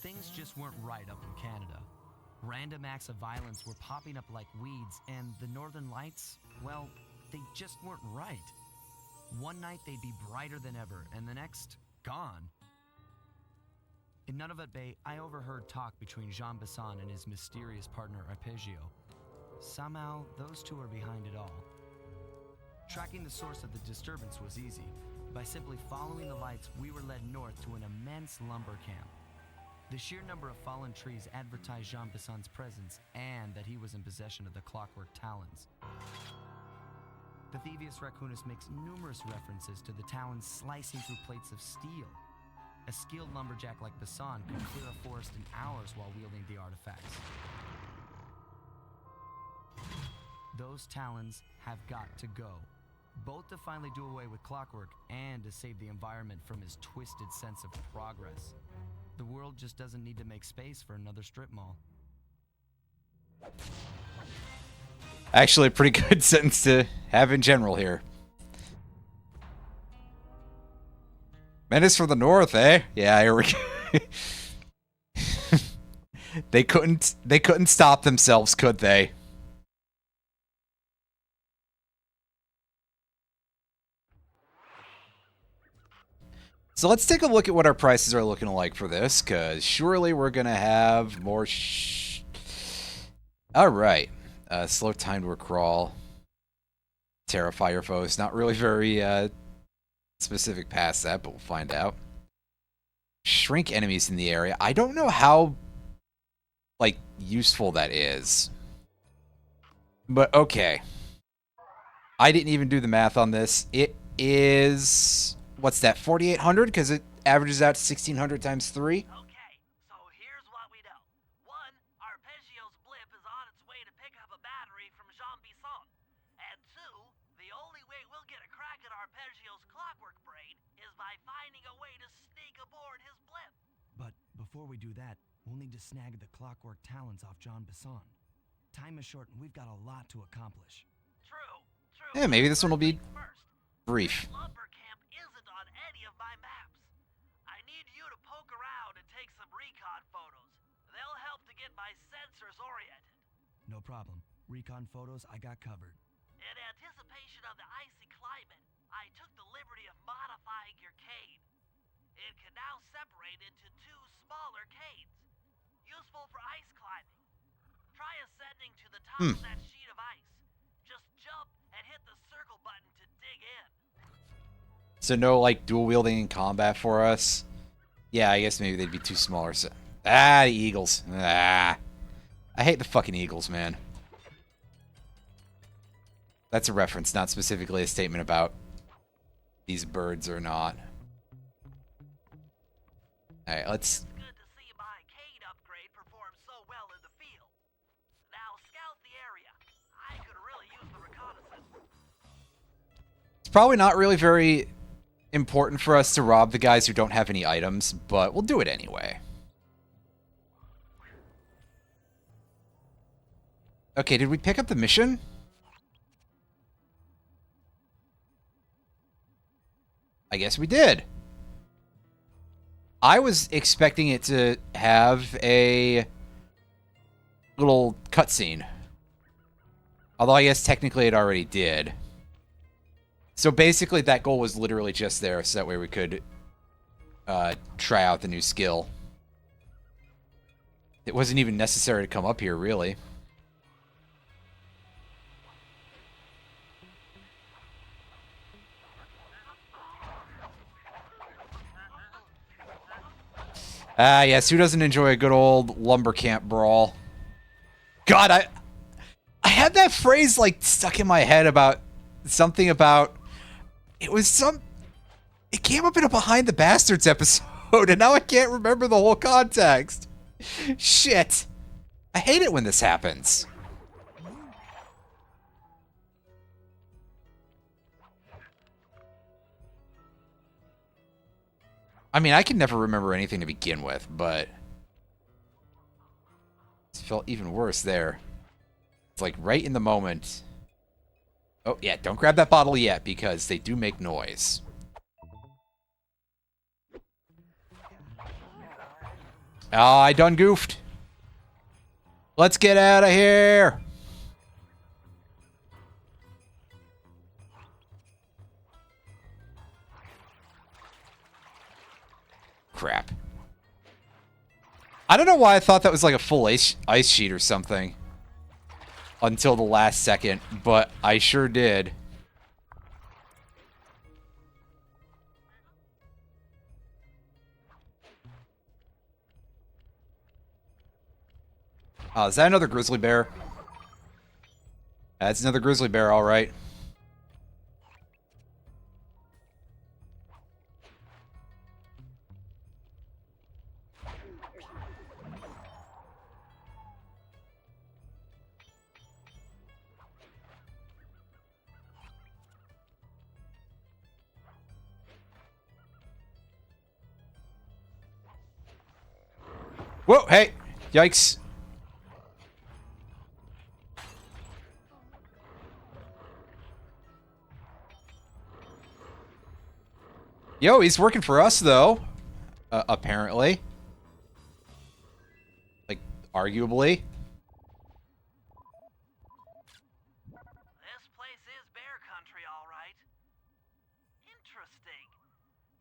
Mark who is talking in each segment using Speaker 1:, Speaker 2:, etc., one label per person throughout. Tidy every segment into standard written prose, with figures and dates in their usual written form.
Speaker 1: things just weren't right up in Canada. Random acts of violence were popping up like weeds, and the Northern Lights, well, they just weren't right. One night they'd be brighter than ever, and the next, gone. In Nunavut Bay, I overheard talk between Jean Bisson and his mysterious partner Arpeggio. Somehow, those two are behind it all. Tracking the source of the disturbance was easy. By simply following the lights, we were led north to an immense lumber camp. The sheer number of fallen trees advertised Jean Bisson's presence and that he was in possession of the clockwork talons. The Thievius Raccoonus makes numerous references to the talons slicing through plates of steel. A skilled lumberjack like Bisson could clear a forest in hours while wielding the artifacts. Those talons have got to go, both to finally do away with clockwork and to save the environment from his twisted sense of progress. The world just doesn't need to make space for another strip mall.
Speaker 2: Actually, a pretty good sentence to have in general here. Menace from the north, eh? Yeah, here we go. They couldn't stop themselves, could they? So let's take a look at what our prices are looking like for this, because surely we're going to have more Alright. Slow timed work crawl. Terrify your foes. Not really very specific past that, but we'll find out. Shrink enemies in the area. I don't know how, like, useful that is. But okay. I didn't even do the math on this. It is... What's that, 4,800? Because it averages out to 1,600 times 3.
Speaker 3: Okay, so here's what we know. One, Arpeggio's blip is on its way to pick up a battery from Jean Bisson. And two, the only way we'll get a crack at Arpeggio's clockwork brain is by finding a way to sneak aboard his blip.
Speaker 1: But before we do that, we'll need to snag the clockwork talons off Jean Bisson. Time is short and we've got a lot to accomplish.
Speaker 3: True.
Speaker 2: Yeah, maybe this one will be
Speaker 3: First,
Speaker 2: brief.
Speaker 3: lumber camp isn't on any of my maps. I need you to poke around and take some recon photos. They'll help to get my sensors oriented.
Speaker 1: No problem. Recon photos, I got covered.
Speaker 3: In anticipation of the icy climate, I took the liberty of modifying your cane. It can now separate into two smaller canes, useful for ice climbing. Try ascending to the top of that sheet of ice. Just jump and hit the circle button to dig in.
Speaker 2: So no, like, dual wielding in combat for us? Yeah, I guess maybe they'd be too smaller. So the Eagles. I hate the fucking Eagles, man. That's a reference, not specifically a statement about these birds or not. Alright, let's...
Speaker 3: It's good to see my cane upgrade perform so well in the field. Now scout the area. I could really use the reconnaissance.
Speaker 2: It's probably not really very important for us to rob the guys who don't have any items, but we'll do it anyway. Okay, did we pick up the mission? I guess we did. I was expecting it to have a little cutscene. Although I guess technically it already did. So basically that goal was literally just there so that way we could try out the new skill. It wasn't even necessary to come up here, really. Yes, who doesn't enjoy a good old lumber camp brawl? God, I had that phrase, like, stuck in my head about something about... It came up in a Behind the Bastards episode, and now I can't remember the whole context. Shit. I hate it when this happens. I mean, I can never remember anything to begin with, but it felt even worse there. It's like right in the moment. Oh, yeah, don't grab that bottle yet because they do make noise. Oh, I done goofed. Let's get out of here. Crap. I don't know why I thought that was like a full ice sheet or something. Until the last second, but I sure did. Oh, is that another grizzly bear? That's another grizzly bear, all right. Whoa, hey! Yikes. Yo, he's working for us, though. Apparently. Like, arguably.
Speaker 3: This place is bear country, all right. Interesting.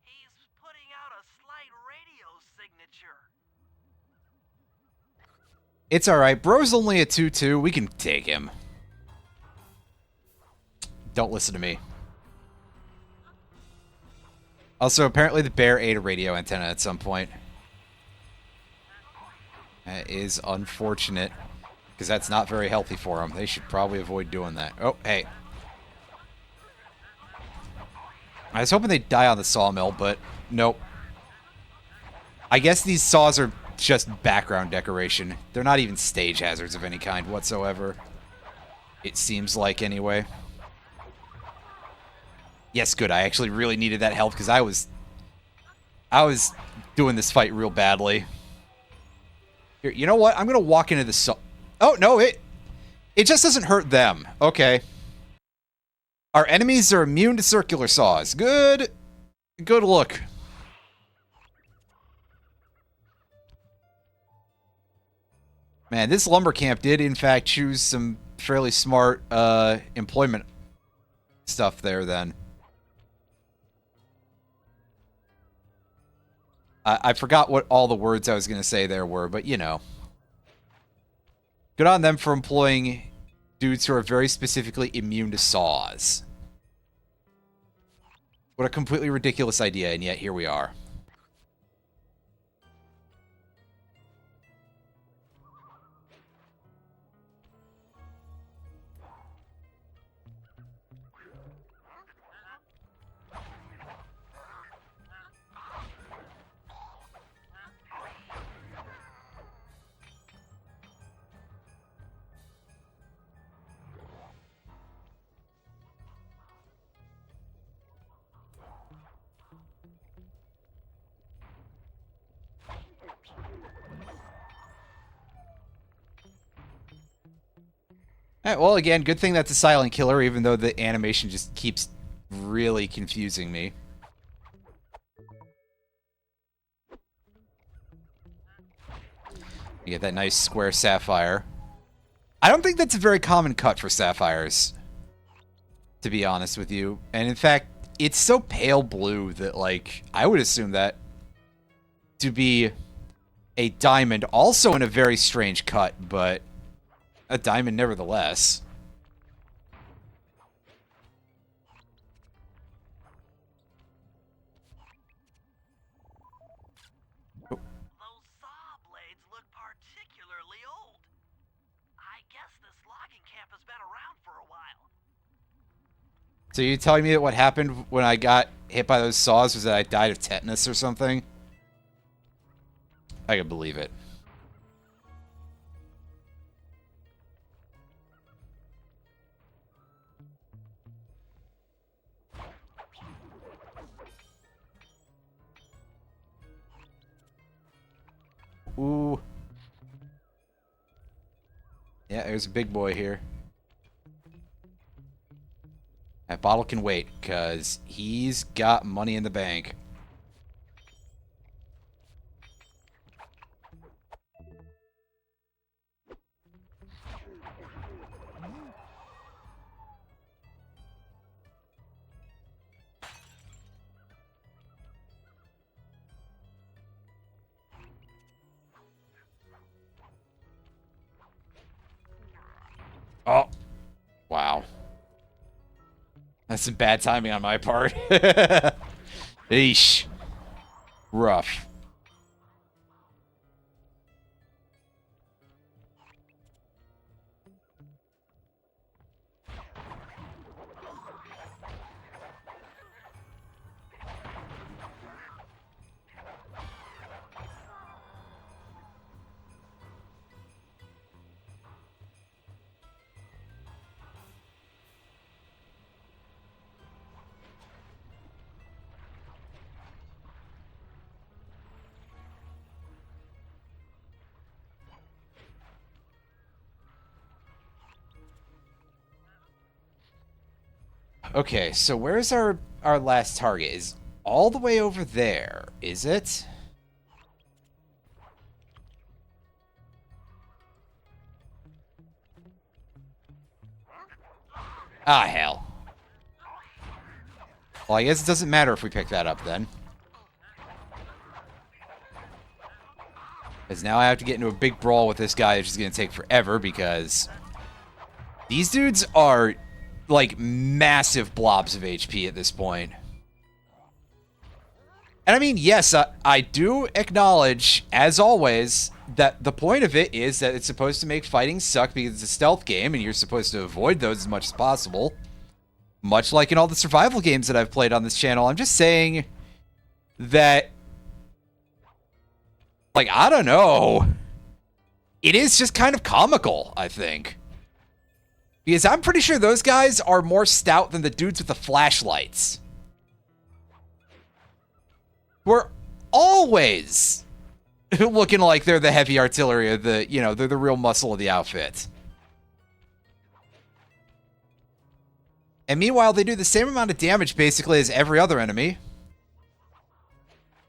Speaker 3: He's putting out a slight radio signature.
Speaker 2: It's alright. Bro's only a 2-2. We can take him. Don't listen to me. Also, apparently the bear ate a radio antenna at some point. That is unfortunate. Because that's not very healthy for them. They should probably avoid doing that. Oh, hey. I was hoping they'd die on the sawmill, but nope. I guess these saws are just background decoration. They're not even stage hazards of any kind whatsoever. It seems like, anyway. Yes, good. I actually really needed that help because I was doing this fight real badly. Here, you know what? I'm gonna walk into the saw. Oh no! It just doesn't hurt them. Okay. Our enemies are immune to circular saws. Good look. Man, this lumber camp did in fact choose some fairly smart employment stuff there. Then. I forgot what all the words I was going to say there were, but you know. Good on them for employing dudes who are very specifically immune to saws. What a completely ridiculous idea, and yet here we are. Alright, well, again, good thing that's a silent killer, even though the animation just keeps really confusing me. You get that nice square sapphire. I don't think that's a very common cut for sapphires, to be honest with you. And in fact, it's so pale blue that, like, I would assume that to be a diamond, also in a very strange cut, but a diamond nevertheless.
Speaker 3: Those saw blades look particularly old. I guess this logging camp has been around for a while.
Speaker 2: So you telling me that what happened when I got hit by those saws was that I died of tetanus or something? I can believe it. Ooh. Yeah, there's a big boy here. That bottle can wait, because he's got money in the bank. That's some bad timing on my part. Eesh. Rough. Okay, so where's our last target? Is all the way over there, is it? Ah, hell. Well, I guess it doesn't matter if we pick that up then. Because now I have to get into a big brawl with this guy, which is going to take forever because these dudes are like massive blobs of HP at this point. And I mean, yes, I do acknowledge, as always, that the point of it is that it's supposed to make fighting suck because it's a stealth game and you're supposed to avoid those as much as possible. Much like in all the survival games that I've played on this channel. I'm just saying that, like, I don't know. It is just kind of comical, I think. Because I'm pretty sure those guys are more stout than the dudes with the flashlights. We're always looking like they're the heavy artillery or the, you know, they're the real muscle of the outfit. And meanwhile, they do the same amount of damage basically as every other enemy.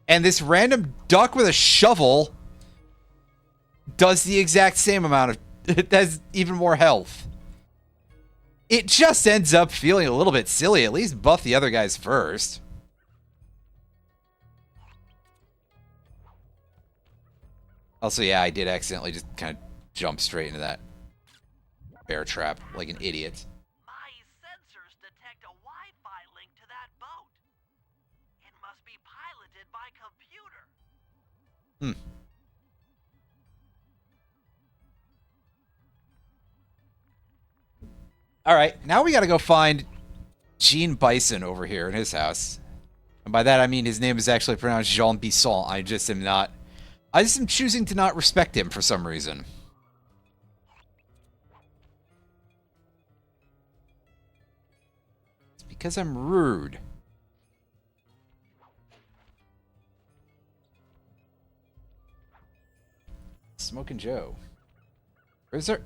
Speaker 2: And this random duck with a shovel does the exact same amount of, it has even more health. It just ends up feeling a little bit silly. At least buff the other guys first. Also, yeah, I did accidentally just kind of jump straight into that bear trap like an idiot.
Speaker 3: My sensors detect a Wi-Fi link to that boat. It must be piloted by computer.
Speaker 2: Alright, now we gotta go find Gene Bison over here in his house. And by that I mean his name is actually pronounced Jean Bisson. I just am choosing to not respect him for some reason. It's because I'm rude. Smoking Joe. Where's there?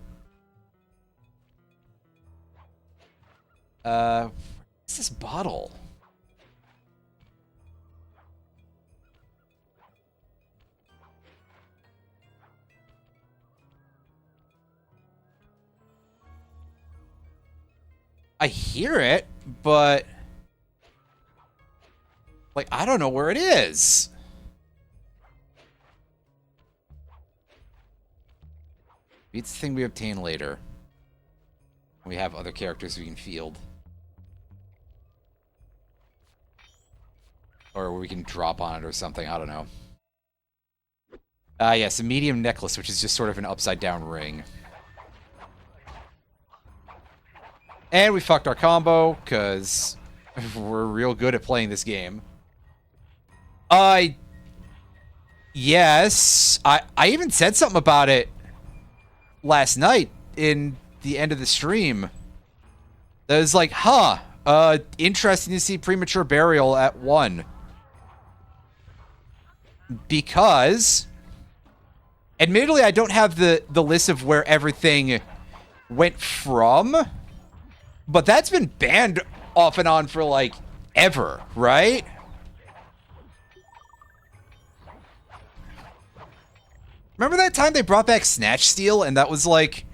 Speaker 2: What's this bottle? I hear it, but like I don't know where it is. It's the thing we obtain later. We have other characters we can field. Or we can drop on it or something, I don't know. Yes, a medium necklace, which is just sort of an upside-down ring. And we fucked our combo, because we're real good at playing this game. Yes, I even said something about it last night in the end of the stream. That was like, huh, interesting to see premature burial at 1. Because, admittedly, I don't have the list of where everything went from, but that's been banned off and on for, like, ever, right? Remember that time they brought back Snatch Steal, and that was, like...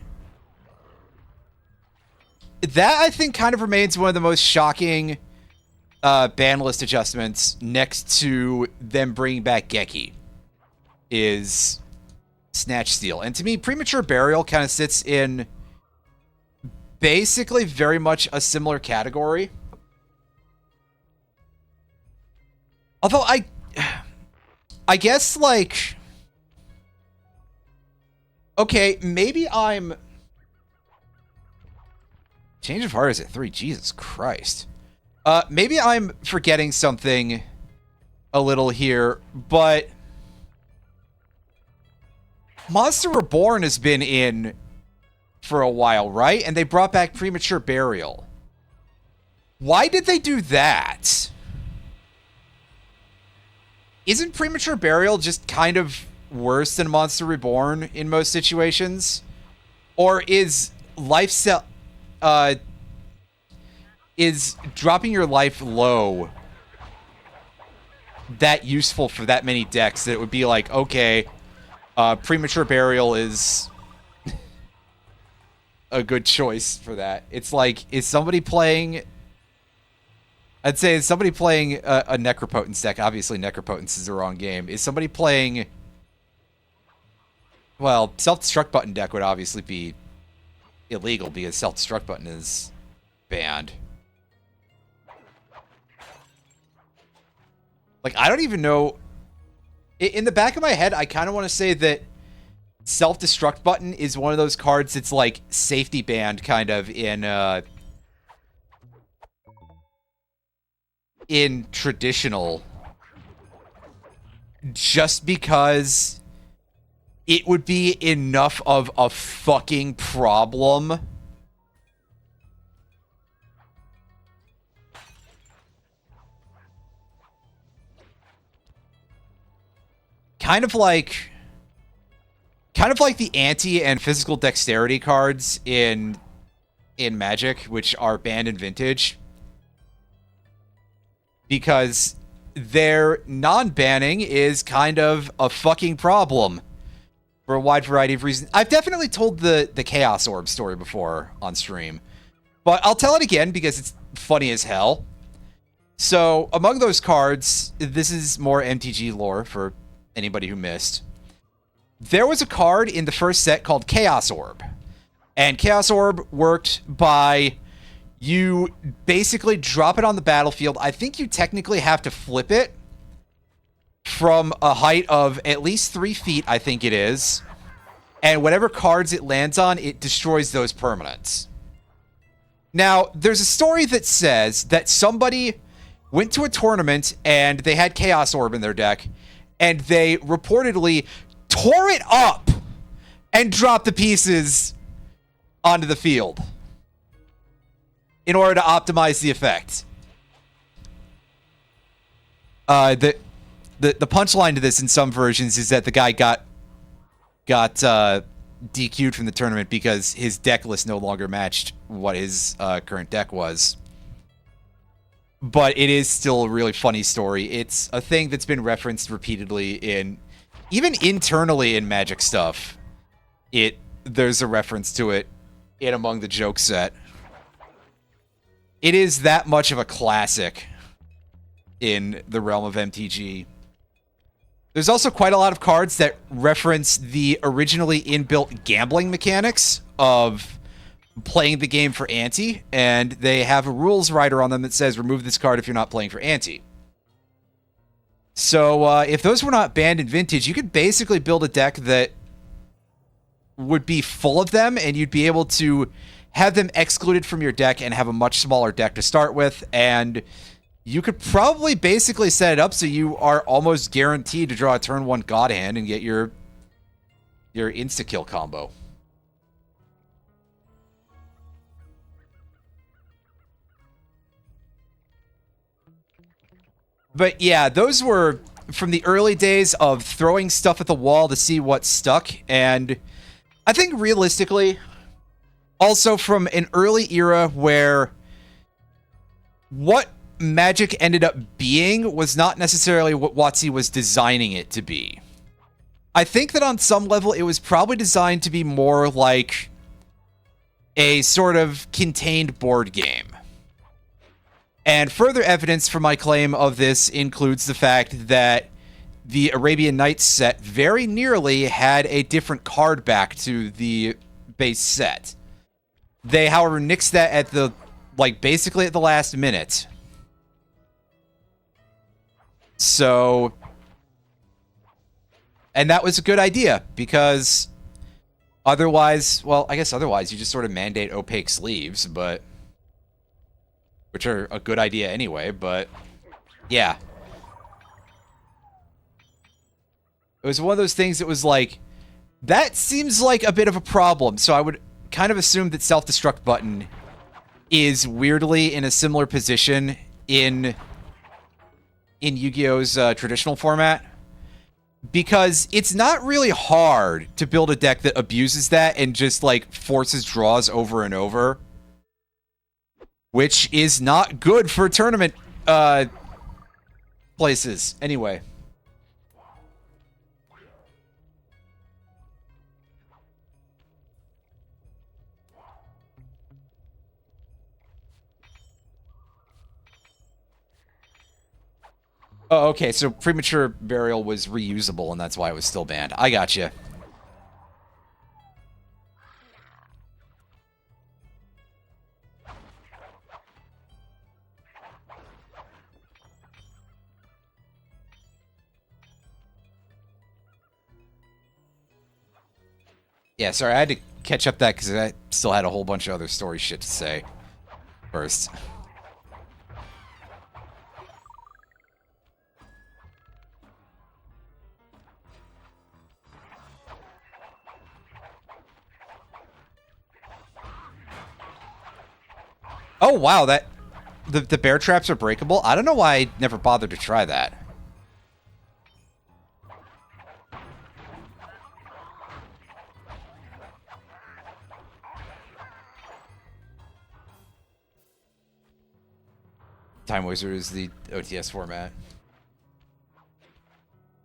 Speaker 2: That, I think, kind of remains one of the most shocking ban list adjustments next to them bringing back Geki is Snatch Steal. And to me, Premature Burial kind of sits in basically very much a similar category Although I guess, like, okay, maybe I'm... Change of heart is at 3. Jesus Christ. Maybe I'm forgetting something a little here, but Monster Reborn has been in for a while, right? And they brought back Premature Burial. Why did they do that? Isn't Premature Burial just kind of worse than Monster Reborn in most situations? Or is is dropping your life low that useful for that many decks that it would be like, okay, Premature Burial is a good choice for that. It's like, is somebody playing... I'd say, is somebody playing a Necropotence deck? Obviously, Necropotence is the wrong game. Is somebody playing... Well, Self-Destruct Button deck would obviously be illegal because Self-Destruct Button is banned. Like, I don't even know... In the back of my head, I kind of want to say that Self-Destruct Button is one of those cards that's, like, safety banned, kind of, in traditional. Just because it would be enough of a fucking problem kind of like the anti and physical dexterity cards in Magic, which are banned in Vintage, because their non-banning is kind of a fucking problem for a wide variety of reasons. I've definitely told the Chaos Orb story before on stream, but I'll tell it again because it's funny as hell. So, among those cards, this is more MTG lore for anybody who missed. There was a card in the first set called Chaos Orb. And Chaos Orb worked by you basically drop it on the battlefield. I think you technically have to flip it from a height of at least 3 feet, I think it is. And whatever cards it lands on, it destroys those permanents. Now, there's a story that says that somebody went to a tournament and they had Chaos Orb in their deck, and they reportedly tore it up and dropped the pieces onto the field in order to optimize the effect. The punchline to this in some versions is that the guy got DQ'd from the tournament because his deck list no longer matched what his current deck was. But it is still a really funny story. It's a thing that's been referenced repeatedly even internally in Magic stuff. There's a reference to it in among the joke set. It is that much of a classic in the realm of MTG. There's also quite a lot of cards that reference the originally inbuilt gambling mechanics of playing the game for ante, and they have a rules rider on them that says remove this card if you're not playing for ante. So if those were not banned in Vintage, you could basically build a deck that would be full of them, and you'd be able to have them excluded from your deck and have a much smaller deck to start with, and you could probably basically set it up so you are almost guaranteed to draw a turn 1 God Hand and get your insta-kill combo. But yeah, those were from the early days of throwing stuff at the wall to see what stuck, and I think realistically, also from an early era where what Magic ended up being was not necessarily what WotC was designing it to be. I think that on some level it was probably designed to be more like a sort of contained board game. And further evidence for my claim of this includes the fact that the Arabian Nights set very nearly had a different card back to the base set. They, however, nixed that at basically at the last minute. So, and that was a good idea because otherwise, well, I guess otherwise you just sort of mandate opaque sleeves, but which are a good idea anyway, but yeah. It was one of those things that was like, that seems like a bit of a problem, so I would kind of assume that self-destruct button is weirdly in a similar position in Yu-Gi-Oh's traditional format. Because it's not really hard to build a deck that abuses that and just, like, forces draws over and over. Which is not good for tournament, places. Anyway. Oh, okay, so premature burial was reusable, and that's why it was still banned. I gotcha. Yeah, sorry, I had to catch up that because I still had a whole bunch of other story shit to say first. Oh, wow, that... The bear traps are breakable? I don't know why I never bothered to try that. Time Waster is the OTS format.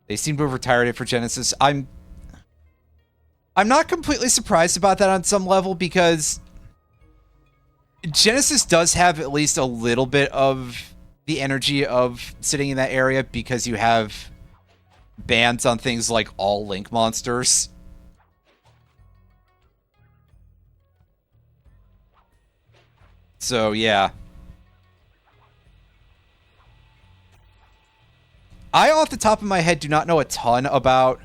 Speaker 2: They seem to have retired it for Genesis. I'm not completely surprised about that on some level because Genesis does have at least a little bit of the energy of sitting in that area because you have bans on things like all Link monsters. So, yeah. I, off the top of my head, do not know a ton about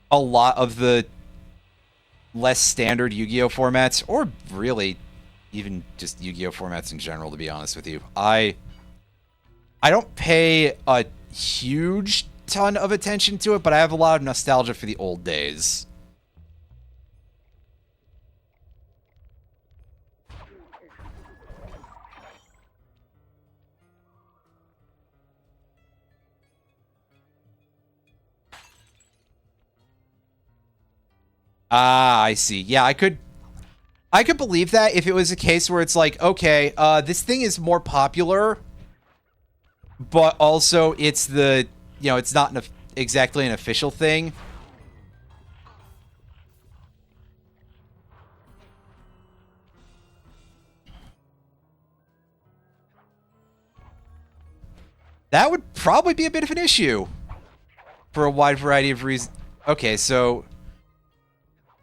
Speaker 2: a lot of the less standard Yu-Gi-Oh formats, or really even just Yu-Gi-Oh formats in general, to be honest with you. I don't pay a huge ton of attention to it, but I have a lot of nostalgia for the old days. Ah, I see. Yeah, I could believe that if it was a case where it's like, okay, this thing is more popular, but also it's the, you know, it's not exactly an official thing. That would probably be a bit of an issue for a wide variety of reasons. Okay, so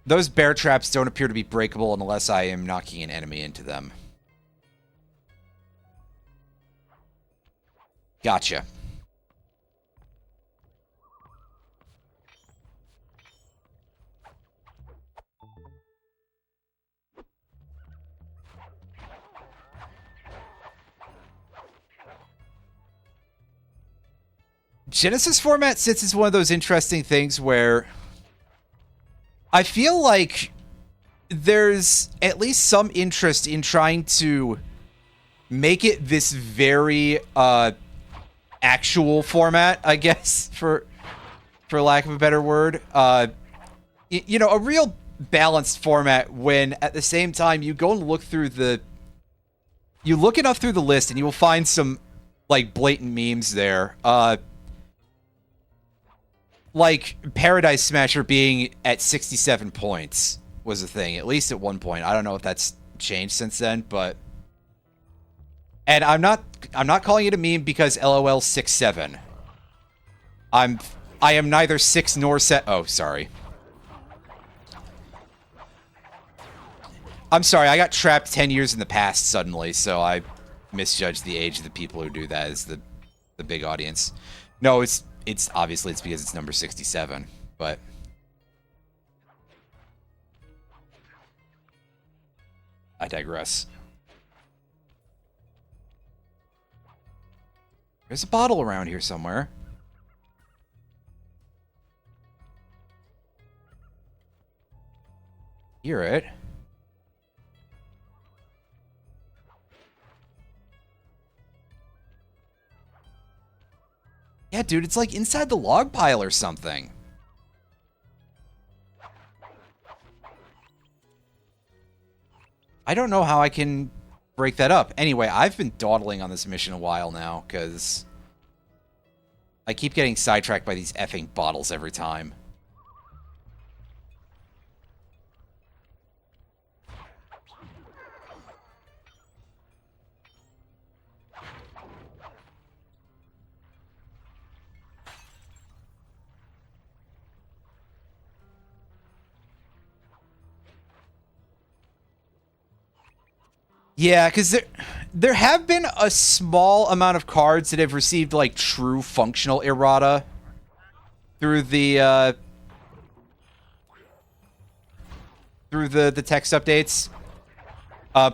Speaker 2: those bear traps don't appear to be breakable unless I am knocking an enemy into them. Gotcha. Genesis format sits as one of those interesting things where I feel like there's at least some interest in trying to make it this very actual format, I guess, for lack of a better word. You know, a real balanced format when at the same time you go and look through you look enough through the list and you will find some like blatant memes there. Like Paradise Smasher being at 67 points was a thing, at least at one point. I don't know if that's changed since then, but and I'm not calling it a meme because LOL 6-7. I am neither 6 nor set. Oh, sorry. I'm sorry, I got trapped 10 years in the past suddenly, so I misjudged the age of the people who do that as the the big audience. No, it's obviously it's because it's number 67, but I digress. There's a bottle around here somewhere. Hear it. Yeah, dude, it's like inside the log pile or something. I don't know how I can break that up. Anyway, I've been dawdling on this mission a while now, because I keep getting sidetracked by these effing bottles every time. Yeah, because there have been a small amount of cards that have received, like, true functional errata through the text updates.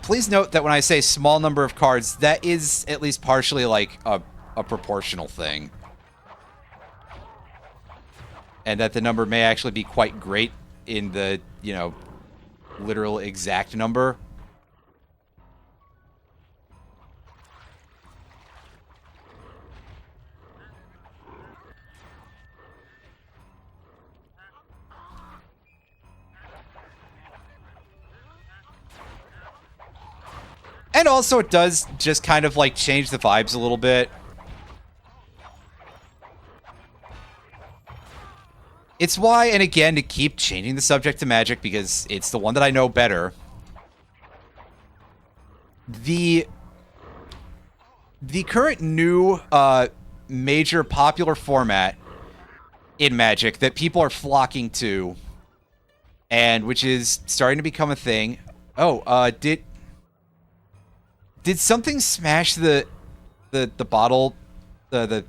Speaker 2: Please note that when I say small number of cards, that is at least partially, like, a proportional thing. And that the number may actually be quite great in the, you know, literal exact number. And also, it does just kind of, like, change the vibes a little bit. It's why, and again, to keep changing the subject to Magic, because it's the one that I know better. The current new, major popular format in Magic that people are flocking to, and which is starting to become a thing. Oh, did something smash the bottle, those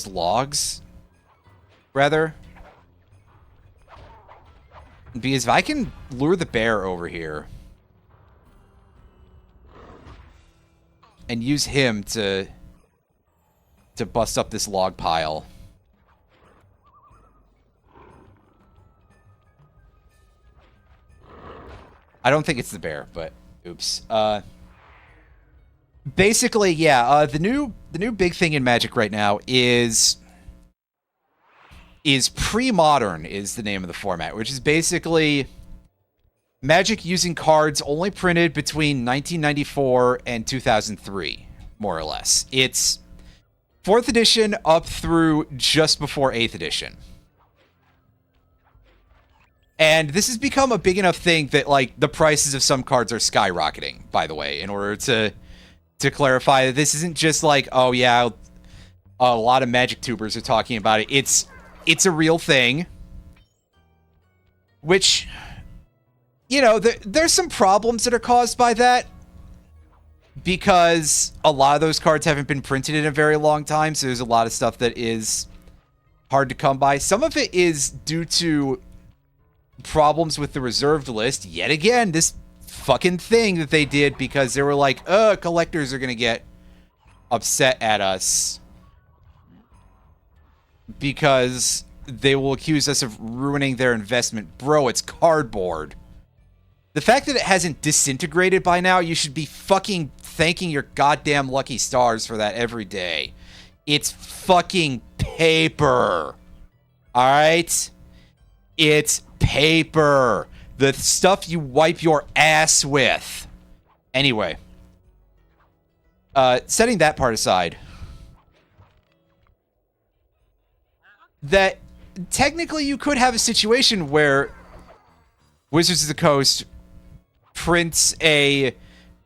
Speaker 2: logs, rather? Because if I can lure the bear over here and use him to bust up this log pile. I don't think it's the bear, but oops. Basically, yeah, the new big thing in Magic right now is pre-modern is the name of the format, which is basically Magic using cards only printed between 1994 and 2003, more or less. It's 4th edition up through just before 8th edition. And this has become a big enough thing that, like, the prices of some cards are skyrocketing, by the way, in order to clarify that this isn't just like, oh yeah, a lot of Magic tubers are talking about it. It's a real thing. Which, you know, there's some problems that are caused by that. Because a lot of those cards haven't been printed in a very long time, so there's a lot of stuff that is hard to come by. Some of it is due to problems with the reserved list. Yet again, this fucking thing that they did because they were like, collectors are gonna get upset at us because they will accuse us of ruining their investment. Bro, it's cardboard. The fact that it hasn't disintegrated by now, you should be fucking thanking your goddamn lucky stars for that every day. It's fucking paper. Alright? It's paper. The stuff you wipe your ass with. Anyway. Setting that part aside. That technically you could have a situation where Wizards of the Coast prints a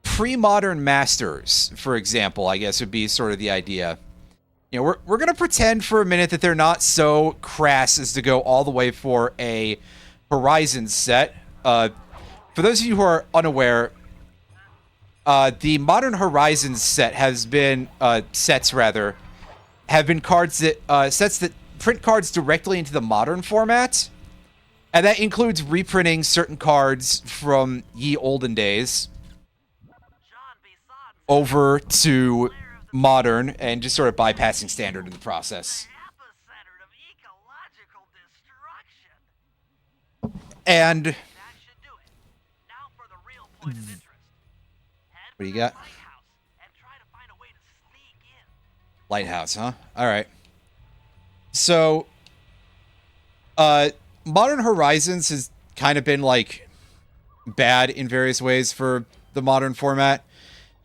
Speaker 2: pre-modern Masters, for example, I guess would be sort of the idea. You know, we're going to pretend for a minute that they're not so crass as to go all the way for a Horizon set. For those of you who are unaware, the Modern Horizons set has been sets rather have been cards that sets that print cards directly into the modern format, and that includes reprinting certain cards from ye olden days over to modern and just sort of bypassing standard in the process. And what do you got? Lighthouse, huh? All right. So, Modern Horizons has kind of been like bad in various ways for the modern format,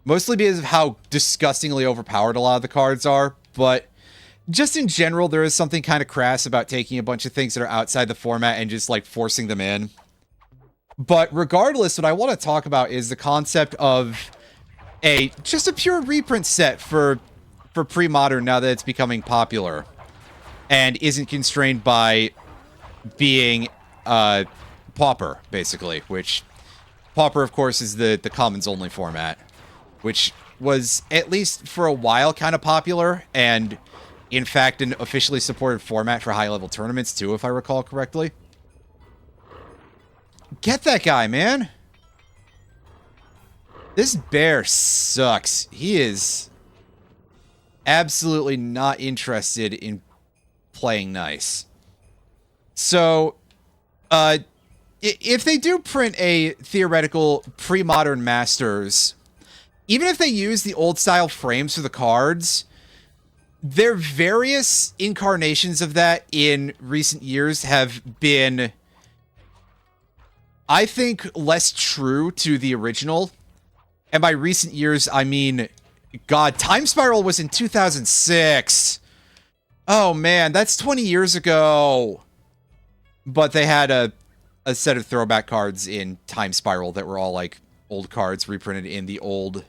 Speaker 2: mostly because of how disgustingly overpowered a lot of the cards are. But just in general, there is something kind of crass about taking a bunch of things that are outside the format and just like forcing them in. But regardless, what I want to talk about is the concept of just a pure reprint set for pre-modern now that it's becoming popular and isn't constrained by being Pauper, basically, which Pauper, of course, is the commons only format, which was, at least for a while, kind of popular, and in fact an officially supported format for high-level tournaments too, if I recall correctly. Get that guy, man! This bear sucks. He is absolutely not interested in playing nice. So, if they do print a theoretical pre-modern Masters, even if they use the old-style frames for the cards, their various incarnations of that in recent years have been, I think, less true to the original. And by recent years, I mean, God, Time Spiral was in 2006. Oh, man, that's 20 years ago. But they had a set of throwback cards in Time Spiral that were all, like, old cards reprinted in the old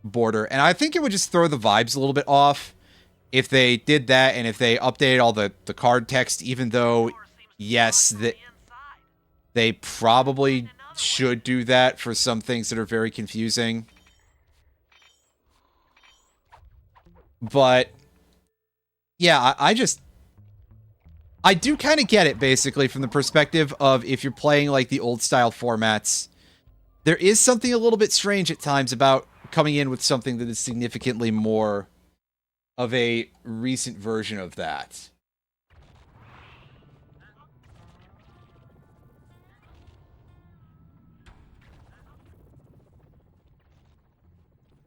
Speaker 2: border. And I think it would just throw the vibes a little bit off if they did that and if they updated all the card text, even though, yes, they probably should do that for some things that are very confusing. But, yeah, I do kind of get it, basically, from the perspective of if you're playing, like, the old-style formats. There is something a little bit strange at times about coming in with something that is significantly more of a recent version of that.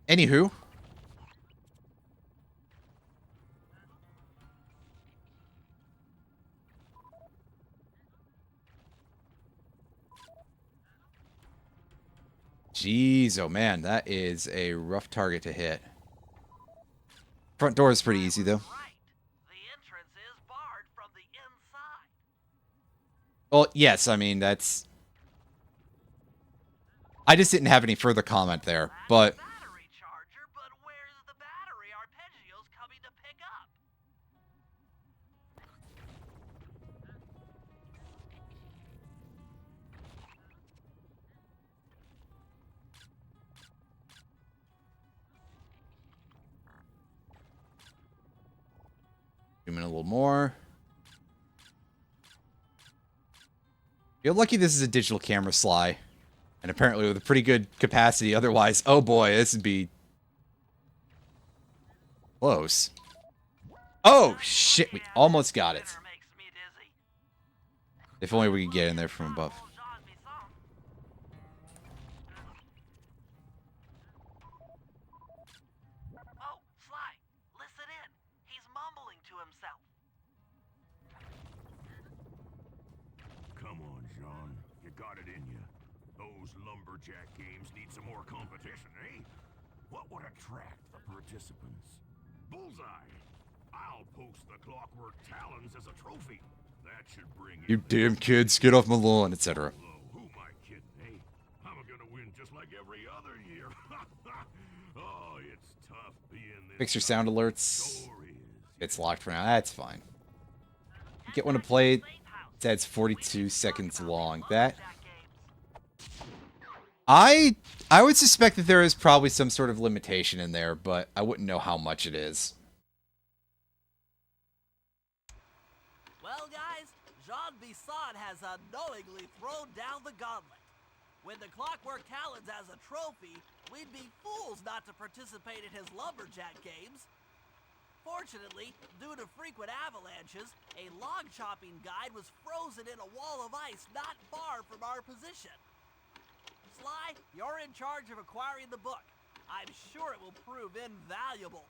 Speaker 2: Anywho. Jeez, oh man, that is a rough target to hit. Front door is pretty easy, though. Well, yes, I mean, that's... I just didn't have any further comment there, but... Zoom in a little more. You're lucky this is a digital camera sly. And apparently with a pretty good capacity. Otherwise, oh boy, this would be close. Oh, shit, we almost got it. If only we could get in there from above.
Speaker 4: Lumberjack games need some more competition, eh? What would attract the participants? Bullseye! I'll post the clockwork talons as a trophy. That should bring
Speaker 2: you damn kids, get off my lawn, etc.
Speaker 4: Who am I kidding, eh? I'm gonna win just like every other year. Oh, it's tough being this.
Speaker 2: Fix your sound alerts. It's locked for now. That's fine. Get one to play. It says 42 seconds long. That... I would suspect that there is probably some sort of limitation in there, but I wouldn't know how much it is.
Speaker 3: Well, guys, Jean Bisson has unknowingly thrown down the gauntlet. With the Clockwork Talons as a trophy, we'd be fools not to participate in his lumberjack games. Fortunately, due to frequent avalanches, a log chopping guide was frozen in a wall of ice not far from our position. Sly, you're in charge of acquiring the book. I'm sure it will prove invaluable.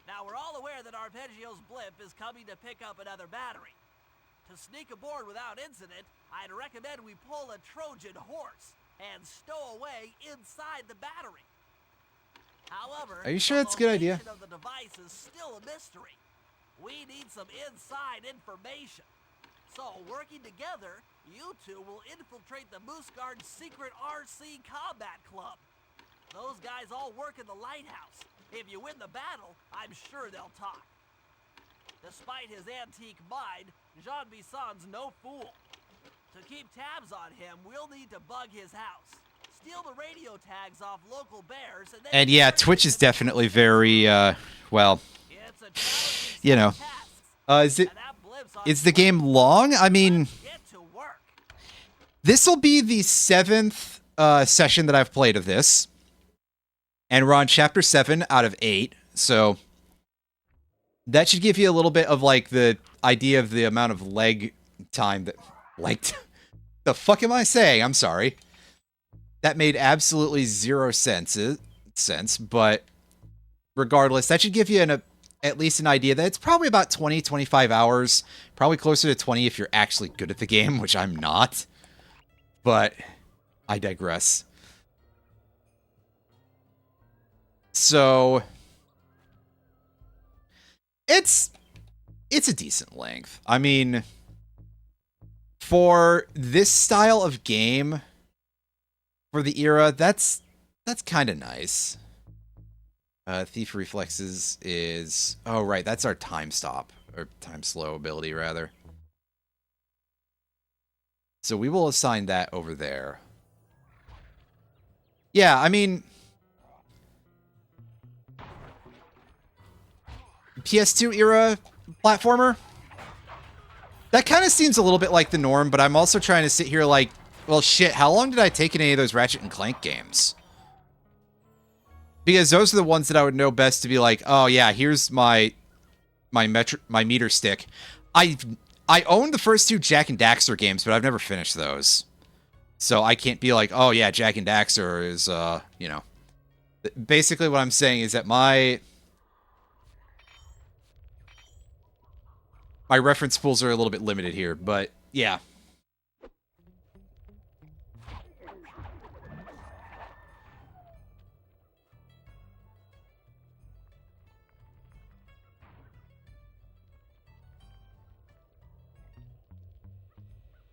Speaker 3: Now, we're all aware that Arpeggio's blimp is coming to pick up another battery. To sneak aboard without incident, I'd recommend we pull a Trojan horse and stow away inside the battery. However,
Speaker 2: Are you sure that's a good idea?
Speaker 3: the location of the device is still a mystery. We need some inside information. So, working together, you two will infiltrate the Moose Guard's secret RC combat club. Those guys all work in the lighthouse. If you win the battle, I'm sure they'll talk. Despite his antique mind, Jean Bisson's no fool. To keep tabs on him, we'll need to bug his house, steal the radio tags off local bears, and then...
Speaker 2: And yeah, Twitch is definitely very, well,
Speaker 3: It's a challenging
Speaker 2: you know.
Speaker 3: set of tasks,
Speaker 2: Is it?
Speaker 3: and that blimp's on
Speaker 2: Is the
Speaker 3: its way.
Speaker 2: game long? I mean,
Speaker 3: Let's get to work.
Speaker 2: this will be the 7th session that I've played of this. And we're on chapter 7 out of 8. So that should give you a little bit of like the idea of the amount of leg time that the fuck am I saying? I'm sorry. That made absolutely zero sense, but regardless, that should give you at least an idea that it's probably about 20, 25 hours, probably closer to 20 if you're actually good at the game, which I'm not. But I digress. So it's a decent length. I mean, for this style of game, for the era, that's kind of nice. Thief Reflexes is... Oh, right, that's our time stop. Or time slow ability, rather. So we will assign that over there. Yeah, I mean... PS2 era platformer? That kind of seems a little bit like the norm, but I'm also trying to sit here like, well, shit, how long did I take in any of those Ratchet and Clank games? Because those are the ones that I would know best to be like, oh yeah, here's my meter stick. I own the first 2 Jak and Daxter games, but I've never finished those. So I can't be like, oh yeah, Jak and Daxter is, you know. Basically what I'm saying is that my reference pools are a little bit limited here, but yeah.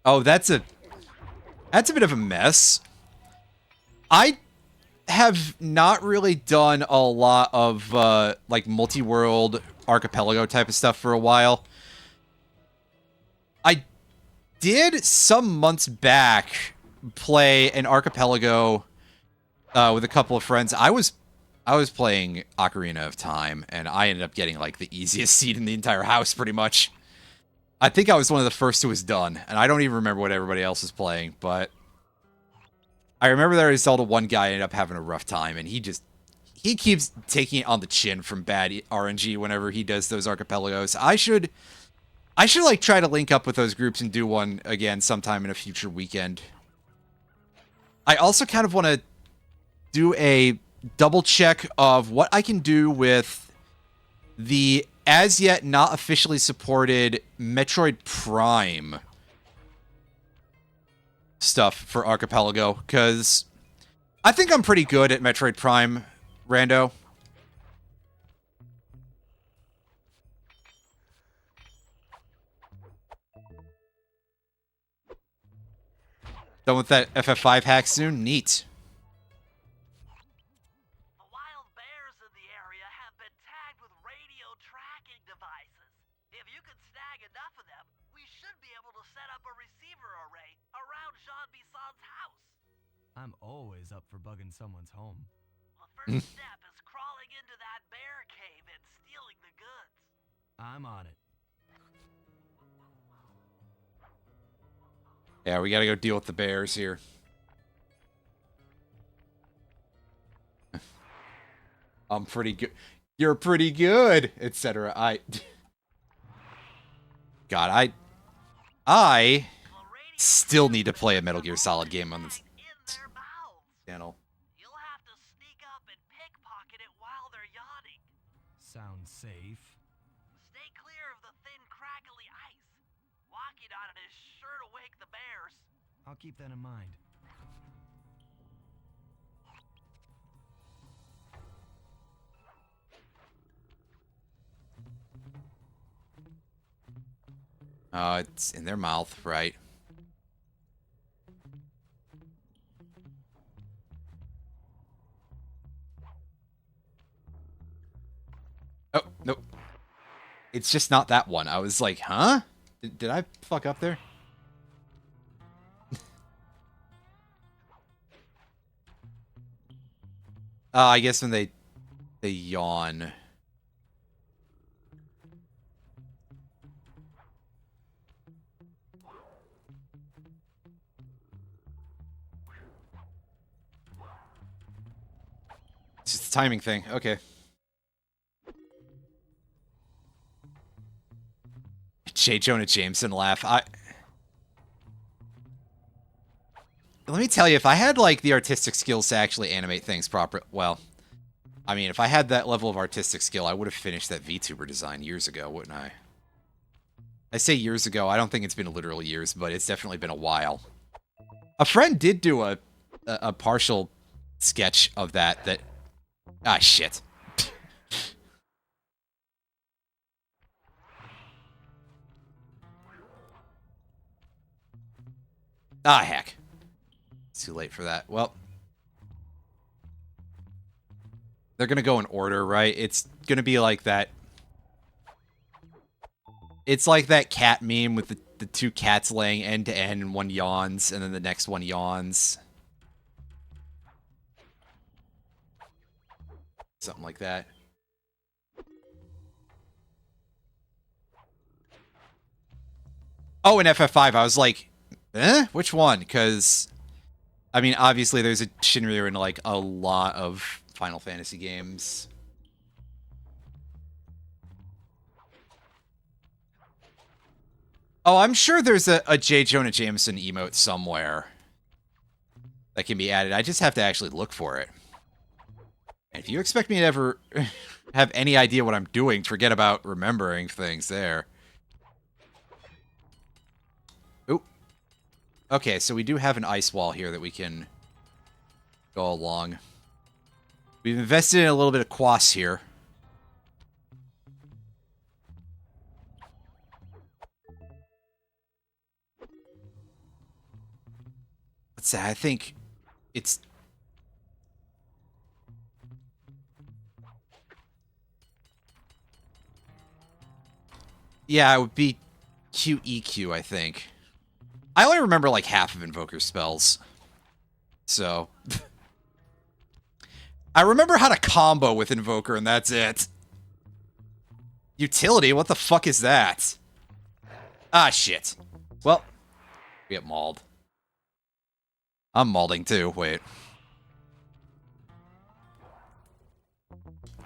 Speaker 2: Oh, that's a bit of a mess. I have not really done a lot of like multi-world archipelago type of stuff for a while. I did some months back play an archipelago with a couple of friends. I was playing Ocarina of Time, and I ended up getting like the easiest seat in the entire house, pretty much. I think I was one of the first who was done, and I don't even remember what everybody else was playing, but I remember there was Zelda one guy ended up having a rough time, and he keeps taking it on the chin from bad RNG whenever he does those archipelagos. I should like try to link up with those groups and do one again sometime in a future weekend. I also kind of want to do a double check of what I can do with the as yet not officially supported Metroid Prime stuff for Archipelago, because I think I'm pretty good at Metroid Prime, Rando. Done with that FF5 hack soon? Neat.
Speaker 3: The wild bears in the area have been tagged with radio tracking devices. If you can snag enough of them, we should be able to set up a receiver array around Jean Bisson's house.
Speaker 1: I'm always up for bugging someone's home.
Speaker 3: The first step is crawling into that bear cave and stealing the goods.
Speaker 1: I'm on it.
Speaker 2: Yeah, we gotta go deal with the bears here. I'm pretty good. You're pretty good, etc. God, I still need to play a Metal Gear Solid game on this
Speaker 3: In their mouths.
Speaker 2: channel.
Speaker 3: You'll have to sneak up and pickpocket it while they're yawning.
Speaker 1: Sounds safe.
Speaker 3: Stay clear of the thin, crackly ice. Walking on it is sure to wake the bears.
Speaker 1: I'll keep that in mind.
Speaker 2: It's in their mouth, right? Oh, nope. It's just not that one. I was like, huh? Did I fuck up there? I guess when they yawn. It's just a timing thing. Okay. J. Jonah Jameson laugh. Let me tell you, if I had, like, the artistic skills to actually animate things proper... Well, I mean, if I had that level of artistic skill, I would have finished that VTuber design years ago, wouldn't I? I say years ago. I don't think it's been literal years, but it's definitely been a while. A friend did do a partial sketch of that... Ah, shit. Ah, heck. It's too late for that. Well, they're gonna go in order, right? It's gonna be like that. It's like that cat meme with the two cats laying end to end and one yawns, and then the next one yawns. Something like that. Oh, in FF5, I was like, eh? Which one? Because, I mean, obviously there's a Shinryu in, like, a lot of Final Fantasy games. Oh, I'm sure there's a J. Jonah Jameson emote somewhere that can be added. I just have to actually look for it. And if you expect me to ever have any idea what I'm doing, forget about remembering things there. Oop. Okay, so we do have an ice wall here that we can go along. We've invested in a little bit of quas here. Let's say, I think it's... Yeah, it would be QEQ, I think. I only remember like half of Invoker's spells. So... I remember how to combo with Invoker, and that's it. Utility? What the fuck is that? Ah, shit. Well, we get mauled. I'm mauling too. Wait.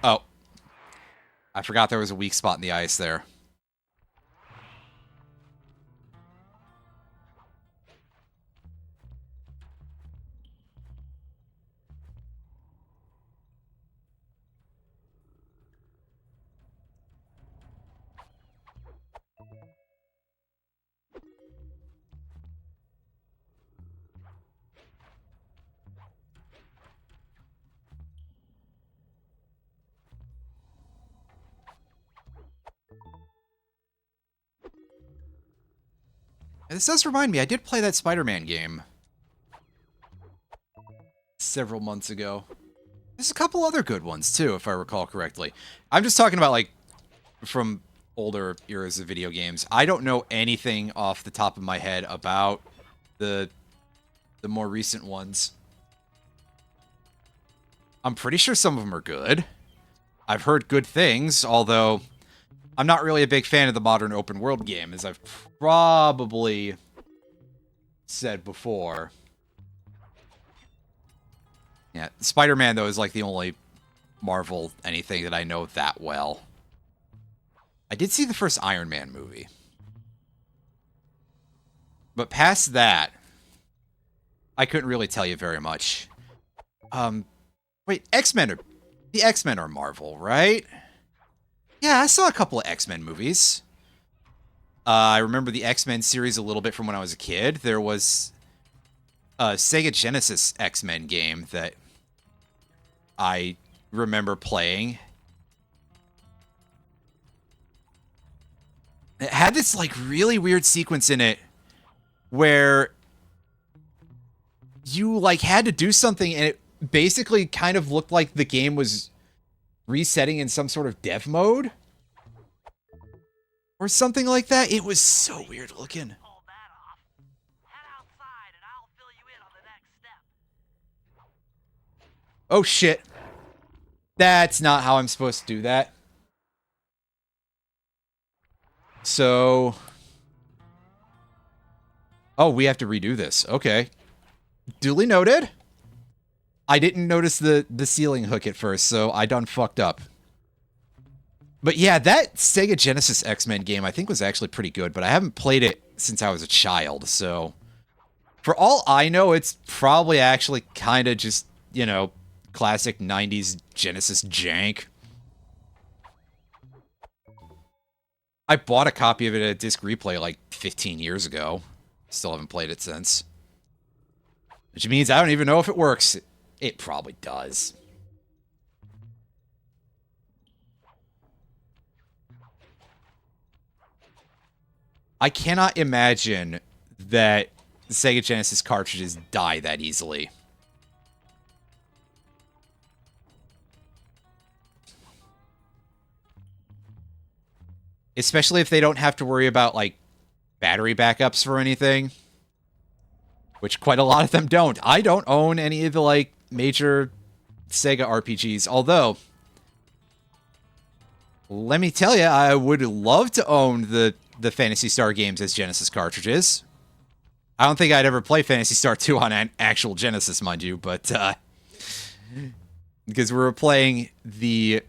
Speaker 2: Oh. I forgot there was a weak spot in the ice there. And this does remind me, I did play that Spider-Man game several months ago. There's a couple other good ones, too, if I recall correctly. I'm just talking about, like, from older eras of video games. I don't know anything off the top of my head about the more recent ones. I'm pretty sure some of them are good. I've heard good things, although I'm not really a big fan of the modern open world game, as I've probably said before. Yeah, Spider-Man, though, is like the only Marvel anything that I know that well. I did see the first Iron Man movie. But past that, I couldn't really tell you very much. Wait, the X-Men are Marvel, right? Yeah, I saw a couple of X-Men movies. I remember the X-Men series a little bit from when I was a kid. There was a Sega Genesis X-Men game that I remember playing. It had this like really weird sequence in it where you like had to do something and it basically kind of looked like the game was resetting in some sort of dev mode or something like that. It was so weird looking.
Speaker 3: Pull that off. Head outside and I'll fill you in on the next step.
Speaker 2: Oh shit. That's not how I'm supposed to do that. So... Oh, we have to redo this. Okay. Duly noted. I didn't notice the ceiling hook at first, so I done fucked up. But yeah, that Sega Genesis X-Men game I think was actually pretty good, but I haven't played it since I was a child, so... For all I know, it's probably actually kind of just, you know, classic 90s Genesis jank. I bought a copy of it at Disc Replay like 15 years ago. Still haven't played it since. Which means I don't even know if it works. It probably does. I cannot imagine that the Sega Genesis cartridges die that easily. Especially if they don't have to worry about, like, battery backups for anything. Which quite a lot of them don't. I don't own any of the, like, major Sega RPGs. Although, let me tell you, I would love to own the Phantasy Star games as Genesis cartridges. I don't think I'd ever play Phantasy Star 2 on an actual Genesis, mind you, but, because we were playing the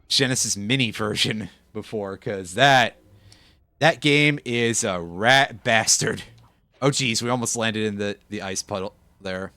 Speaker 2: Genesis Mini version before, because that game is a rat bastard. Oh, geez, we almost landed in the ice puddle there.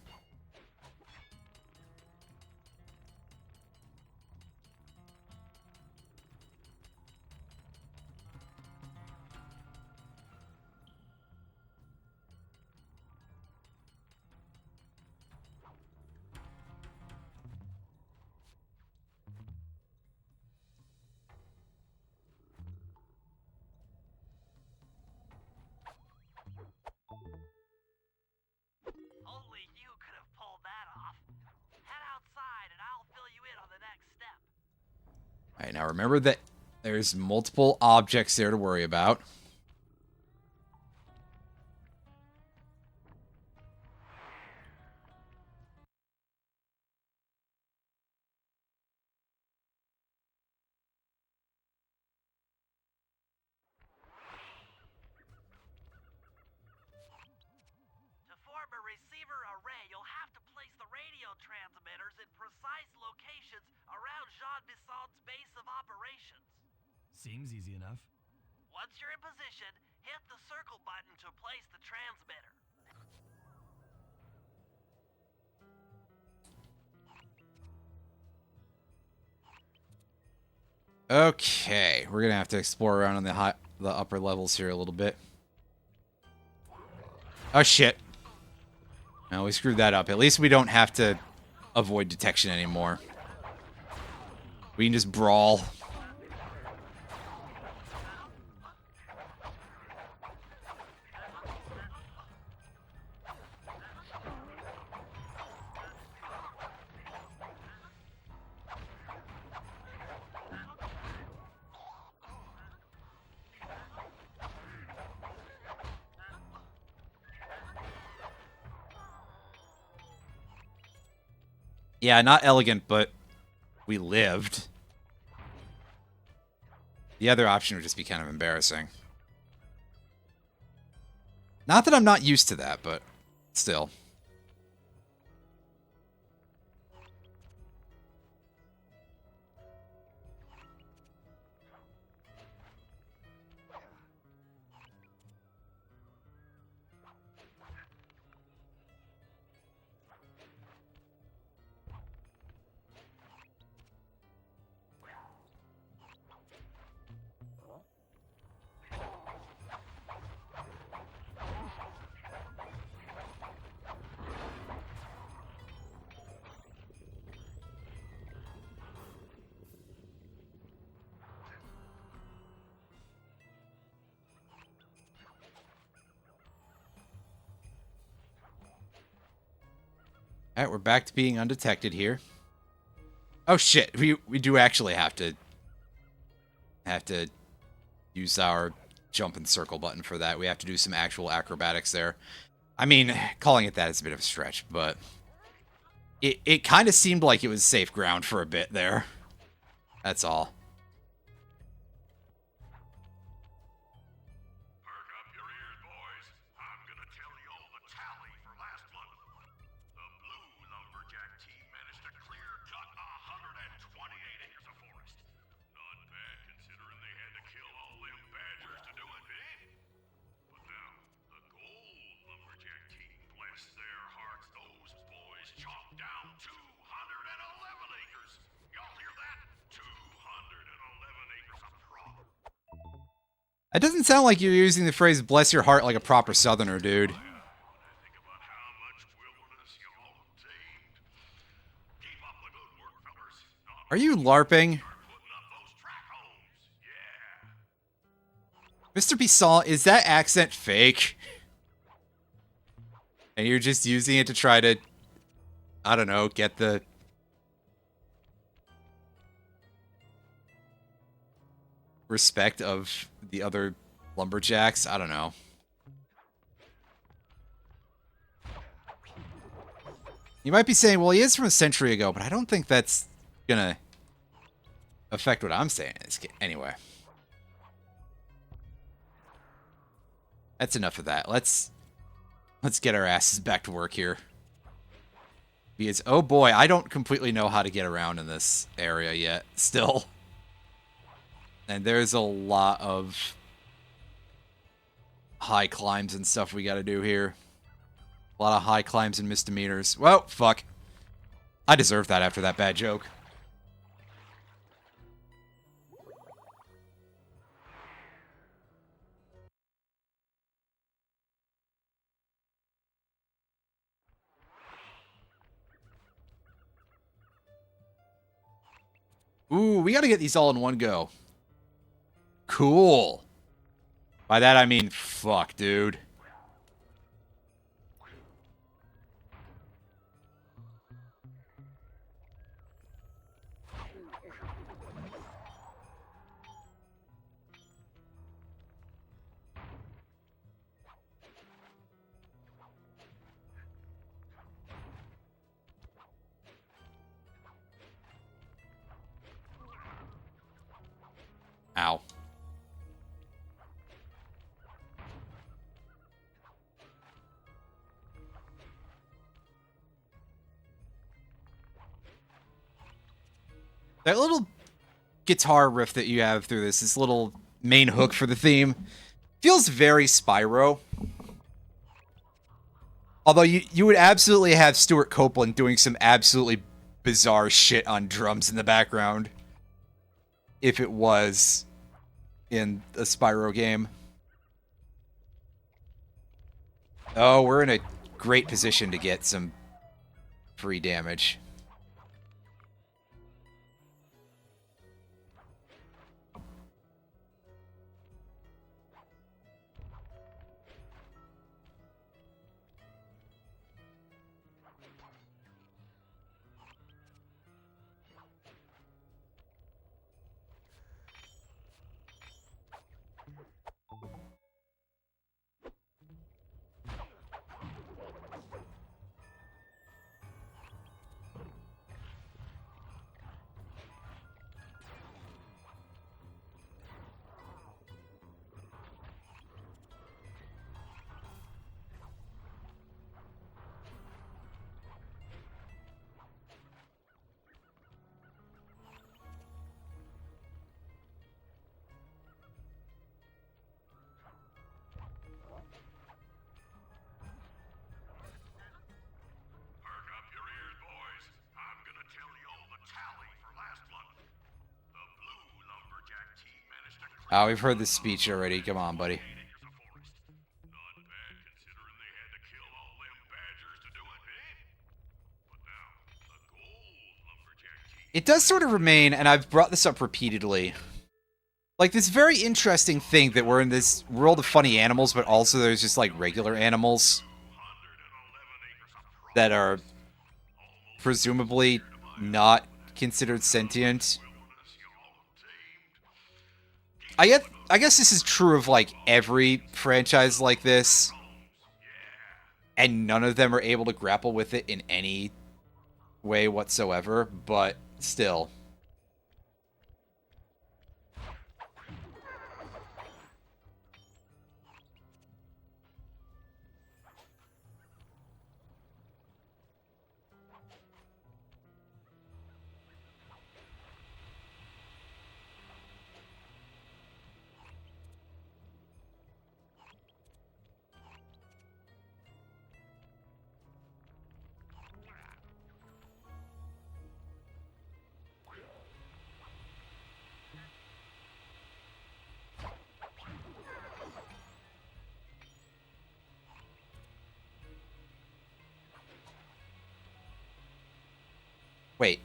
Speaker 3: Only you could have pulled that off. Head outside and I'll fill you in on the next step.
Speaker 2: Alright, now remember that there's multiple objects there to worry about.
Speaker 3: To form a receiver array, you'll have to place the radio transmitters in precise locations around Jean Bisson's base of operations.
Speaker 1: Seems easy enough.
Speaker 3: Once you're in position, hit the circle button to place the transmitter.
Speaker 2: Okay, we're gonna have to explore around on the upper levels here a little bit. Oh shit. No, we screwed that up. At least we don't have to avoid detection anymore. We can just brawl. Yeah, not elegant, but we lived. The other option would just be kind of embarrassing. Not that I'm not used to that, but still. Alright, we're back to being undetected here. Oh shit, we do actually have to use our jump and circle button for that. We have to do some actual acrobatics there. I mean, calling it that is a bit of a stretch, but it kind of seemed like it was safe ground for a bit there. That's all.
Speaker 4: Perk up your ears, boys. I'm gonna tell you all the tally for last month. The blue lumberjack team managed to clear cut 128 acres of forest. Not bad considering they had to kill all them badgers to do it, eh? But now, the gold lumberjack team, bless their hearts, those boys chopped down 211 acres. Y'all hear that? 211 acres of crop.
Speaker 2: It doesn't sound like you're using the phrase bless your heart like a proper southerner, dude.
Speaker 4: When I think about how much wilderness y'all saved. Keep up the good work, fellas. Not
Speaker 2: Are you LARPing?
Speaker 4: putting up those track homes. Yeah.
Speaker 2: Mr. Bisson, is that accent fake? And you're just using it to try to, I don't know, get the... respect of the other lumberjacks? I don't know. You might be saying, well, he is from a century ago, but I don't think that's gonna affect what I'm saying. Anyway. That's enough of that. Let's get our asses back to work here. Because, oh boy, I don't completely know how to get around in this area yet, still. And there's a lot of high climbs and stuff we gotta do here. A lot of high climbs and misdemeanors. Well, fuck. I deserve that after that bad joke. Ooh, we gotta get these all in one go. Cool. By that I mean, fuck, dude. Ow. That little guitar riff that you have through this little main hook for the theme, feels very Spyro. Although you would absolutely have Stuart Copeland doing some absolutely bizarre shit on drums in the background if it was in a Spyro game. Oh, we're in a great position to get some free damage. Oh, we've heard this speech already. Come on, buddy. It does sort of remain, and I've brought this up repeatedly, like this very interesting thing that we're in this world of funny animals, but also there's just like regular animals that are presumably not considered sentient. I guess this is true of like every franchise like this, and none of them are able to grapple with it in any way whatsoever, but still. Wait.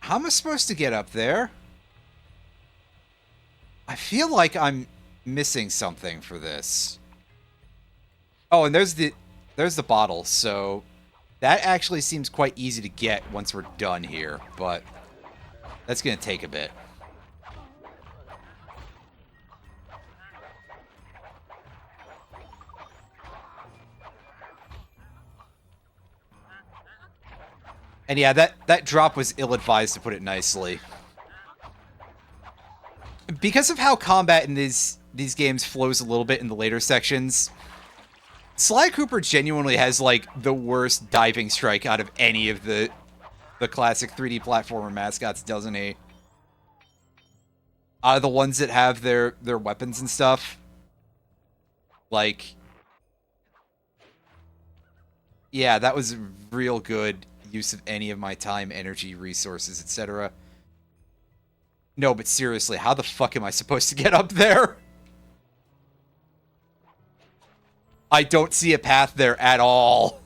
Speaker 2: How am I supposed to get up there? I feel like I'm missing something for this. Oh, and there's the bottle, so that actually seems quite easy to get once we're done here, but that's gonna take a bit. And yeah, that drop was ill-advised, to put it nicely. Because of how combat in these games flows a little bit in the later sections, Sly Cooper genuinely has like the worst diving strike out of any of the classic 3D platformer mascots, doesn't he? The ones that have their weapons and stuff. Like, yeah, that was real good use of any of my time, energy, resources, etc. No, but seriously, how the fuck am I supposed to get up there? I don't see a path there at all.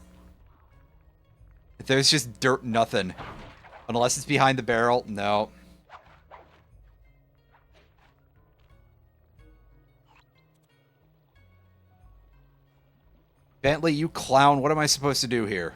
Speaker 2: There's just dirt, nothing. Unless it's behind the barrel, no. Bentley, you clown, what am I supposed to do here?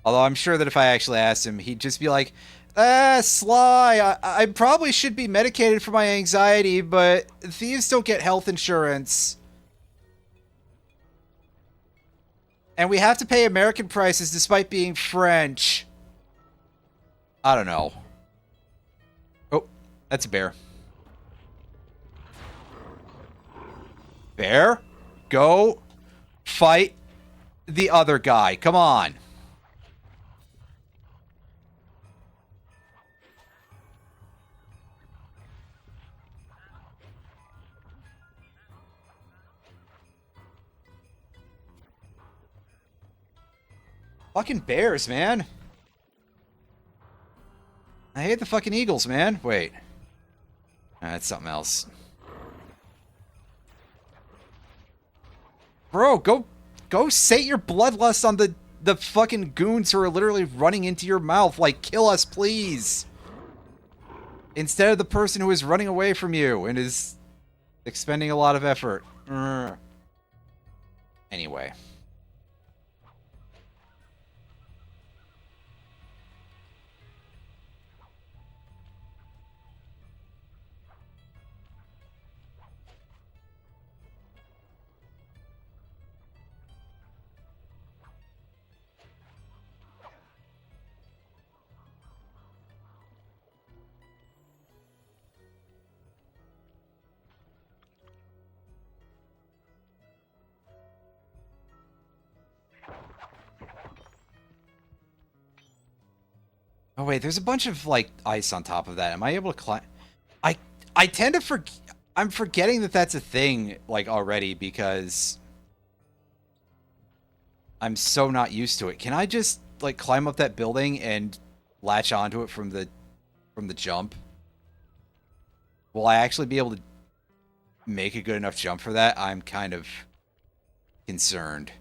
Speaker 2: Although I'm sure that if I actually asked him, he'd just be like, Sly, I probably should be medicated for my anxiety, but thieves don't get health insurance. And we have to pay American prices despite being French. I don't know. Oh, that's a bear. Bear, go fight the other guy. Come on. Fucking bears, man. I hate the fucking eagles, man. Wait. That's something else. Bro, go sate your bloodlust on the fucking goons who are literally running into your mouth. Like, kill us, please. Instead of the person who is running away from you and is expending a lot of effort. Anyway. Oh wait, there's a bunch of like ice on top of that. Am I able to climb? I tend to forget. I'm forgetting that that's a thing, like, already, because I'm so not used to it. Can I just, like, climb up that building and latch onto it from the jump? Will I actually be able to make a good enough jump for that? I'm kind of concerned.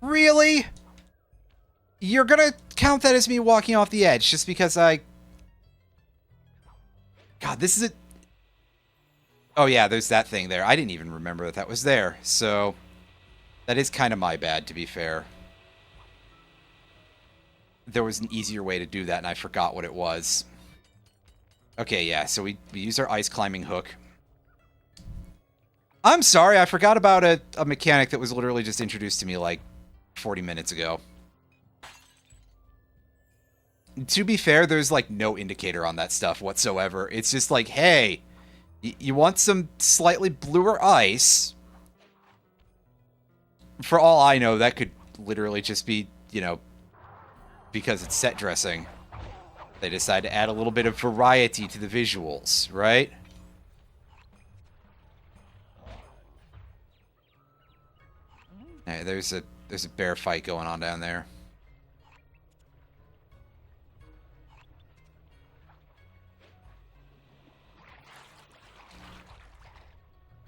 Speaker 2: Really? You're gonna count that as me walking off the edge just because I... God, this is a... Oh yeah, there's that thing there. I didn't even remember that was there. So, that is kind of my bad, to be fair. There was an easier way to do that, and I forgot what it was. Okay, yeah, so we use our ice climbing hook. I'm sorry, I forgot about a mechanic that was literally just introduced to me like 40 minutes ago. To be fair, there's like no indicator on that stuff whatsoever. It's just like, hey, you want some slightly bluer ice? For all I know, that could literally just be, you know, because it's set dressing. They decide to add a little bit of variety to the visuals, right? Hey, there's a bear fight going on down there.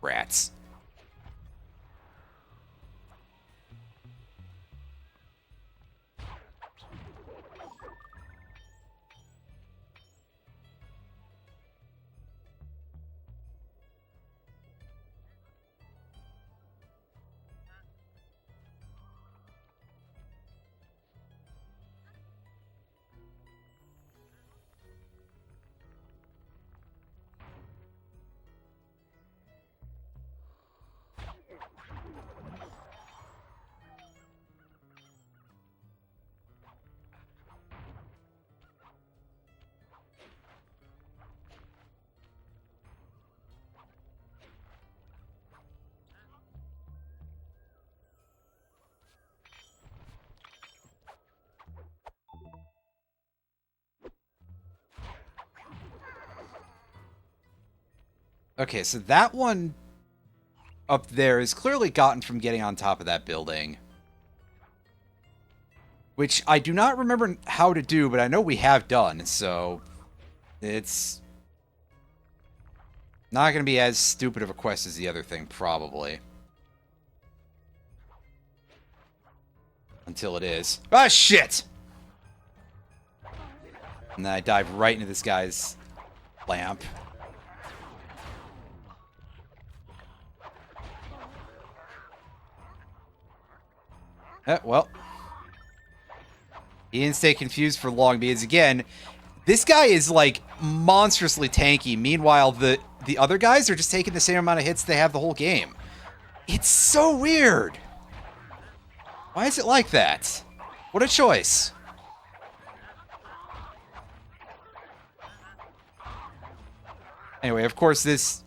Speaker 2: Rats. Okay, so that one up there is clearly gotten from getting on top of that building. Which I do not remember how to do, but I know we have done, so it's not going to be as stupid of a quest as the other thing, probably. Until it is. Ah, shit! And then I dive right into this guy's lamp. Well. He didn't stay confused for long because, again, this guy is, like, monstrously tanky. Meanwhile, the other guys are just taking the same amount of hits they have the whole game. It's so weird. Why is it like that? What a choice. Anyway, of course, this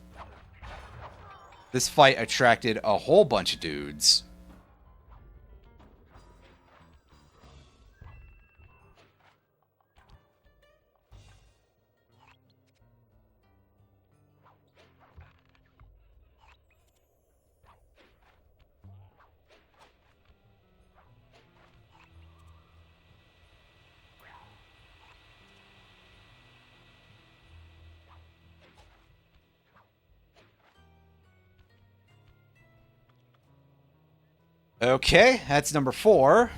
Speaker 2: fight attracted a whole bunch of dudes. Okay, that's number 4.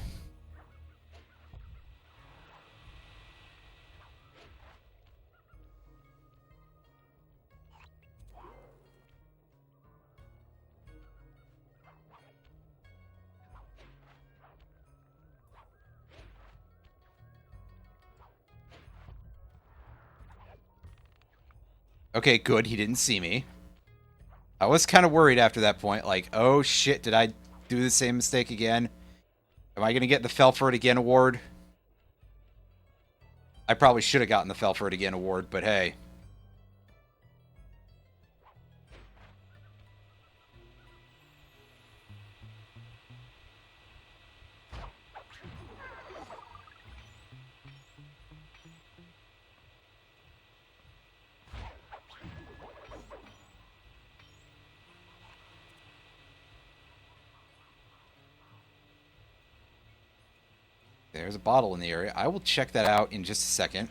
Speaker 2: Okay, good. He didn't see me. I was kind of worried after that point. Like, oh shit, did I do the same mistake again? Am I going to get the Fell for It Again award? I probably should have gotten the Fell for It Again award, but hey. There's a bottle in the area. I will check that out in just a second.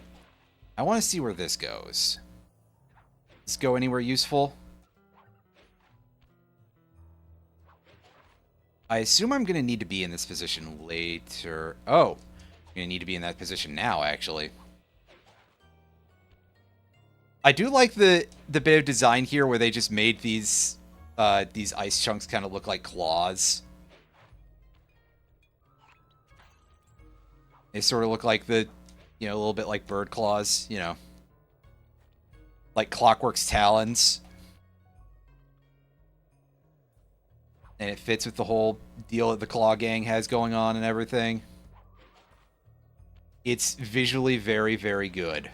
Speaker 2: I want to see where this goes. Does this go anywhere useful? I assume I'm going to need to be in this position later. Oh, I'm going to need to be in that position now, actually. I do like the bit of design here where they just made these ice chunks kind of look like claws. They sort of look like a little bit like bird claws, like Clockwork's talons. And it fits with the whole deal that the Claw Gang has going on and everything. It's visually very, very good.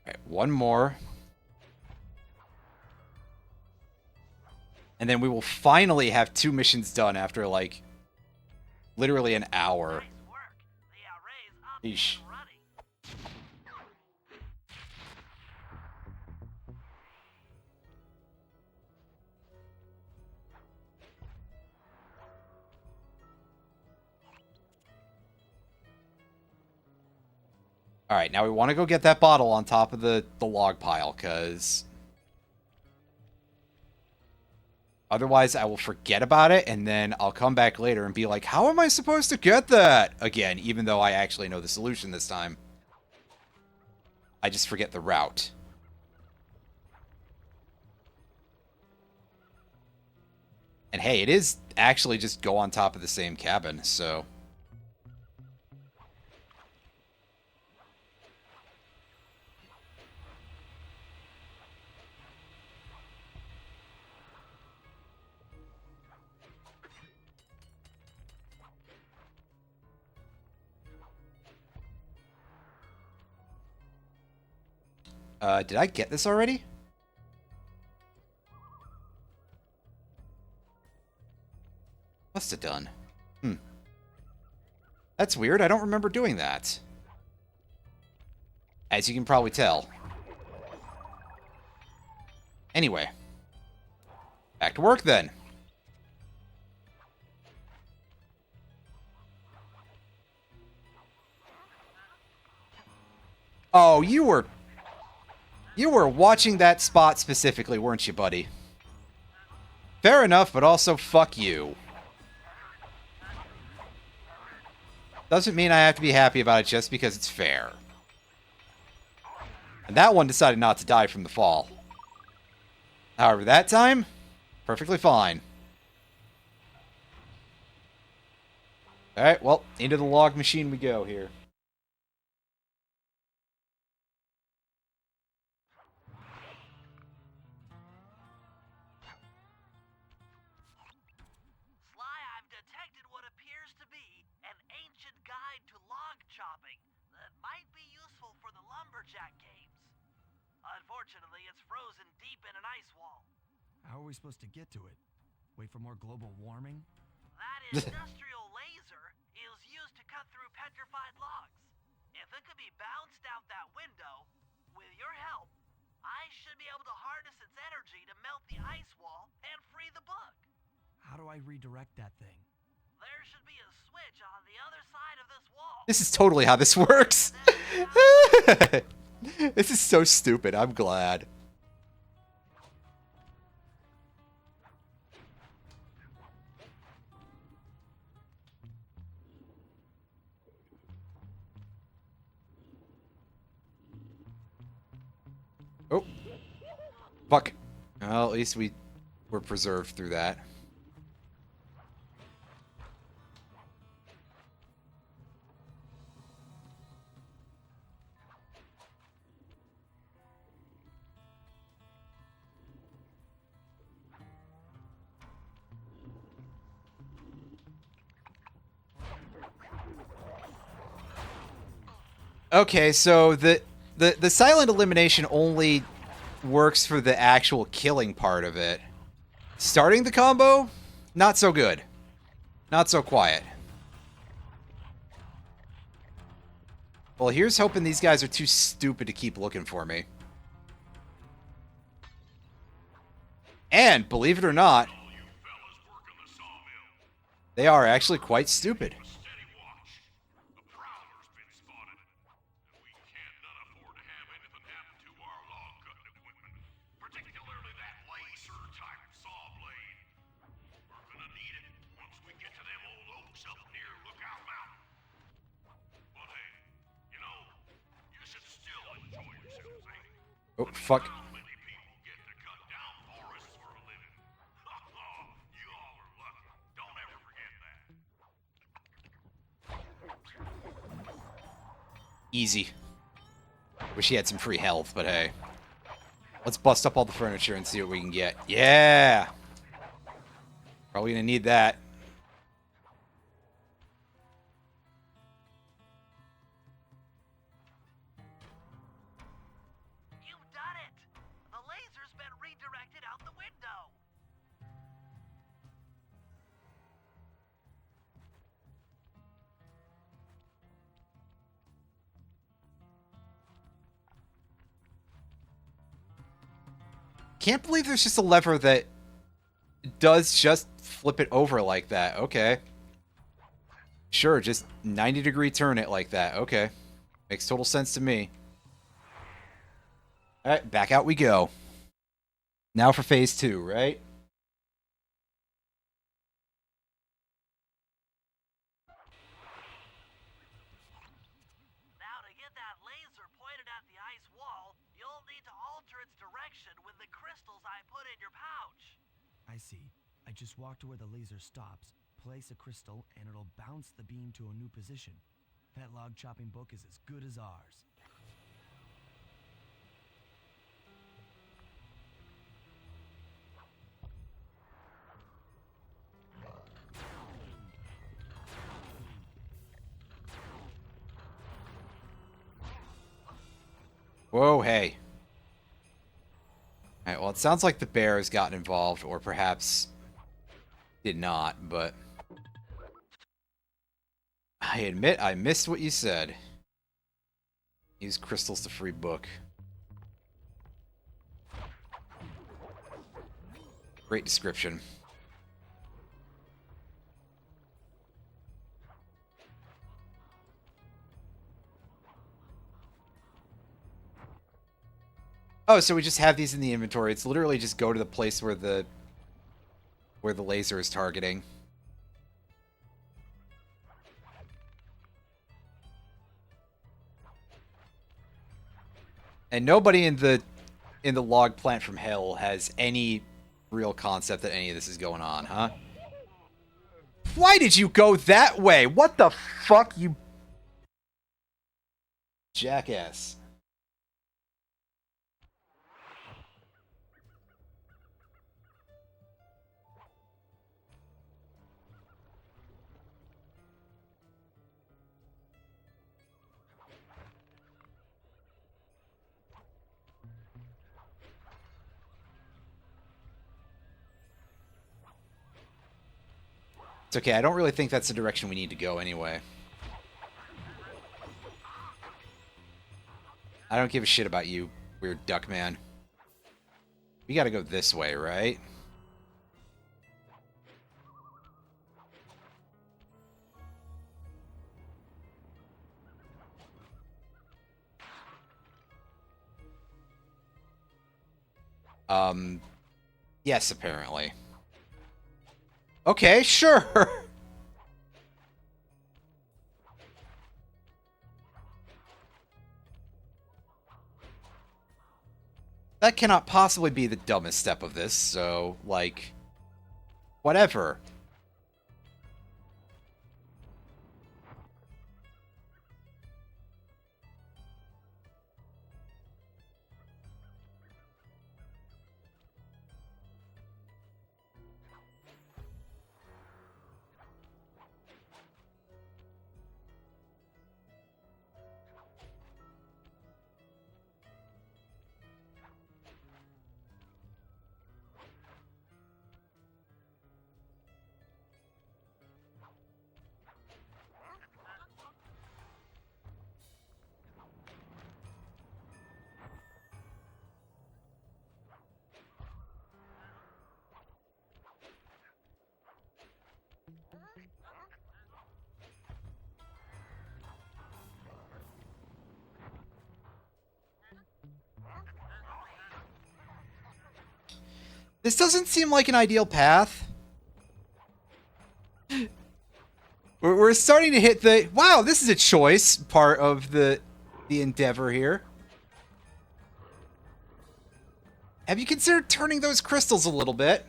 Speaker 2: All right, one more. And then we will finally have 2 missions done after, like, literally an hour.
Speaker 3: Nice work. The array's up
Speaker 2: Yeesh.
Speaker 3: and running.
Speaker 2: Alright, now we want to go get that bottle on top of the log pile, because otherwise I will forget about it, and then I'll come back later and be like, how am I supposed to get that again, even though I actually know the solution this time. I just forget the route. And hey, it is actually just go on top of the same cabin, so... did I get this already? Must have done. That's weird. I don't remember doing that. As you can probably tell. Anyway. Back to work then. Oh, you were watching that spot specifically, weren't you, buddy? Fair enough, but also fuck you. Doesn't mean I have to be happy about it just because it's fair. And that one decided not to die from the fall. However, that time, perfectly fine. Alright, well, into the log machine we go here.
Speaker 3: Sly, I've detected what appears to be an ancient guide to log chopping that might be useful for the lumberjack games. Unfortunately, it's frozen deep in an ice wall.
Speaker 1: How are we supposed to get to it? Wait for more global warming?
Speaker 3: That industrial laser is used to cut through petrified logs. If it could be bounced out that window, with your help, I should be able to harness its energy to melt the ice wall and free the book.
Speaker 1: How do I redirect that thing?
Speaker 3: There should be a switch on the other side of this wall.
Speaker 2: This is totally how this works. This is so stupid. I'm glad. Oh. Fuck. Well, at least we were preserved through that. Okay, so the silent elimination only works for the actual killing part of it. Starting the combo, not so good. Not so quiet. Well, here's hoping these guys are too stupid to keep looking for me. And, believe it or not, they are actually quite stupid. Oh, fuck. Easy. Wish he had some free health, but hey. Let's bust up all the furniture and see what we can get. Yeah! Probably gonna need that.
Speaker 3: You've done it! The laser's been redirected out the window.
Speaker 2: Can't believe there's just a lever that does just flip it over like that. Okay. Sure, just 90-degree turn it like that. Okay. Makes total sense to me. Alright, back out we go. Now for phase 2, right?
Speaker 3: Now to get that laser pointed at the ice wall, you'll need to alter its direction with the crystals I put in your pouch.
Speaker 1: I see. I just walk to where the laser stops, place a crystal, and it'll bounce the beam to a new position. That log chopping book is as good as ours.
Speaker 2: Whoa, hey. Alright, well, it sounds like the bear has gotten involved, or perhaps did not, but I admit I missed what you said. Use crystals to free book. Great description. Oh, so we just have these in the inventory. It's literally just go to the place where the laser is targeting. And nobody in the log plant from hell has any real concept that any of this is going on, huh? Why did you go that way? What the fuck, you jackass? It's okay, I don't really think that's the direction we need to go anyway. I don't give a shit about you, weird duck man. We gotta go this way, right? Yes, apparently. Okay, sure. That cannot possibly be the dumbest step of this, so, like, whatever. This doesn't seem like an ideal path. We're starting to hit the... Wow, this is a choice part of the endeavor here. Have you considered turning those crystals a little bit?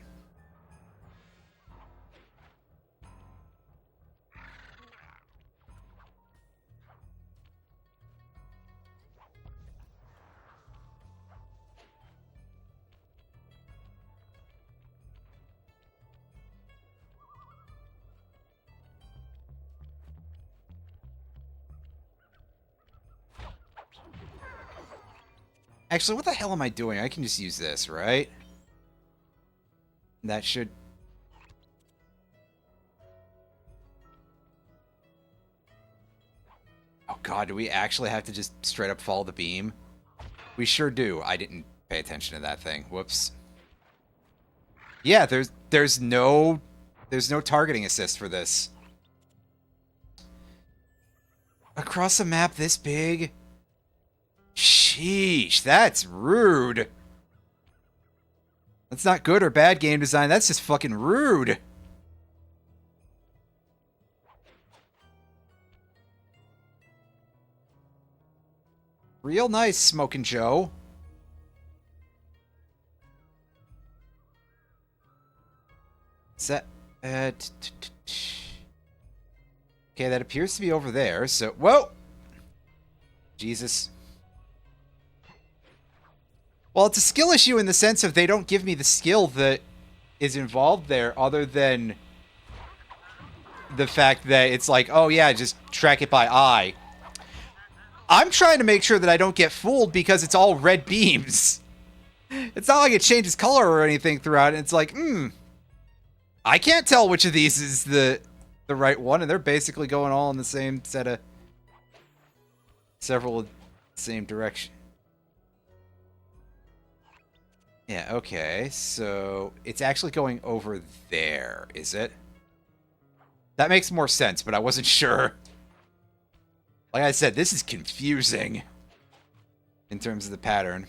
Speaker 2: Actually, what the hell am I doing? I can just use this, right? That should... Oh god, do we actually have to just straight up follow the beam? We sure do. I didn't pay attention to that thing. Whoops. Yeah, there's no targeting assist for this. Across a map this big? Sheesh, that's rude. That's not good or bad game design, that's just fucking rude. Real nice, Smokin' Joe. Set. Okay, that appears to be over there, so... Whoa! Jesus. Well, it's a skill issue in the sense of they don't give me the skill that is involved there other than the fact that it's like, oh yeah, just track it by eye. I'm trying to make sure that I don't get fooled because it's all red beams. It's not like it changes color or anything throughout, and it's like, I can't tell which of these is the right one, and they're basically going all in the same set of... Several same direction. Yeah, okay, so it's actually going over there, is it? That makes more sense, but I wasn't sure. Like I said, this is confusing in terms of the pattern.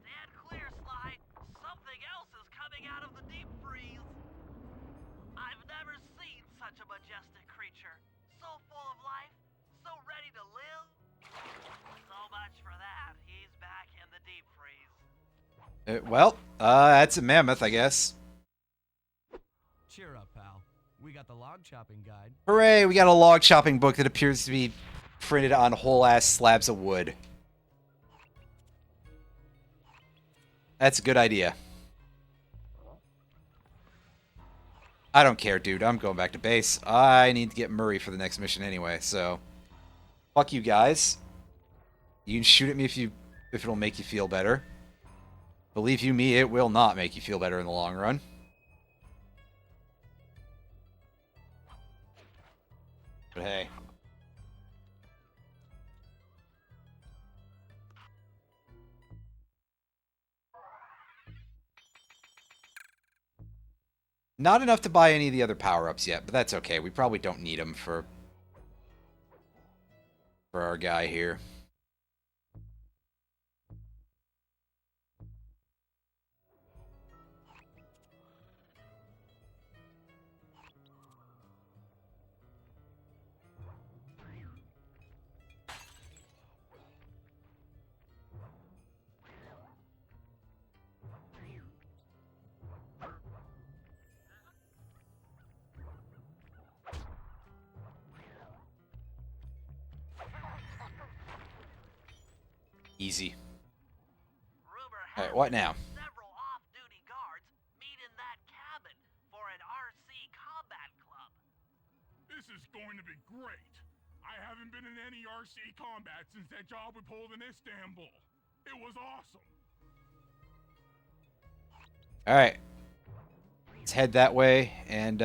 Speaker 3: Stand clear, Sly. Something such a majestic creature. So full of life, so ready to live. So much for that. He's back in the deep freeze.
Speaker 2: Well, that's a mammoth, I guess.
Speaker 1: Cheer up, pal. We got the log chopping guide.
Speaker 2: Hooray, we got a log chopping book that appears to be printed on whole-ass slabs of wood. That's a good idea. I don't care, dude. I'm going back to base. I need to get Murray for the next mission anyway, so... Fuck you guys. You can shoot at me if it'll make you feel better. Believe you me, it will not make you feel better in the long run. But hey. Not enough to buy any of the other power-ups yet, but that's okay. We probably don't need them for our guy here. Easy.
Speaker 3: Rumor
Speaker 2: Alright,
Speaker 3: has
Speaker 2: what
Speaker 3: it
Speaker 2: now?
Speaker 3: several off-duty guards meet in that cabin for an RC combat club.
Speaker 4: This is going to be great. I haven't been in any RC combat since that job we pulled in Istanbul. It was awesome.
Speaker 2: Alright. Let's head that way, and,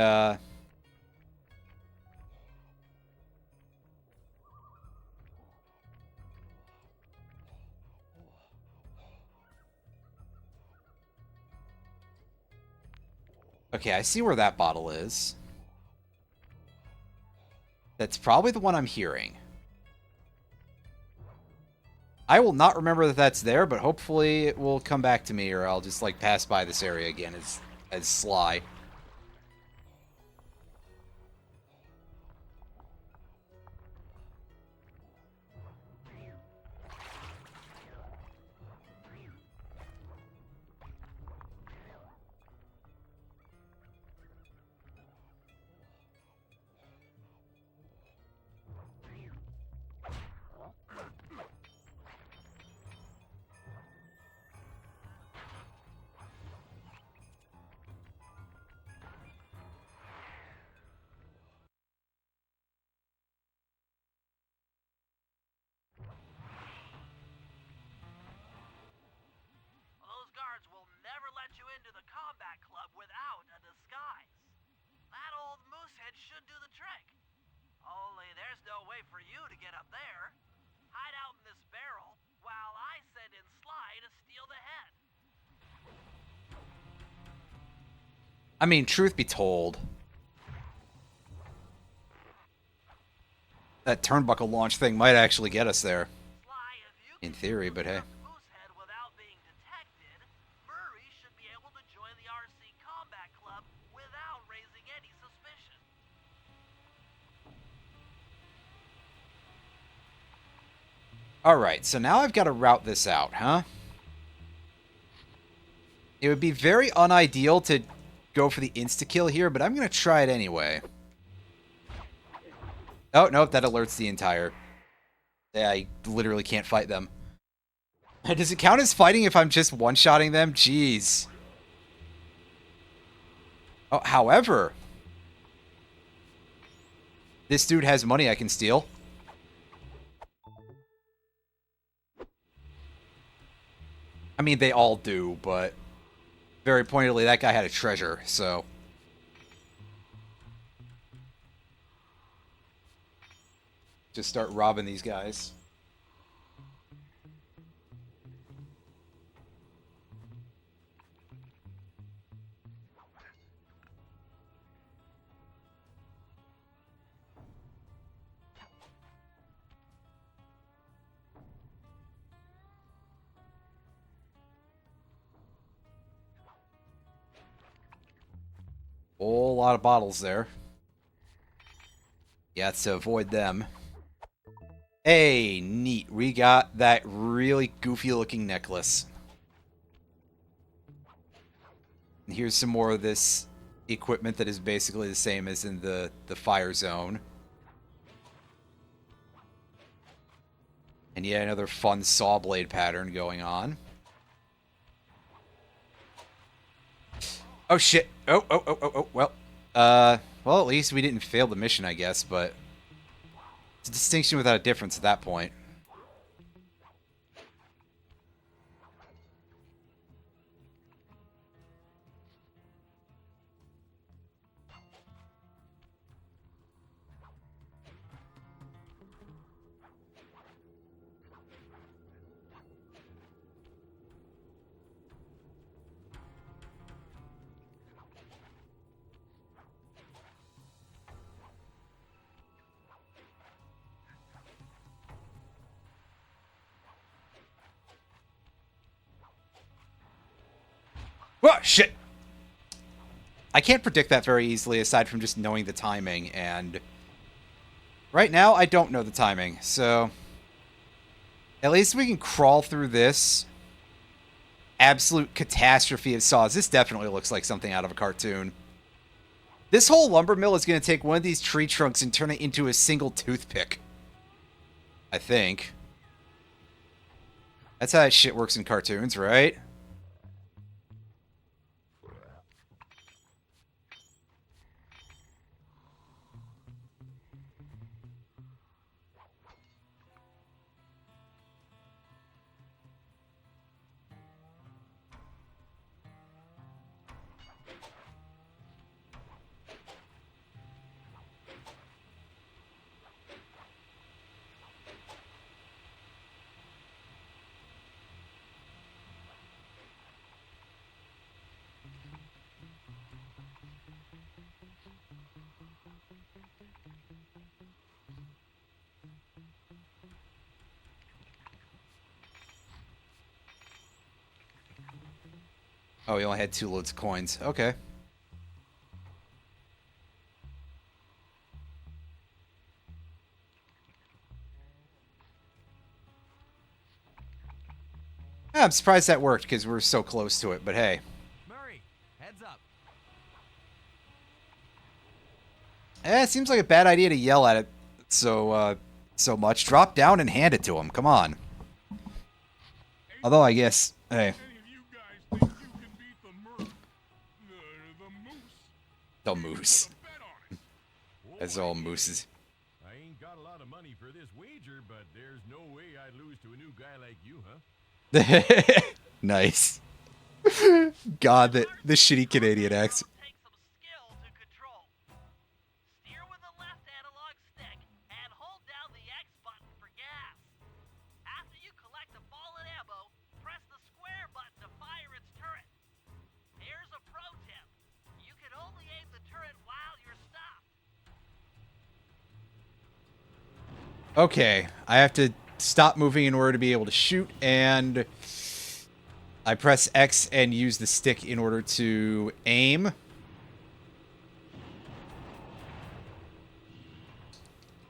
Speaker 2: okay, I see where that bottle is. That's probably the one I'm hearing. I will not remember that that's there, but hopefully it will come back to me, or I'll just, like, pass by this area again as Sly.
Speaker 3: Those guards will never let you into the combat club without a disguise. That old moosehead should do the trick. Only there's no way for you to get up there. Hide out in this barrel while I send in Sly to steal the head.
Speaker 2: I mean, truth be told, that turnbuckle launch thing might actually get us there.
Speaker 3: Sly, if you
Speaker 2: In
Speaker 3: can
Speaker 2: theory,
Speaker 3: use
Speaker 2: but hey.
Speaker 3: the moosehead without being detected, Murray should be able to join the RC combat club without raising any suspicion.
Speaker 2: Alright, so now I've got to route this out, huh? It would be very unideal to go for the insta-kill here, but I'm going to try it anyway. Oh, nope, that alerts the entire... Yeah, I literally can't fight them. Does it count as fighting if I'm just one-shotting them? Jeez. Oh, however... This dude has money I can steal. I mean, they all do, but... Very pointedly, that guy had a treasure, so... Just start robbing these guys. Whole lot of bottles there. Yeah, to avoid them. Hey, neat. We got that really goofy looking necklace. And here's some more of this equipment that is basically the same as in the fire zone. And yet another fun saw blade pattern going on. Oh shit. Oh, well. Well, at least we didn't fail the mission, I guess, but it's a distinction without a difference at that point. Whoa, shit! I can't predict that very easily aside from just knowing the timing, and right now I don't know the timing, so at least we can crawl through this absolute catastrophe of saws. This definitely looks like something out of a cartoon. This whole lumber mill is going to take one of these tree trunks and turn it into a single toothpick. I think. That's how that shit works in cartoons, right? Oh, he only had 2 loads of coins. Okay. Yeah, I'm surprised that worked because we're so close to it, but hey.
Speaker 1: Murray, heads up.
Speaker 2: It seems like a bad idea to yell at it so much. Drop down and hand it to him. Come on. Although, I guess, hey. The moose. That's all mooses.
Speaker 4: I ain't got a lot of money for this wager, but there's no way I'd lose to a new guy like you, huh?
Speaker 2: Nice. God, the shitty Canadian accent.
Speaker 3: Take some skill to control. Steer with the left analog stick and hold down the X button for gas. After you collect the fallen ammo, press the square button to fire its turret. Here's a pro tip. You can only aim the turret while you're stopped.
Speaker 2: Okay, I have to stop moving in order to be able to shoot, and I press X and use the stick in order to aim.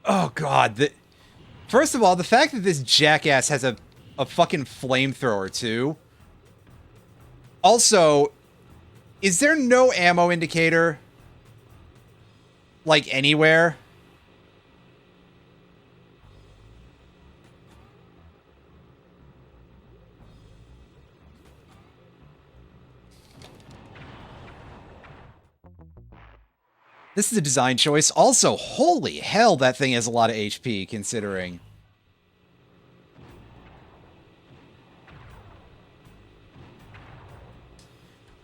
Speaker 2: Oh god, first of all, the fact that this jackass has a fucking flamethrower too. Also, is there no ammo indicator? Like anywhere? This is a design choice. Also, holy hell, that thing has a lot of HP, considering.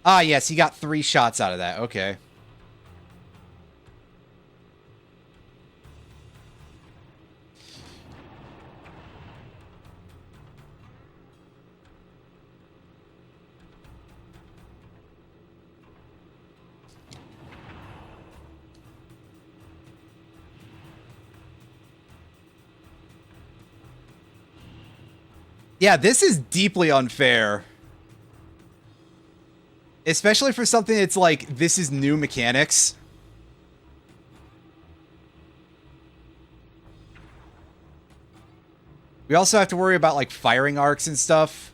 Speaker 2: Ah, yes, he got 3 shots out of that. Okay. Yeah, this is deeply unfair. Especially for something that's like, this is new mechanics. We also have to worry about, like, firing arcs and stuff.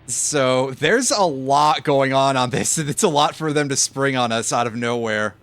Speaker 2: So, there's a lot going on this, and it's a lot for them to spring on us out of nowhere.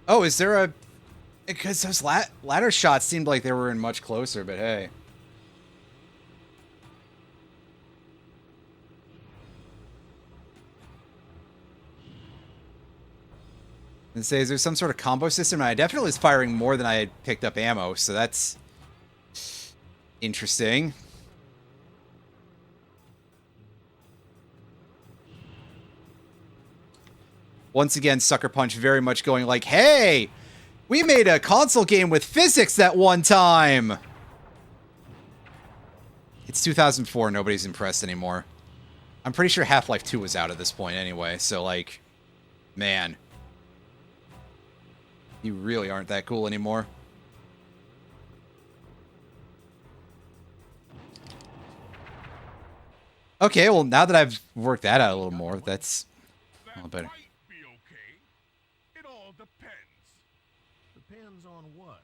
Speaker 2: Oh, is there a... Because those ladder shots seemed like they were in much closer, but hey. And say, is there some sort of combo system? And I definitely was firing more than I had picked up ammo, so that's interesting. Once again, Sucker Punch very much going like, hey, we made a console game with physics that one time. It's 2004. Nobody's impressed anymore. I'm pretty sure Half-Life 2 was out at this point anyway, so, like, man. You really aren't that cool anymore. Okay, well, now that I've worked that out a little more, that's a little better.
Speaker 4: Might be okay. It all depends.
Speaker 5: Depends on what?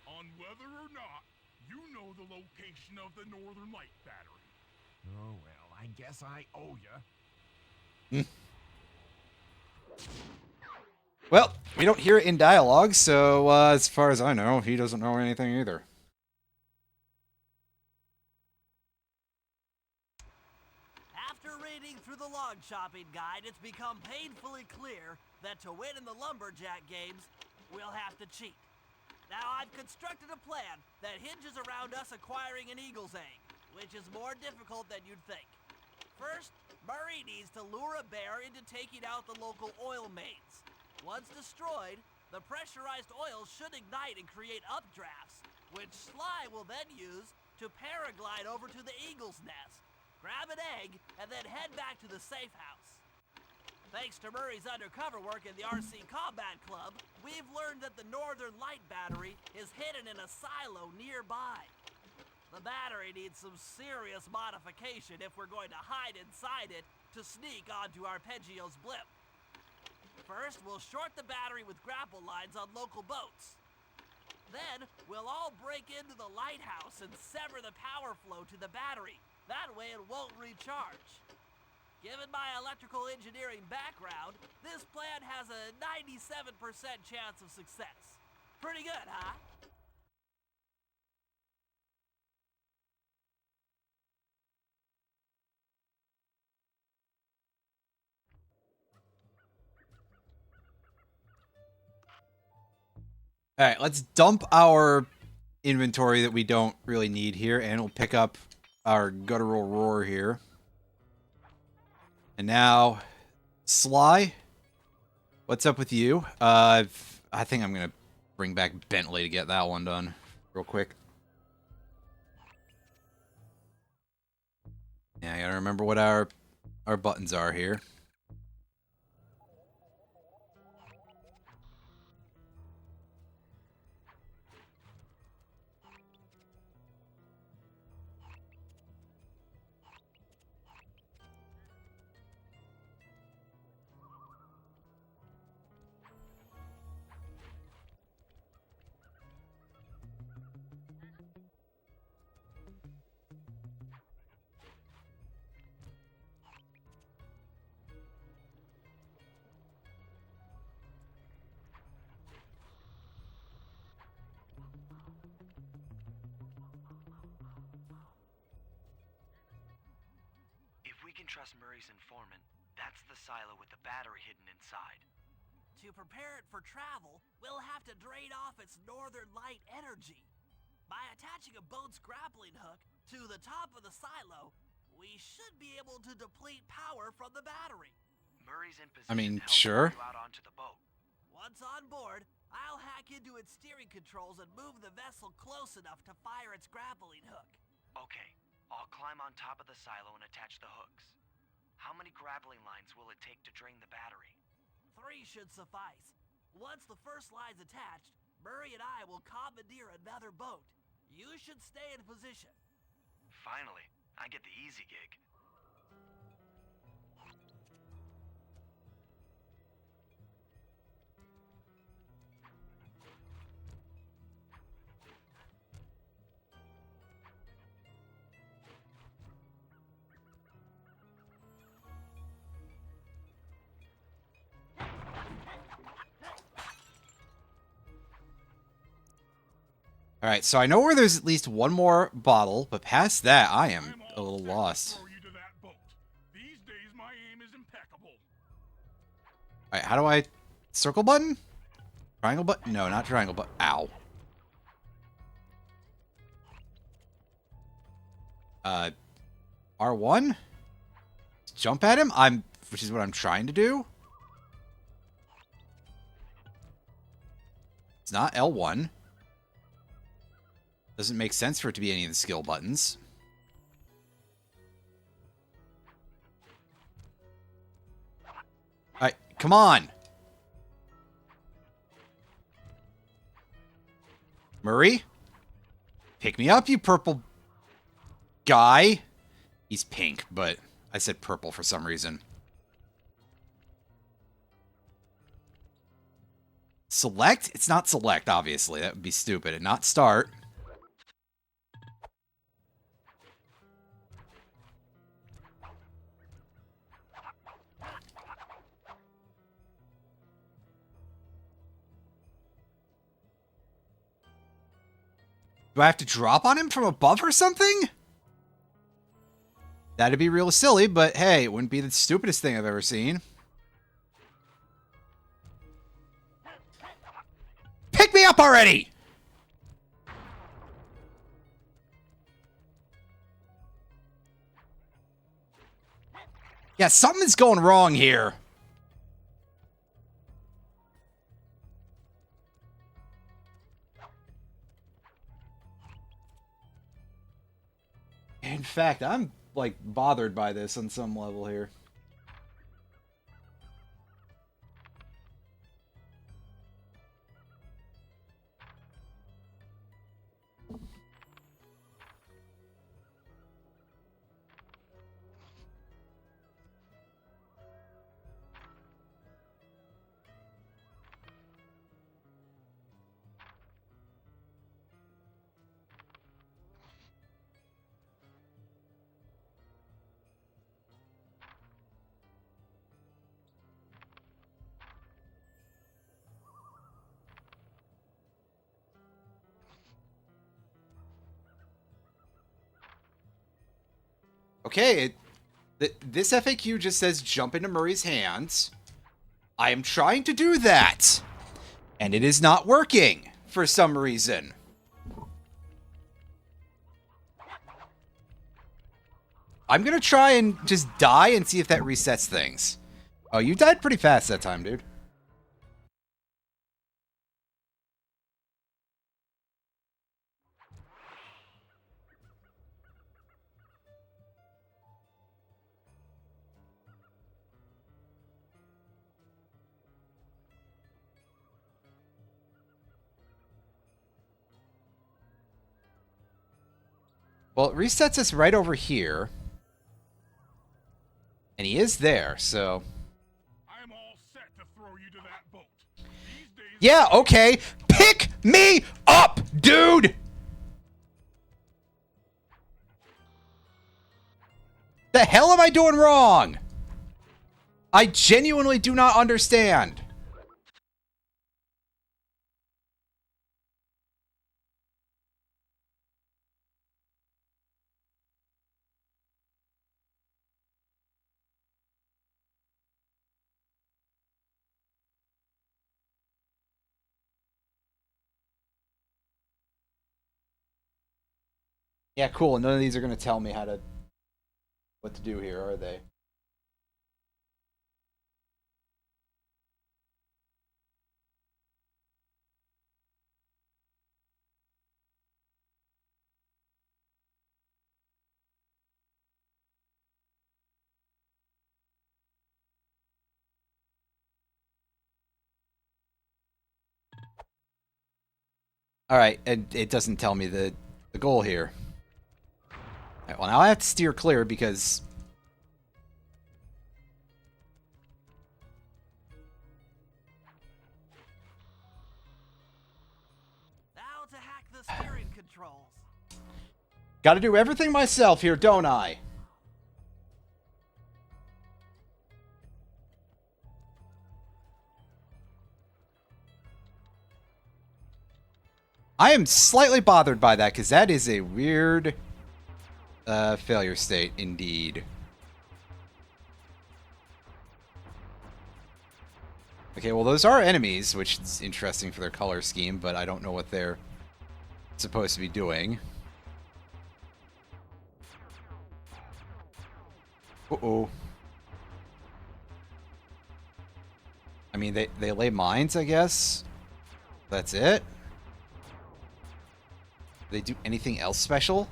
Speaker 4: On whether or not you know the location of the Northern Light battery.
Speaker 5: Oh, well, I guess I owe ya.
Speaker 2: Well, we don't hear it in dialogue, so as far as I know, he doesn't know anything either.
Speaker 3: After reading through the log shopping guide, it's become painfully clear that to win in the lumberjack games, we'll have to cheat. Now, I've constructed a plan that hinges around us acquiring an eagle's egg, which is more difficult than you'd think. First, Murray needs to lure a bear into taking out the local oil mains. Once destroyed, the pressurized oil should ignite and create updrafts, which Sly will then use to paraglide over to the eagle's nest, grab an egg, and then head back to the safe house. Thanks to Murray's undercover work in the RC Combat Club, we've learned that the Northern Light battery is hidden in a silo nearby. The battery needs some serious modification if we're going to hide inside it to sneak onto Arpeggio's blimp. First, we'll short the battery with grapple lines on local boats. Then, we'll all break into the lighthouse and sever the power flow to the battery. That way it won't recharge. Given my electrical engineering background, this plan has a 97% chance of success. Pretty good, huh?
Speaker 2: All right, let's dump our inventory that we don't really need here, and we'll pick up our guttural roar here. And now, Sly, what's up with you? I think I'm gonna bring back Bentley to get that one done real quick. Yeah, I gotta remember what our buttons are here.
Speaker 1: can trust Murray's informant. That's the silo with the battery hidden inside.
Speaker 3: To prepare it for travel, we'll have to drain off its northern light energy. By attaching a boat's grappling hook to the top of the silo, we should be able to deplete power from the battery.
Speaker 1: Murray's in position
Speaker 2: I mean,
Speaker 1: to help
Speaker 2: sure.
Speaker 1: pull you out onto the boat.
Speaker 3: Once on board, I'll hack into its steering controls and move the vessel close enough to fire its grappling hook.
Speaker 1: Okay, I'll climb on top of the silo and attach the hooks. How many grappling lines will it take to drain the battery?
Speaker 3: 3 should suffice. Once the first line's attached, Murray and I will commandeer another boat. You should stay in position.
Speaker 1: Finally, I get the easy gig.
Speaker 2: Alright, so I know where there's at least one more bottle, but past that, I am a little lost.
Speaker 4: These days, my aim is impeccable.
Speaker 2: Alright, how do I... Circle button? Triangle button? No, not triangle button. Ow. R1? Jump at him? Which is what I'm trying to do. It's not L1. Doesn't make sense for it to be any of the skill buttons. Alright, come on! Murray? Pick me up, you purple guy. He's pink, but I said purple for some reason. Select? It's not select, obviously. That would be stupid. And not start. Do I have to drop on him from above or something? That'd be real silly, but hey, it wouldn't be the stupidest thing I've ever seen. Pick me up already! Yeah, something's going wrong here. In fact, I'm, like, bothered by this on some level here. Okay, this FAQ just says jump into Murray's hands. I am trying to do that. And it is not working for some reason. I'm gonna try and just die and see if that resets things. Oh, you died pretty fast that time, dude. Well, it resets us right over here. And he is there, so...
Speaker 4: I'm all set to throw you to that boat. These days,
Speaker 2: Yeah, okay. Pick me up, dude! The hell am I doing wrong? I genuinely do not understand. Yeah, cool. None of these are going to tell me what to do here, are they? All right, and it doesn't tell me the goal here. All right, well, now I have to steer clear because
Speaker 3: Now to hack the steering controls.
Speaker 2: got to do everything myself here, don't I? I am slightly bothered by that because that is a weird failure state indeed. Okay, well, those are enemies, which is interesting for their color scheme, but I don't know what they're supposed to be doing. Uh-oh. I mean, they lay mines, I guess. That's it. Do they do anything else special?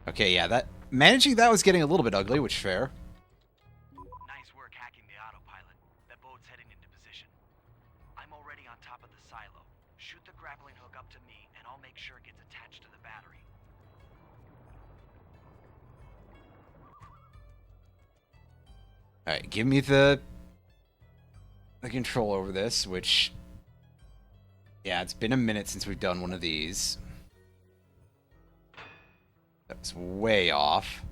Speaker 2: Okay, yeah, managing that was getting a little bit ugly, which fair.
Speaker 3: Nice work hacking the autopilot. That boat's heading into position. I'm already on top of the silo. Shoot the grappling hook up to me, and I'll make sure it gets attached to the battery.
Speaker 2: All right, give me the control over this, which, yeah, it's been a minute since we've done one of these. That's way off.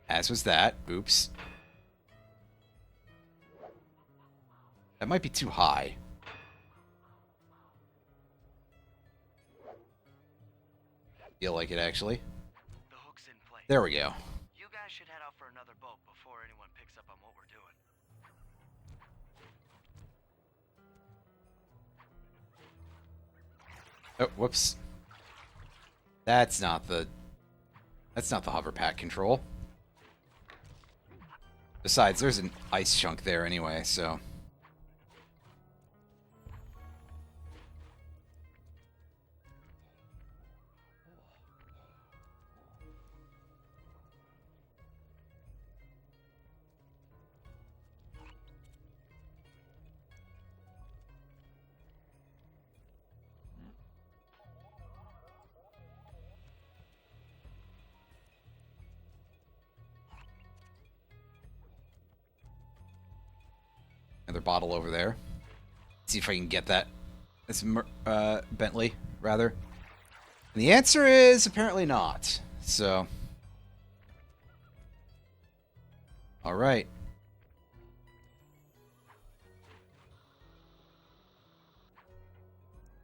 Speaker 2: As was that. Oops. That might be too high. Feel like it, actually.
Speaker 3: The hook's in place.
Speaker 2: There we go.
Speaker 3: You guys should head out for another boat before anyone picks up on what we're doing.
Speaker 2: Oh, whoops. That's not the hover pack control. Besides, there's an ice chunk there anyway, so. Another bottle over there. See if I can get that. This Bentley, rather. And the answer is apparently not. So. Alright.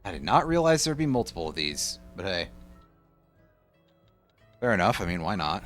Speaker 2: I did not realize there'd be multiple of these, but hey. Fair enough, I mean, why not?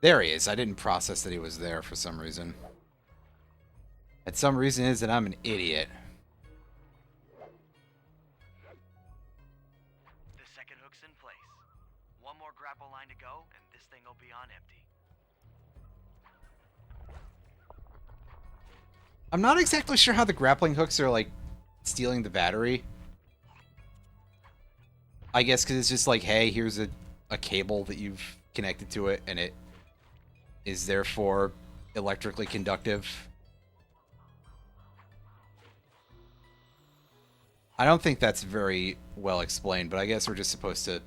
Speaker 2: There he is. I didn't process that he was there for some reason. And some reason is that I'm an idiot.
Speaker 1: The second hook's in place. One more grapple line to go, and this thing will be on empty.
Speaker 2: I'm not exactly sure how the grappling hooks are, like, stealing the battery. I guess because it's just like, hey, here's a cable that you've connected to it, and it is therefore electrically conductive. I don't think that's very well explained, but I guess we're just supposed to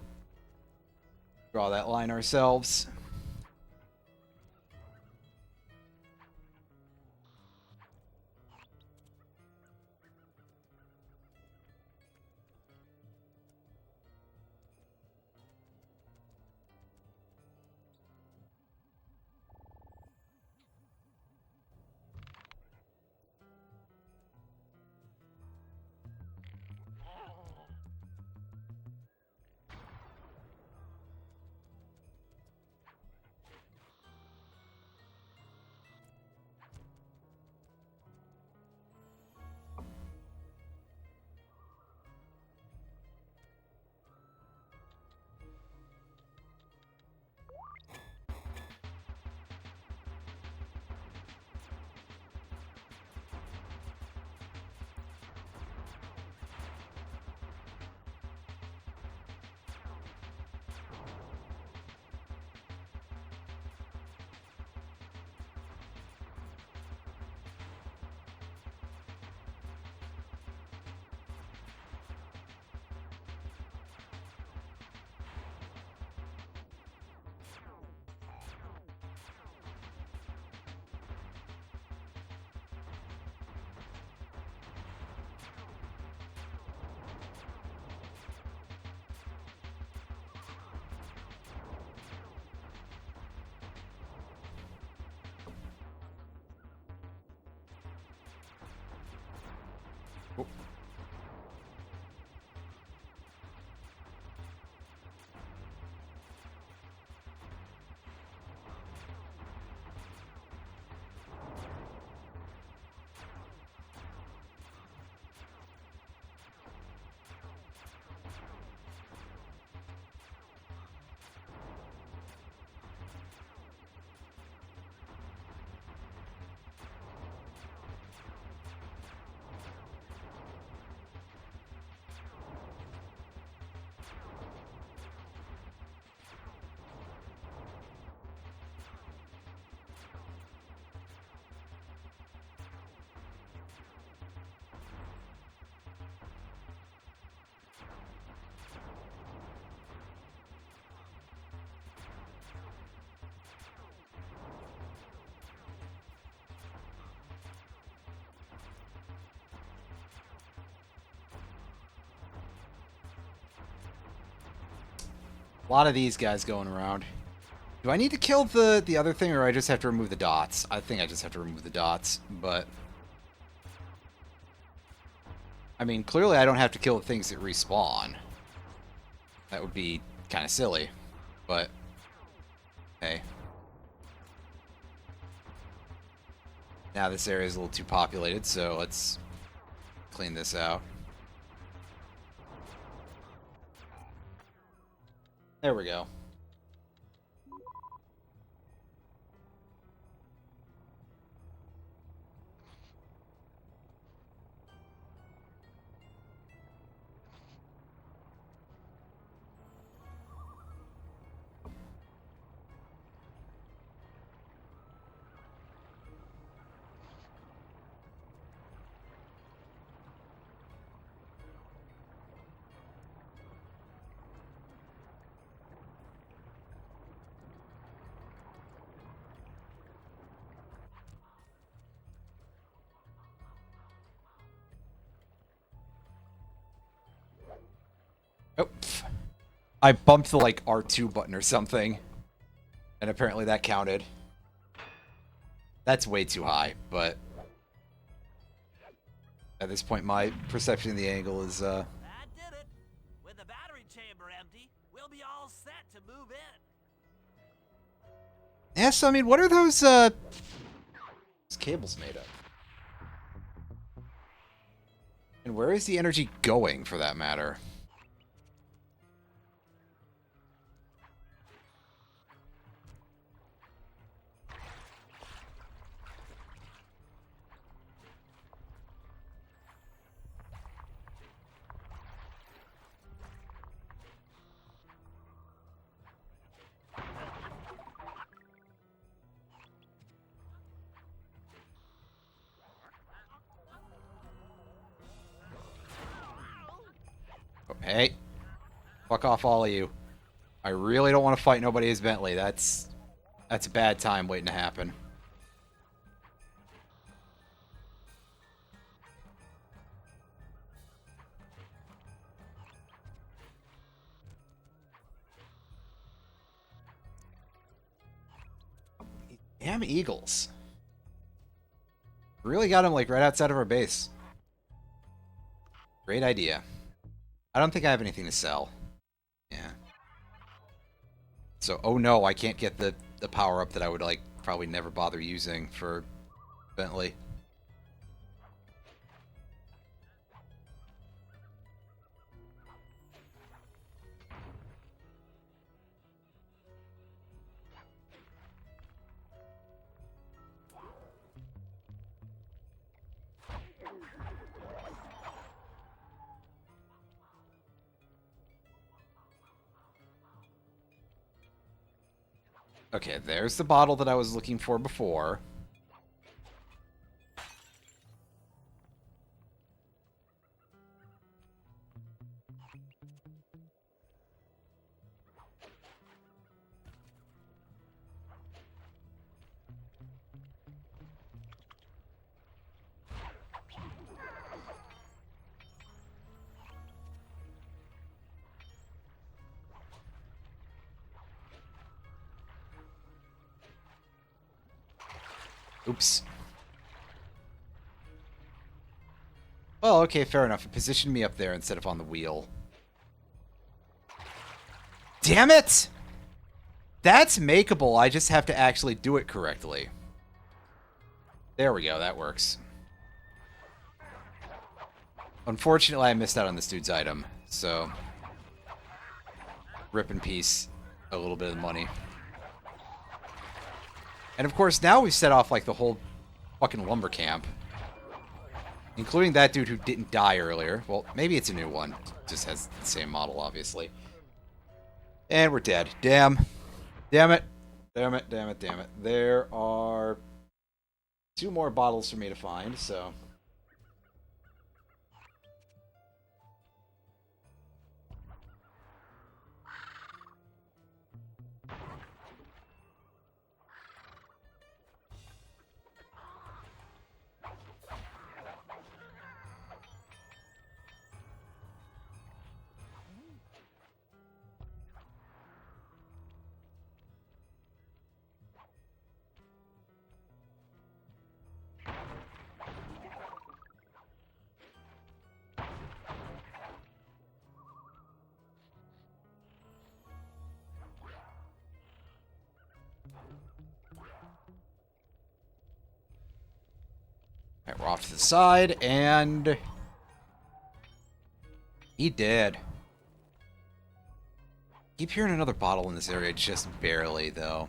Speaker 2: draw that line ourselves. A lot of these guys going around. Do I need to kill the other thing, or I just have to remove the dots? I think I just have to remove the dots, but... I mean, clearly I don't have to kill the things that respawn. That would be kind of silly, but... Hey. Now this area is a little too populated, so let's clean this out. There we go. Oh, I bumped the, like, R2 button or something. And apparently that counted. That's way too high, but... At this point, my perception of the angle is,
Speaker 3: That did it. With the battery chamber empty, we'll be all set to move in.
Speaker 2: Yeah, so I mean, what are those cables made of? And where is the energy going, for that matter? Oh, hey. Fuck off, all of you. I really don't want to fight nobody as Bentley. That's a bad time waiting to happen. Damn eagles. Really got him like right outside of our base. Great idea. I don't think I have anything to sell. Yeah. So, oh no, I can't get the power up that I would like probably never bother using for Bentley. Okay, there's the bottle that I was looking for before. Oops. Well, okay, fair enough. It positioned me up there instead of on the wheel. Damn it! That's makeable. I just have to actually do it correctly. There we go. That works. Unfortunately, I missed out on this dude's item, so rip in peace a little bit of the money. And of course, now we've set off like the whole fucking lumber camp. Including that dude who didn't die earlier. Well, maybe it's a new one. Just has the same model, obviously. And we're dead. Damn. Damn it. Damn it, damn it, damn it. There are 2 more bottles for me to find, so... Alright, we're off to the side, and... he did. Keep hearing another bottle in this area, just barely, though.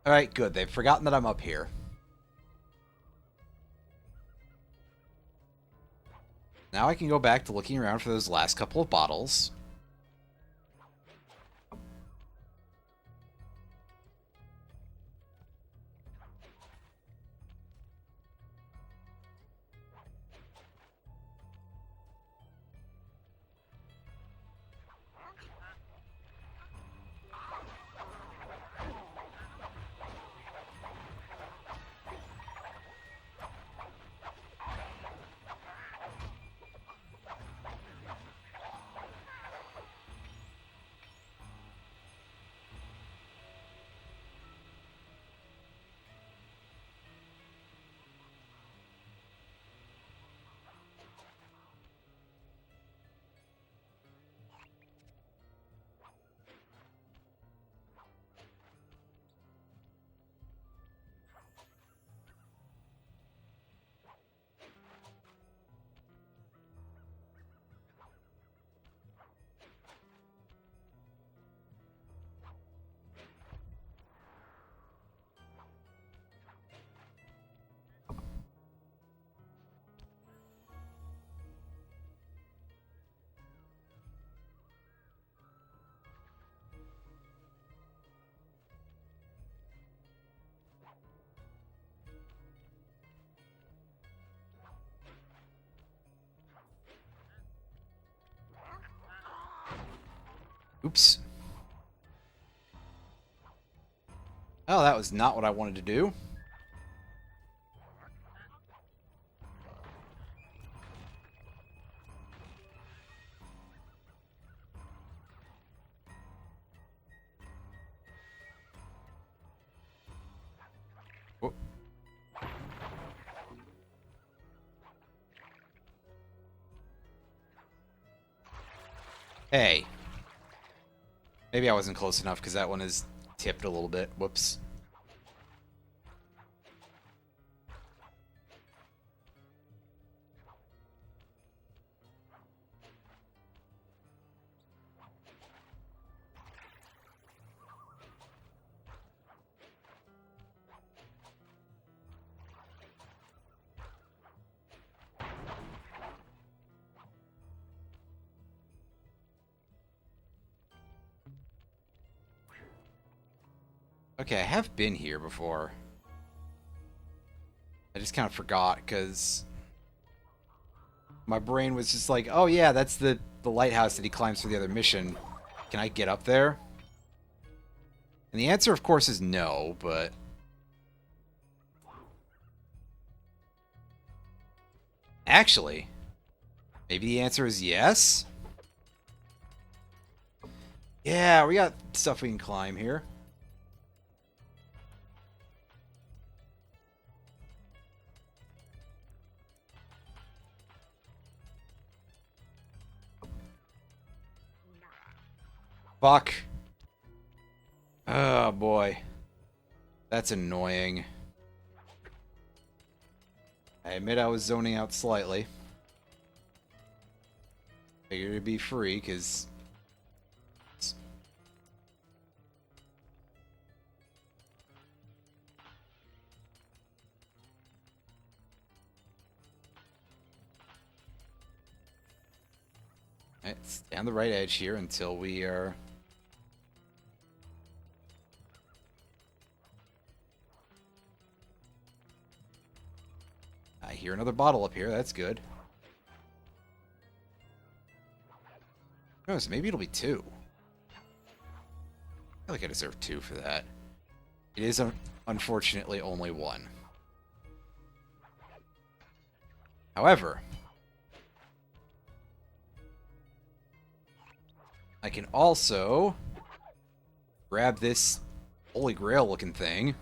Speaker 2: Alright, good. They've forgotten that I'm up here. Now I can go back to looking around for those last couple of bottles. Oops. Oh, that was not what I wanted to do. Whoop. Hey. Maybe I wasn't close enough because that one is tipped a little bit. Whoops. Okay, I have been here before. I just kind of forgot because my brain was just like, oh yeah, that's the lighthouse that he climbs for the other mission. Can I get up there? And the answer, of course, is no, but... Actually, maybe the answer is yes? Yeah, we got stuff we can climb here. Fuck. Oh, boy. That's annoying. I admit I was zoning out slightly. Figured it'd be free, because... It's down the right edge here until we are... I hear another bottle up here. That's good. Oh, so maybe it'll be 2. I feel like I deserve 2 for that. It is unfortunately only 1. However, I can also grab this Holy Grail looking thing.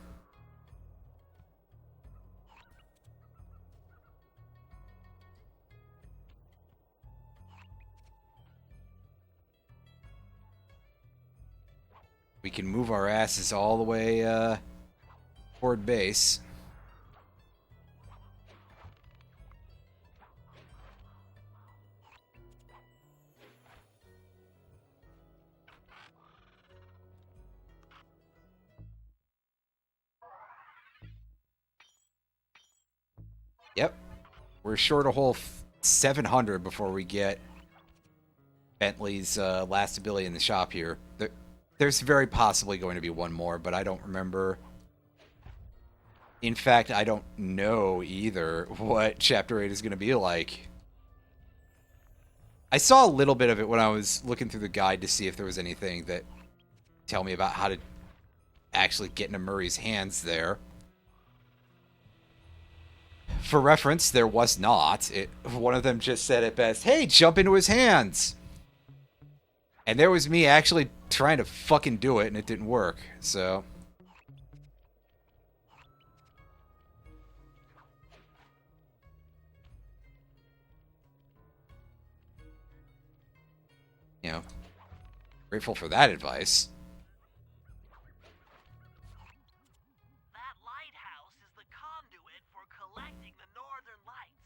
Speaker 2: We can move our asses all the way toward base. We're short a whole 700 before we get Bentley's last ability in the shop here. There's very possibly going to be one more, but I don't remember. In fact, I don't know either what Chapter 8 is going to be like. I saw a little bit of it when I was looking through the guide to see if there was anything that tell me about how to actually get into Murray's hands there. For reference, there was not. One of them just said at best, "Hey, jump into his hands!" And there was me actually trying to fucking do it, and it didn't work, so... You know, grateful for that advice.
Speaker 3: That lighthouse is the conduit for collecting the northern lights.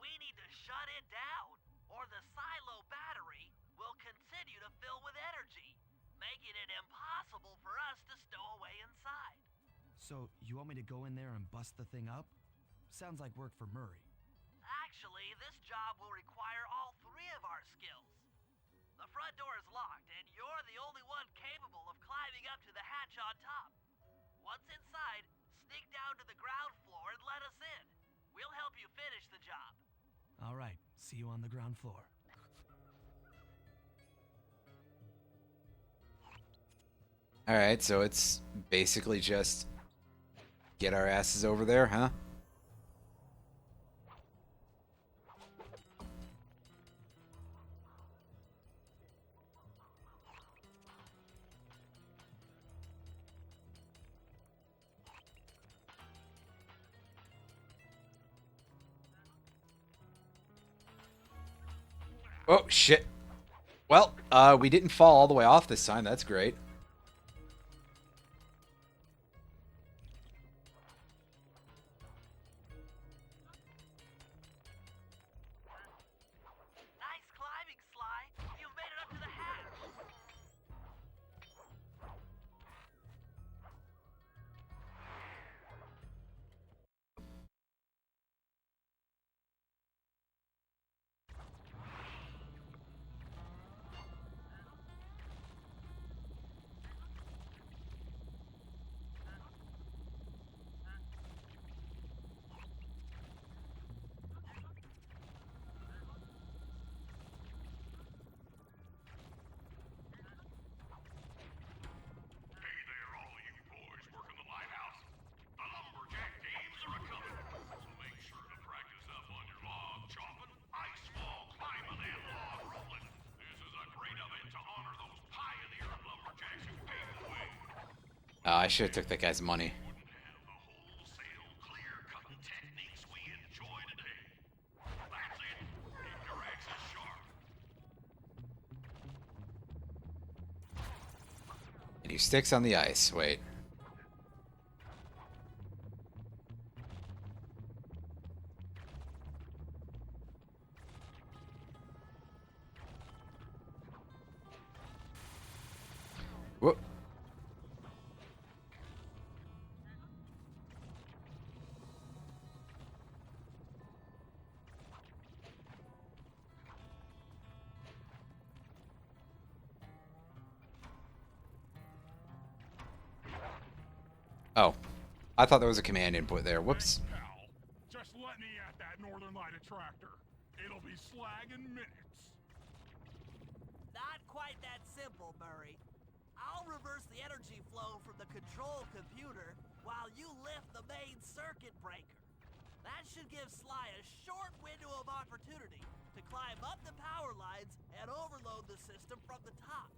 Speaker 3: We need to shut it down, or the silo battery will continue to fill with energy, making it impossible for us to stow away inside.
Speaker 1: So, you want me to go in there and bust the thing up? Sounds like work for Murray.
Speaker 3: Actually, this job will require all three of our skills. The front door is locked, and you're the only one capable of climbing up to the hatch on top. Once inside, sneak down to the ground floor and let us in. We'll help you finish the job.
Speaker 1: All right, see you on the ground floor.
Speaker 2: Alright, so it's basically just get our asses over there, huh? Oh, shit. Well, we didn't fall all the way off this time. That's great.
Speaker 3: Nice climbing, Sly. You've made it up to the hatch.
Speaker 4: Hey there, all you boys working the lighthouse. The lumberjack games are a-coming. So make sure to practice up on your log chopping, ice wall climbing, and log rolling. This is a great event to honor those pioneering lumberjacks who paved the way.
Speaker 2: I should have took that guy's money.
Speaker 4: Wouldn't have the wholesale clear-cutting techniques we enjoy today. That's it. Keep your axes sharp.
Speaker 2: And he sticks on the ice. Wait. Whoop. Oh. I thought there was a command input there. Whoops.
Speaker 5: Thanks, pal. Just let me at that Northern Light attractor. It'll be slag in minutes.
Speaker 3: Not quite that simple, Murray. I'll reverse the energy flow from the control computer while you lift the main circuit breaker. That should give Sly a short window of opportunity to climb up the power lines and overload the system from the top.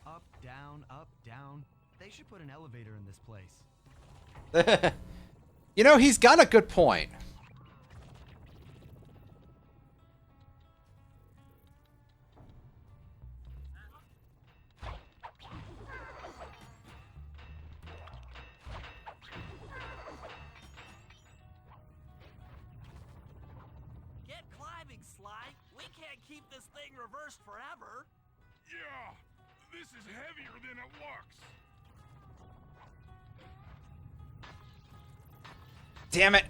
Speaker 1: Up, down, up, down. They should put an elevator in this place.
Speaker 2: You know, he's got a good point.
Speaker 3: Get climbing, Sly. We can't keep this thing reversed forever.
Speaker 5: Yeah, this is heavier than it looks.
Speaker 2: Damn it.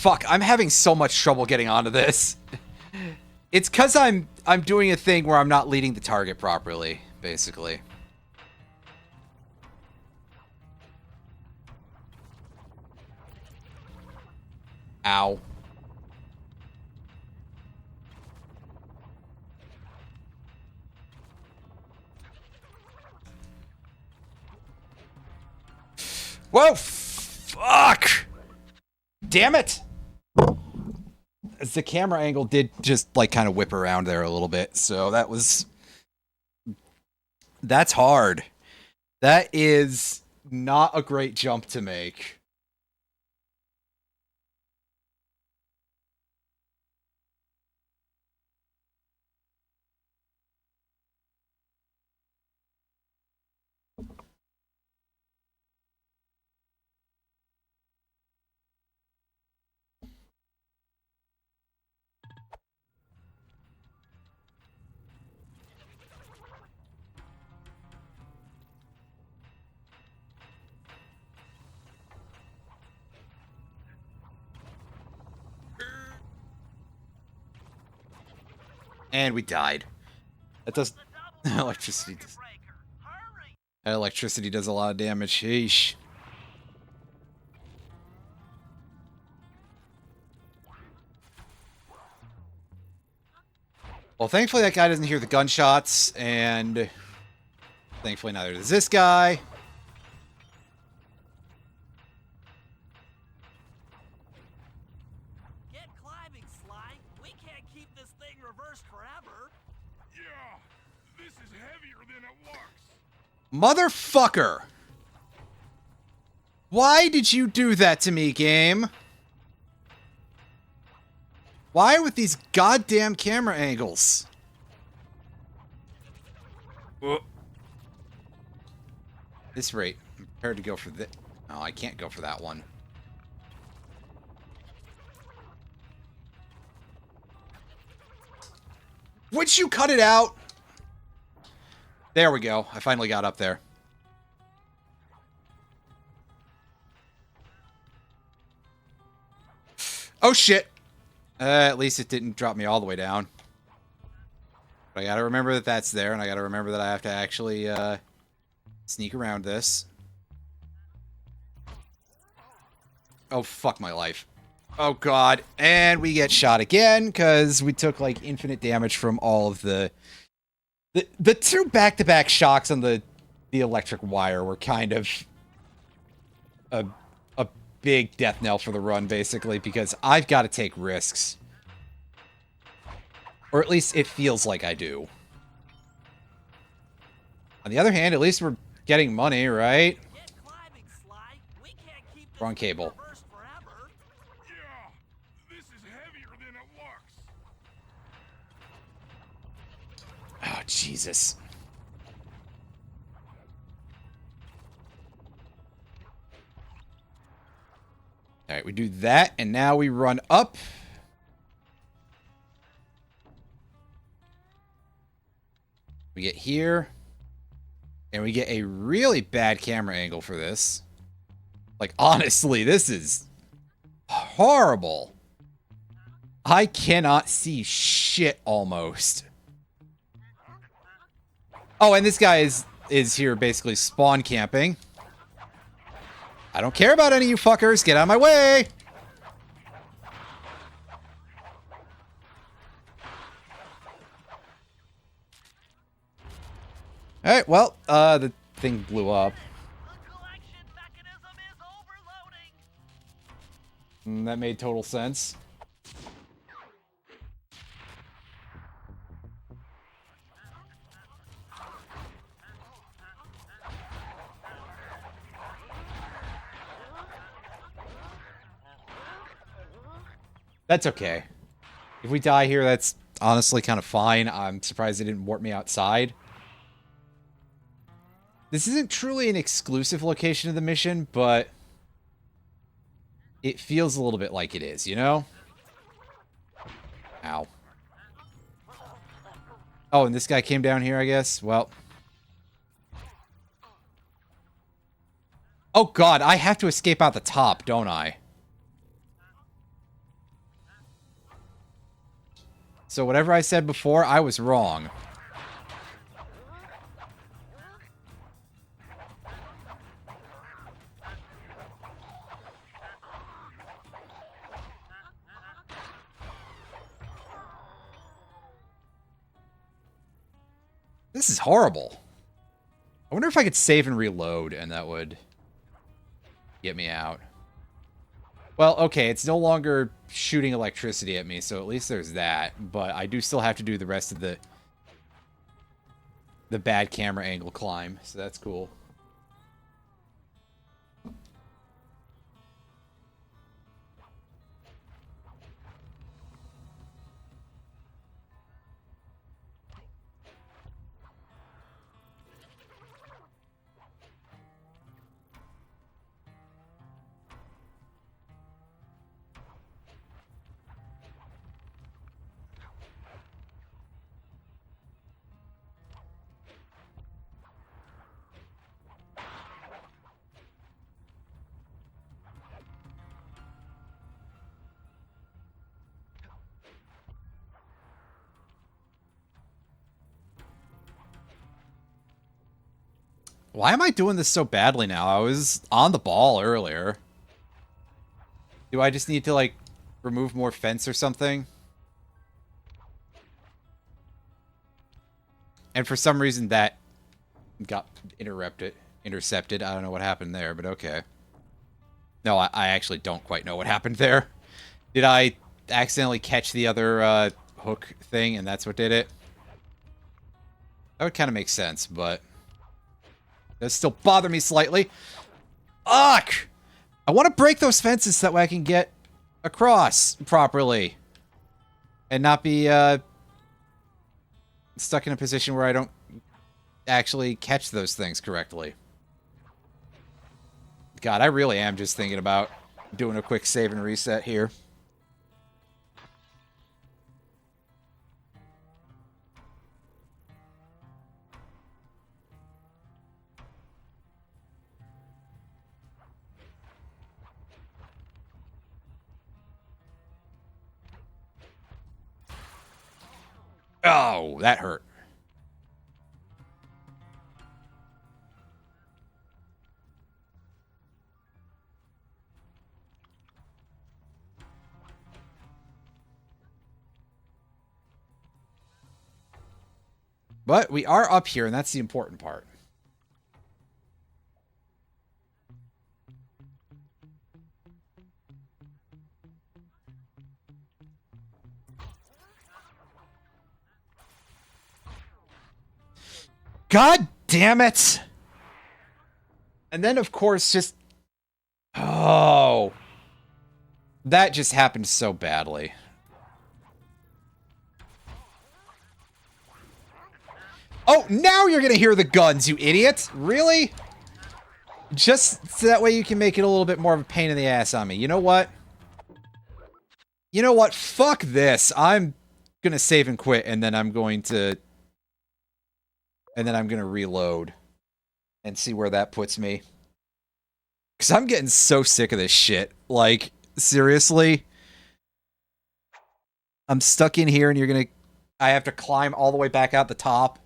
Speaker 2: Fuck, I'm having so much trouble getting onto this. It's because I'm doing a thing where I'm not leading the target properly, basically. Ow. Whoa! Fuck! Damn it! The camera angle did just, like, kind of whip around there a little bit, so that was... That's hard. That is not a great jump to make. And we died. That does... Electricity does... That electricity does a lot of damage. Sheesh. Well, thankfully that guy doesn't hear the gunshots, and... Thankfully neither does this guy.
Speaker 3: Get climbing, Sly. We can't keep this thing reversed forever.
Speaker 5: Yeah, this is heavier than it looks.
Speaker 2: Motherfucker! Why did you do that to me, game? Why with these goddamn camera angles? This rate, I'm prepared to go for this. Oh, I can't go for that one. Would you cut it out? There we go. I finally got up there. Oh, shit. At least it didn't drop me all the way down. But I gotta remember that that's there, and I gotta remember that I have to actually, sneak around this. Oh, fuck my life. Oh, God. And we get shot again, because we took, like, infinite damage from all of the... The two back-to-back shocks on the electric wire were kind of... a big death knell for the run, basically, because I've got to take risks. Or at least it feels like I do. On the other hand, at least we're getting money, right?
Speaker 3: Get climbing, Sly. We can't keep this
Speaker 2: Wrong
Speaker 3: thing
Speaker 2: cable.
Speaker 3: reversed forever.
Speaker 5: Yeah, this is heavier than it looks.
Speaker 2: Oh, Jesus. Alright, we do that, and now we run up. We get here. And we get a really bad camera angle for this. Like, honestly, this is horrible. I cannot see shit almost. Oh, and this guy is here basically spawn camping. I don't care about any of you fuckers. Get out of my way. Alright, well, the thing blew up.
Speaker 3: The collection mechanism is overloading.
Speaker 2: That made total sense. That's okay. If we die here, that's honestly kind of fine. I'm surprised they didn't warp me outside. This isn't truly an exclusive location of the mission, but it feels a little bit like it is, you know? Ow. Oh, and this guy came down here, I guess? Well. Oh, God, I have to escape out the top, don't I? So whatever I said before, I was wrong. This is horrible. I wonder if I could save and reload, and that would get me out. Well, okay, it's no longer shooting electricity at me, so at least there's that. But I do still have to do the rest of the bad camera angle climb, so that's cool. Why am I doing this so badly now? I was on the ball earlier. Do I just need to, like, remove more fence or something? And for some reason that got intercepted. I don't know what happened there, but okay. No, I actually don't quite know what happened there. Did I accidentally catch the other hook thing and that's what did it? That would kind of make sense, but does still bother me slightly. Ugh! I want to break those fences so that way I can get across properly. And not be stuck in a position where I don't actually catch those things correctly. God, I really am just thinking about doing a quick save and reset here. Oh, that hurt. But we are up here, and that's the important part. God damn it! And then, of course, just... Oh. That just happened so badly. Oh, now you're gonna hear the guns, you idiot! Really? Just so that way you can make it a little bit more of a pain in the ass on me. You know what? You know what? Fuck this. I'm gonna save and quit, and then I'm going to... And then I'm gonna reload. And see where that puts me. Because I'm getting so sick of this shit. Like, seriously? I'm stuck in here, and you're gonna... I have to climb all the way back out the top.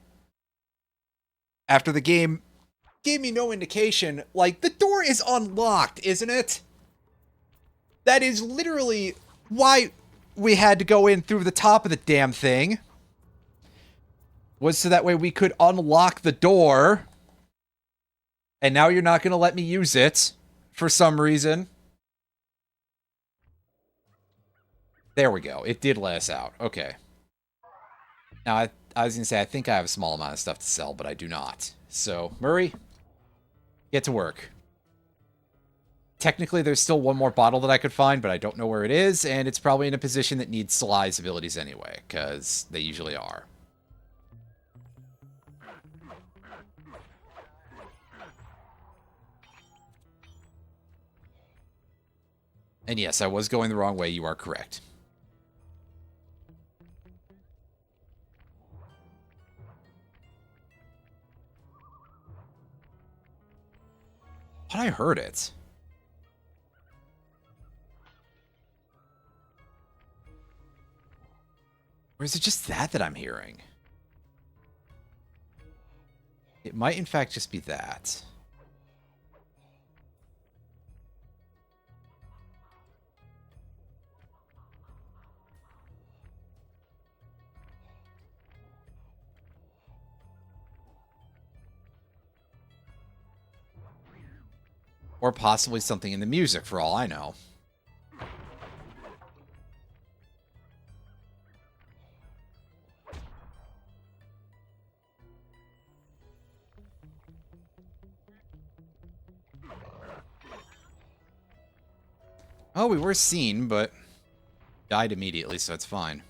Speaker 2: After the game gave me no indication, like, the door is unlocked, isn't it? That is literally why we had to go in through the top of the damn thing. Was so that way we could unlock the door. And now you're not going to let me use it for some reason. There we go. It did let us out. Okay. Now, I was going to say, I think I have a small amount of stuff to sell, but I do not. So, Murray, get to work. Technically, there's still one more bottle that I could find, but I don't know where it is, and it's probably in a position that needs Sly's abilities anyway, because they usually are. And yes, I was going the wrong way. You are correct. But I heard it. Or is it just that I'm hearing? It might, in fact, just be that. Or possibly something in the music, for all I know. Oh, we were seen, but died immediately, so it's fine.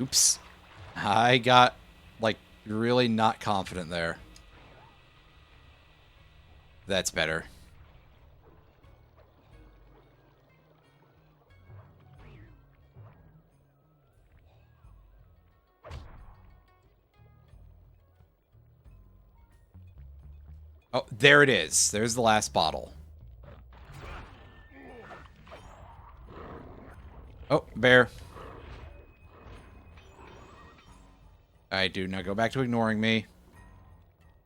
Speaker 2: Oops. I got, like, really not confident there. That's better. Oh, there it is. There's the last bottle. Oh, bear. Alright, dude, now go back to ignoring me.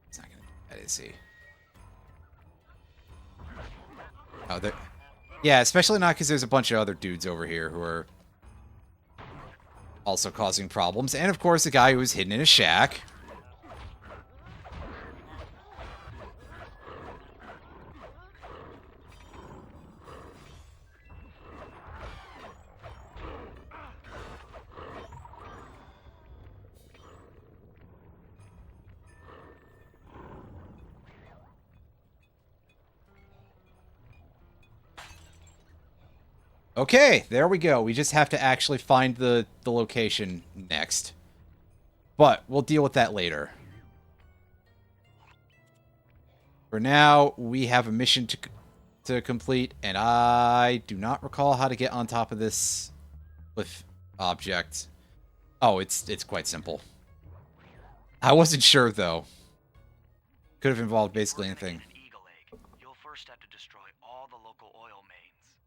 Speaker 2: It's not gonna do that, is he? Oh, there. Yeah, especially not because there's a bunch of other dudes over here who are also causing problems. And, of course, a guy who was hidden in a shack. Okay, there we go. We just have to actually find the location next. But we'll deal with that later. For now, we have a mission to complete, and I do not recall how to get on top of this cliff object. Oh, it's quite simple. I wasn't sure, though. Could have involved basically anything.
Speaker 3: An eagle egg. You'll first have to destroy all the local oil mains.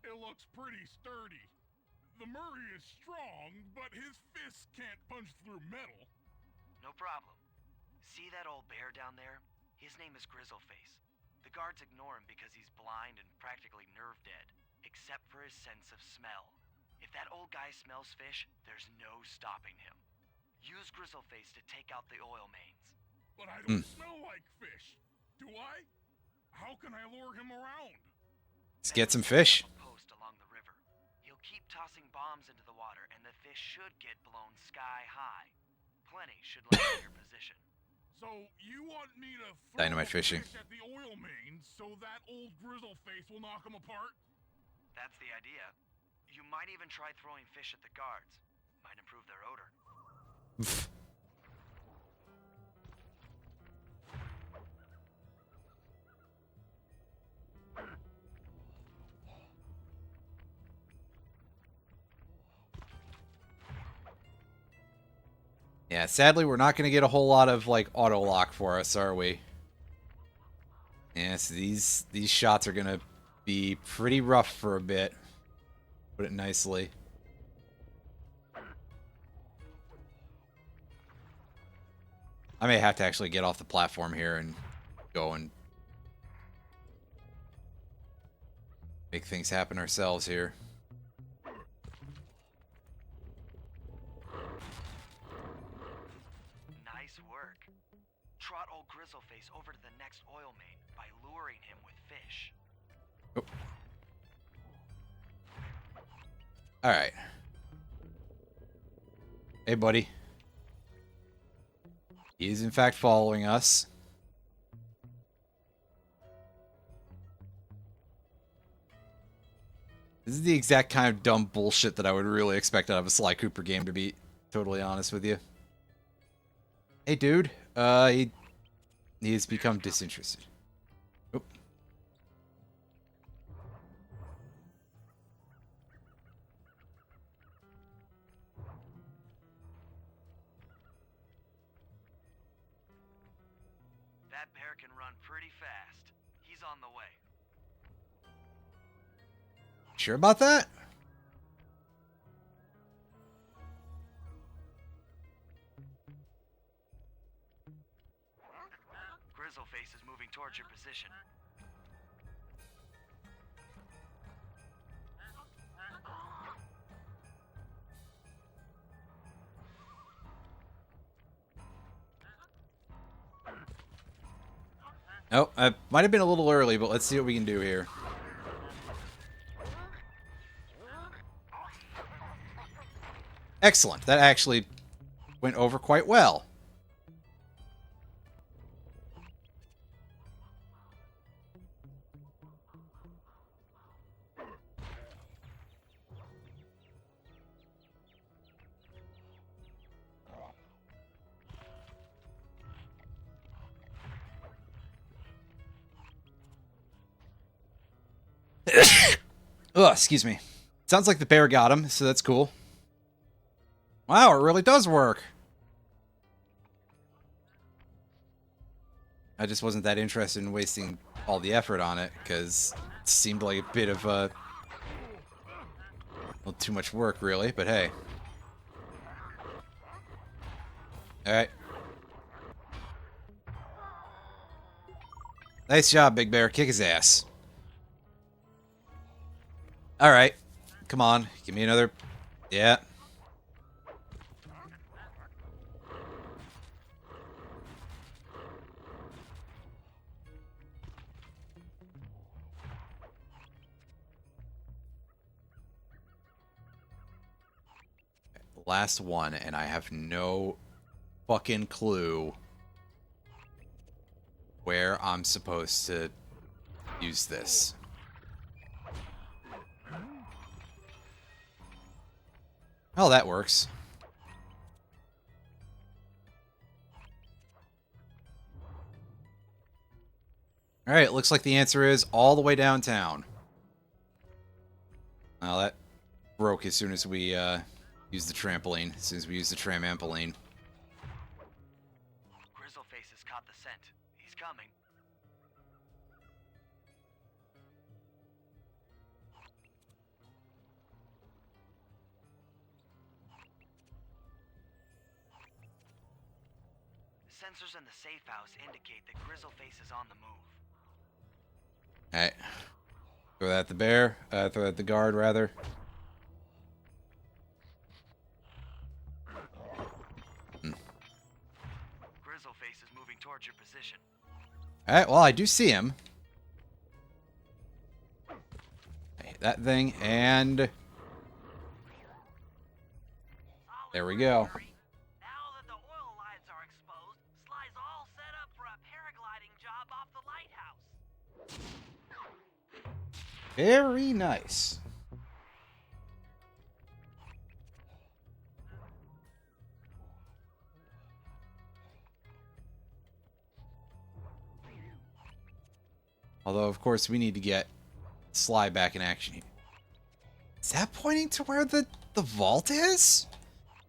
Speaker 5: It looks pretty sturdy. The Murray is strong, but his fists can't punch through metal.
Speaker 3: No problem. See that old bear down there? His name is Grizzleface. The guards ignore him because he's blind and practically nerve dead, except for his sense of smell. If that old guy smells fish, there's no stopping him. Use Grizzleface to take out the oil mains.
Speaker 5: But I don't smell like fish. Do I? How can I lure him around?
Speaker 2: Let's get some fish.
Speaker 3: Post along the river. He'll keep tossing bombs into the water, and the fish should get blown sky high. Plenty should land in your position.
Speaker 5: So you want me to throw
Speaker 2: Dynamite fishing.
Speaker 5: fish at the oil mains so that old Grizzleface will knock him apart?
Speaker 3: That's the idea. You might even try throwing fish at the guards. Might improve their odor.
Speaker 2: Yeah, sadly, we're not going to get a whole lot of, like, auto-lock for us, are we? Yes, these shots are going to be pretty rough for a bit. Put it nicely. I may have to actually get off the platform here and go and make things happen ourselves here.
Speaker 3: Nice work. Trot old Grizzleface over to the next oil main by luring him with fish.
Speaker 2: Oh. Alright. Hey, buddy. He is, in fact, following us. This is the exact kind of dumb bullshit that I would really expect out of a Sly Cooper game, to be totally honest with you. Hey, dude. He's become disinterested. Oop.
Speaker 3: That bear can run pretty fast. He's on the way.
Speaker 2: Sure about that?
Speaker 3: Grizzleface is moving towards your position.
Speaker 2: Oh, I might have been a little early, but let's see what we can do here. Excellent. That actually went over quite well. Ugh, excuse me. Sounds like the bear got him, so that's cool. Wow, it really does work. I just wasn't that interested in wasting all the effort on it, because it seemed like a bit of well, too much work, really, but hey. Alright. Nice job, Big Bear. Kick his ass. Alright. Come on. Give me another... Yeah. Last one, and I have no fucking clue where I'm supposed to use this. Oh, that works. Alright, looks like the answer is all the way downtown. Well, that broke as soon as we used the trampoline, as soon as we used the tramampoline.
Speaker 3: Grizzleface has caught the scent. He's coming. Sensors in the safe house indicate that Grizzleface is on the move.
Speaker 2: Alright. Throw that at the bear. Throw that at the guard, rather.
Speaker 3: Grizzleface is moving towards your position.
Speaker 2: Alright, well, I do see him. Okay, that thing, and... there we go.
Speaker 3: Now that the oil lines are exposed, Sly's all set up for a paragliding job off the lighthouse.
Speaker 2: Very nice. Although, of course, we need to get Sly back in action. Is that pointing to where the vault is?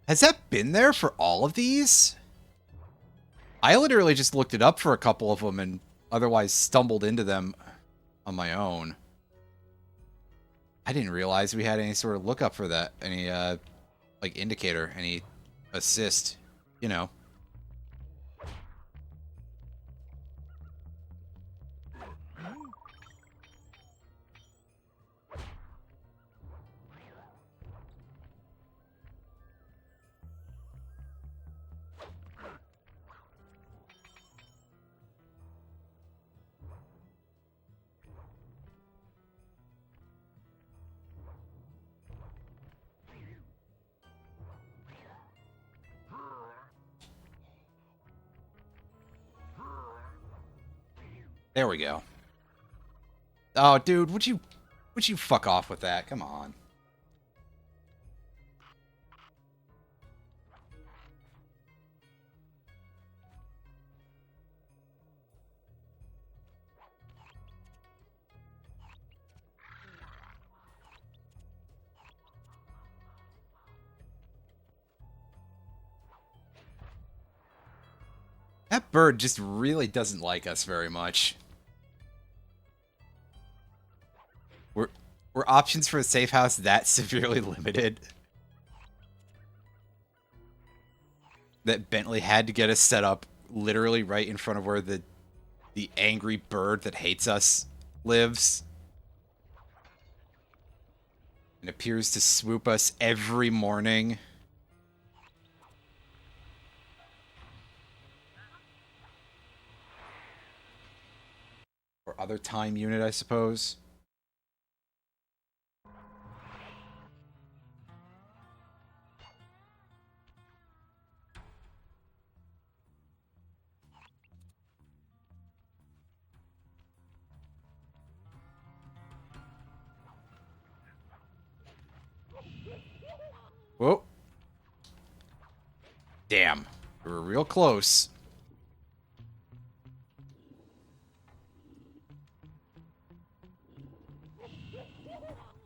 Speaker 2: Has that been there for all of these? I literally just looked it up for a couple of them and otherwise stumbled into them on my own. I didn't realize we had any sort of lookup for that. Any, like, indicator, any assist, you know. There we go. Oh, dude, would you Would you fuck off with that? Come on. That bird just really doesn't like us very much. Were options for a safe house that severely limited that Bentley had to get us set up literally right in front of where the angry bird that hates us lives and appears to swoop us every morning? Or other time unit, I suppose. Whoa. Damn. We were real close.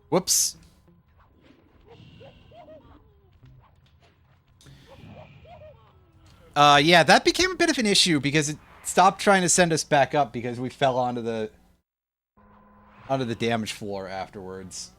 Speaker 2: Whoops. Yeah, that became a bit of an issue because it stopped trying to send us back up because we fell onto the damage floor afterwards.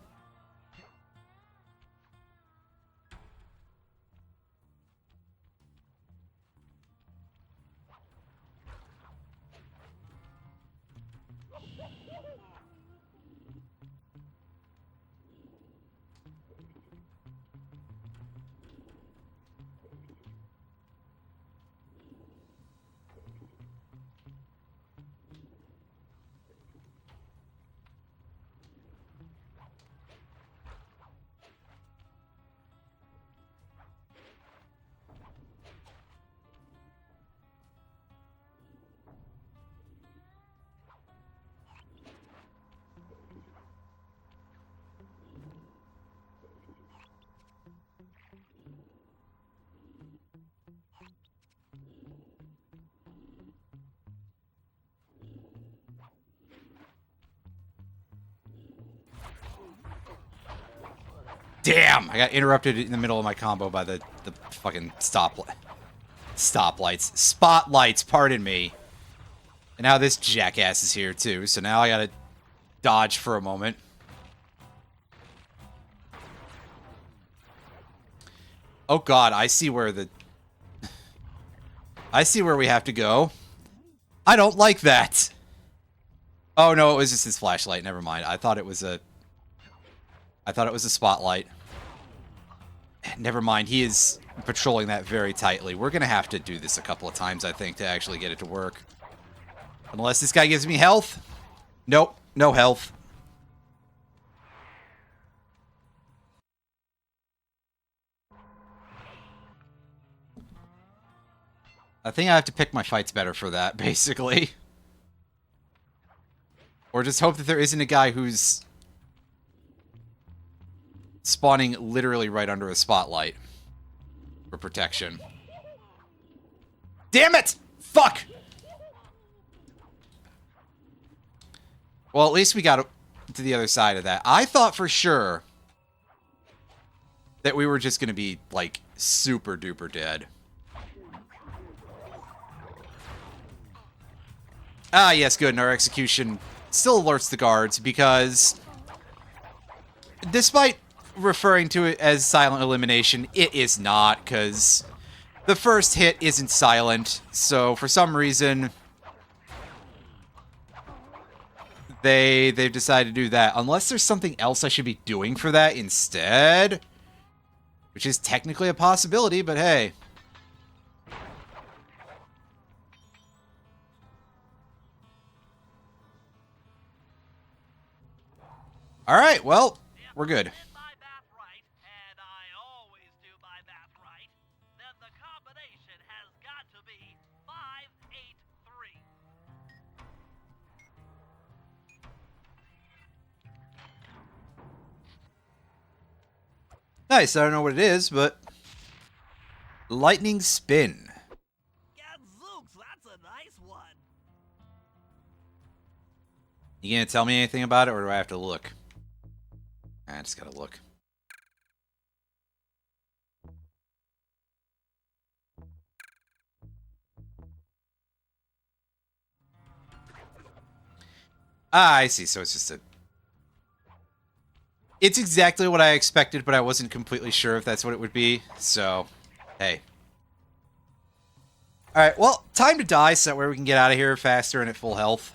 Speaker 2: Damn! I got interrupted in the middle of my combo by the fucking stoplights. Spotlights, pardon me. And now this jackass is here too, so now I gotta dodge for a moment. Oh god, I see where we have to go. I don't like that! Oh no, it was just his flashlight, never mind. I thought it was a spotlight. Never mind, he is patrolling that very tightly. We're gonna have to do this a couple of times, I think, to actually get it to work. Unless this guy gives me health. Nope, no health. I think I have to pick my fights better for that, basically. Or just hope that there isn't a guy who's spawning literally right under a spotlight for protection. Damn it! Fuck! Well, at least we got to the other side of that. I thought for sure that we were just going to be, like, super duper dead. Ah, yes, good. And our execution still alerts the guards because despite referring to it as silent elimination, it is not, because the first hit isn't silent. So for some reason, they've decided to do that. Unless there's something else I should be doing for that instead, which is technically a possibility, but hey. All right, well, we're good.
Speaker 3: Did my math right, and I always do my math right, then the combination has got to be 583.
Speaker 2: Nice. I don't know what it is, but lightning spin.
Speaker 3: Gadzooks, that's a nice one.
Speaker 2: You gonna tell me anything about it, or do I have to look? I just gotta look. Ah, I see. So it's just a... It's exactly what I expected, but I wasn't completely sure if that's what it would be. So, hey. Alright, well, time to die so that way we can get out of here faster and at full health.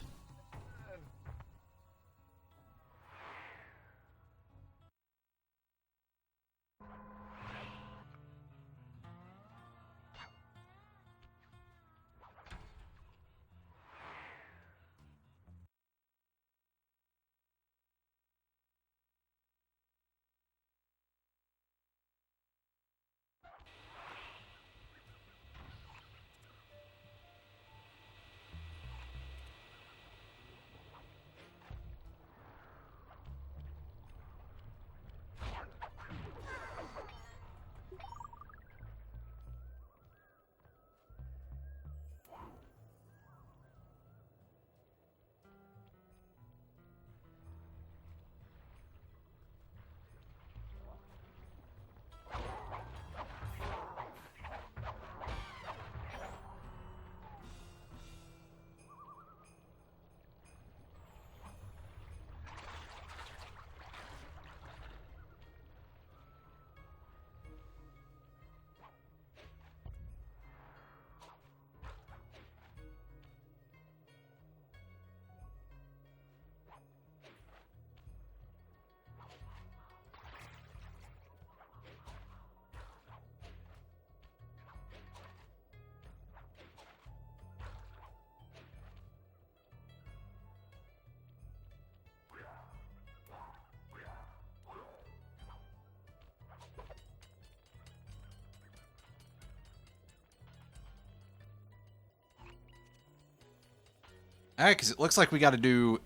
Speaker 2: Alright, because it looks like we gotta do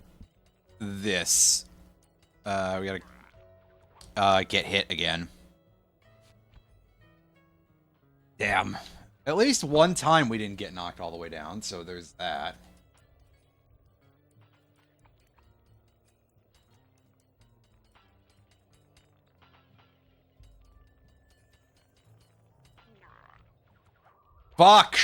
Speaker 2: this. We gotta get hit again. Damn. At least one time we didn't get knocked all the way down, so there's that. Fuck!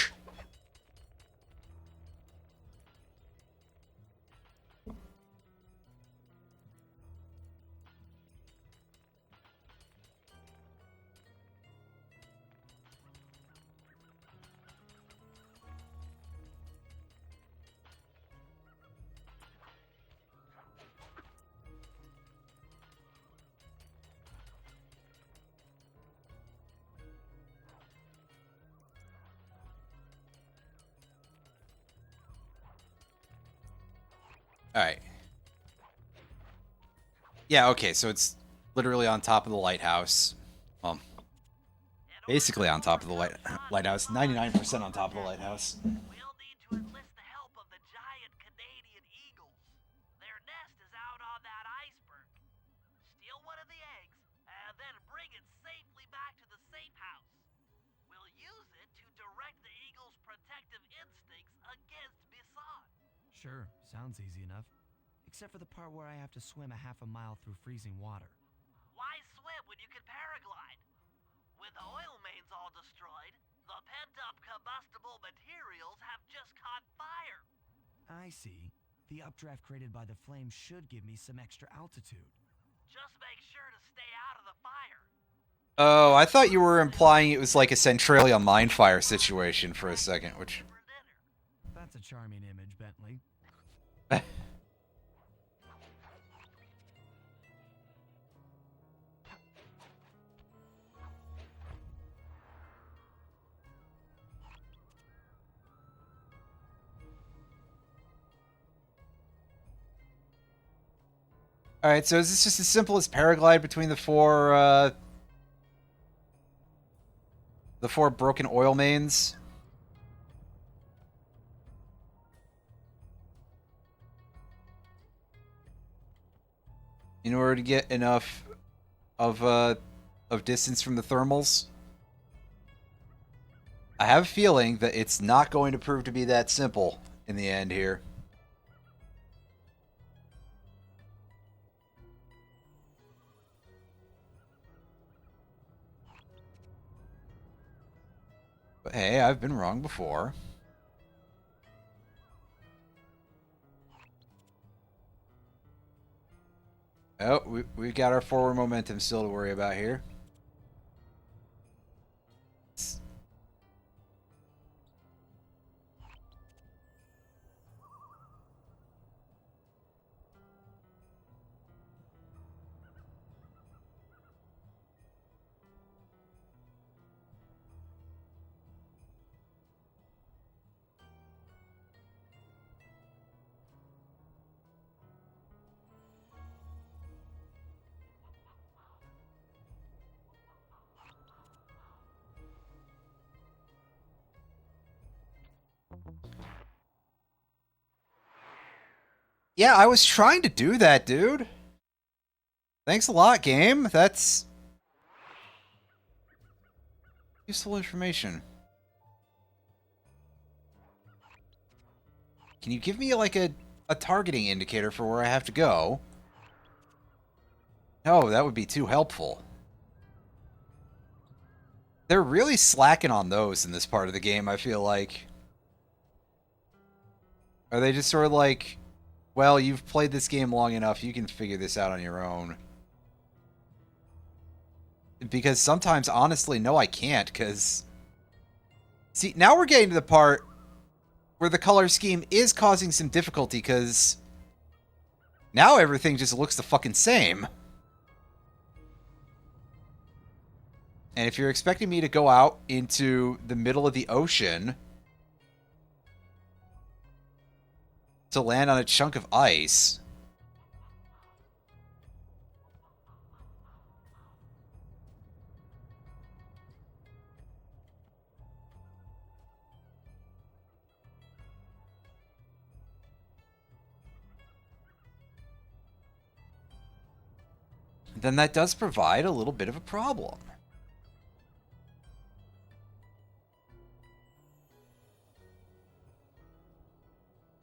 Speaker 2: Alright. Yeah, okay, so it's literally on top of the lighthouse. Well, basically on top of the lighthouse. 99% on top of the lighthouse.
Speaker 3: We'll need to enlist the help of the giant Canadian eagles. Their nest is out on that iceberg. Steal one of the eggs, and then bring it safely back to the safe house. We'll use it to direct the eagles' protective instincts against Bisson.
Speaker 1: Sure, sounds easy enough. Except for the part where I have to swim a half a mile through freezing water.
Speaker 3: Why swim when you can paraglide? With the oil mains all destroyed, the pent-up combustible materials have just caught fire.
Speaker 1: I see. The updraft created by the flames should give me some extra altitude.
Speaker 3: Just make sure to stay out of the fire.
Speaker 2: Oh, I thought you were implying it was like a Centralia mine fire situation for a second, which...
Speaker 3: For dinner.
Speaker 1: That's a charming image, Bentley.
Speaker 2: Alright, so is this just as simple as paraglide between the four broken oil mains? In order to get enough of of distance from the thermals. I have a feeling that it's not going to prove to be that simple in the end here. But hey, I've been wrong before. Oh, we've got our forward momentum still to worry about here. Yeah, I was trying to do that, dude. Thanks a lot, game. That's useful information. Can you give me like a targeting indicator for where I have to go? No, that would be too helpful. They're really slacking on those in this part of the game, I feel like. Are they just sort of like, well, you've played this game long enough, you can figure this out on your own? Because sometimes, honestly, no, I can't, because... See, now we're getting to the part where the color scheme is causing some difficulty, because now everything just looks the fucking same. And if you're expecting me to go out into the middle of the ocean to land on a chunk of ice... then that does provide a little bit of a problem.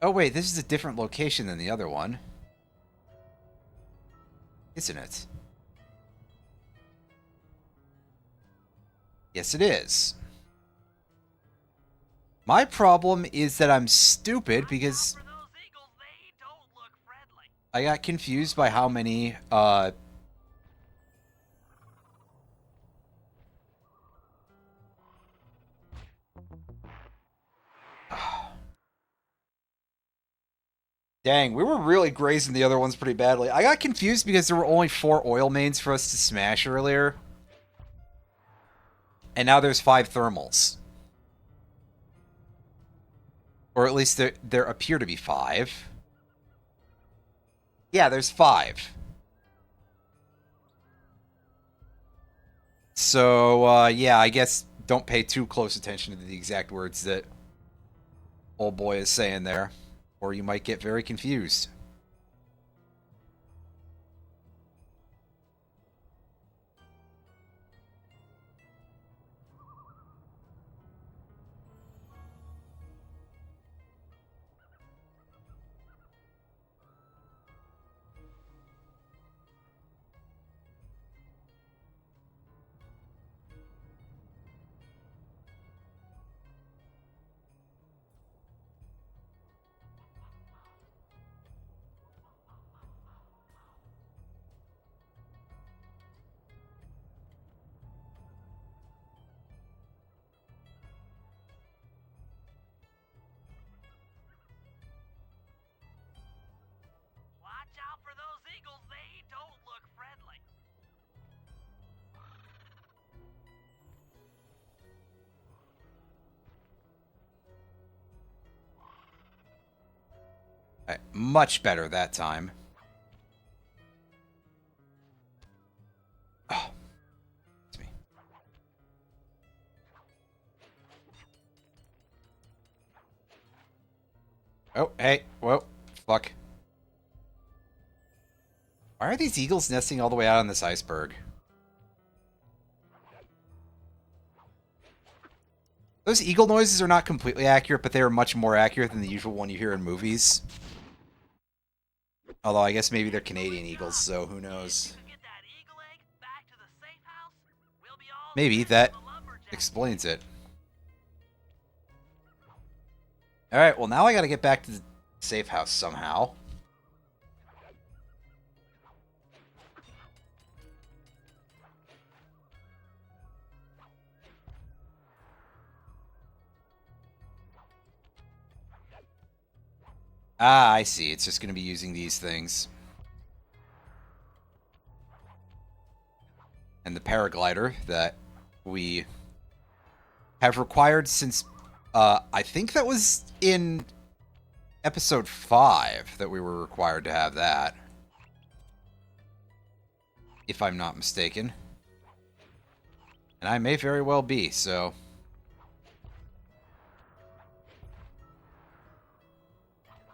Speaker 2: Oh wait, this is a different location than the other one. Isn't it? Yes, it is. My problem is that I'm stupid because
Speaker 3: For those eagles, they don't look friendly.
Speaker 2: I got confused by how many, Dang, we were really grazing the other ones pretty badly. I got confused because there were only 4 oil mains for us to smash earlier. And now there's 5 thermals. Or at least there appear to be 5. Yeah, there's 5. So, yeah, I guess don't pay too close attention to the exact words that old boy is saying there, or you might get very confused.
Speaker 3: Watch out for those eagles, they don't look friendly.
Speaker 2: Much better that time. Oh, it's me. Oh, hey, whoa, fuck. Why are these eagles nesting all the way out on this iceberg? Those eagle noises are not completely accurate, but they are much more accurate than the usual one you hear in movies. Although I guess maybe they're Canadian eagles, so who knows.
Speaker 3: If you get that eagle egg back to the safe house, we'll be all
Speaker 2: Maybe
Speaker 3: set
Speaker 2: that
Speaker 3: for the lumberjack.
Speaker 2: explains it. Alright, well now I gotta get back to the safe house somehow. Ah, I see. It's just gonna be using these things. And the paraglider that we have required since, I think that was in episode 5 that we were required to have that. If I'm not mistaken. And I may very well be, so...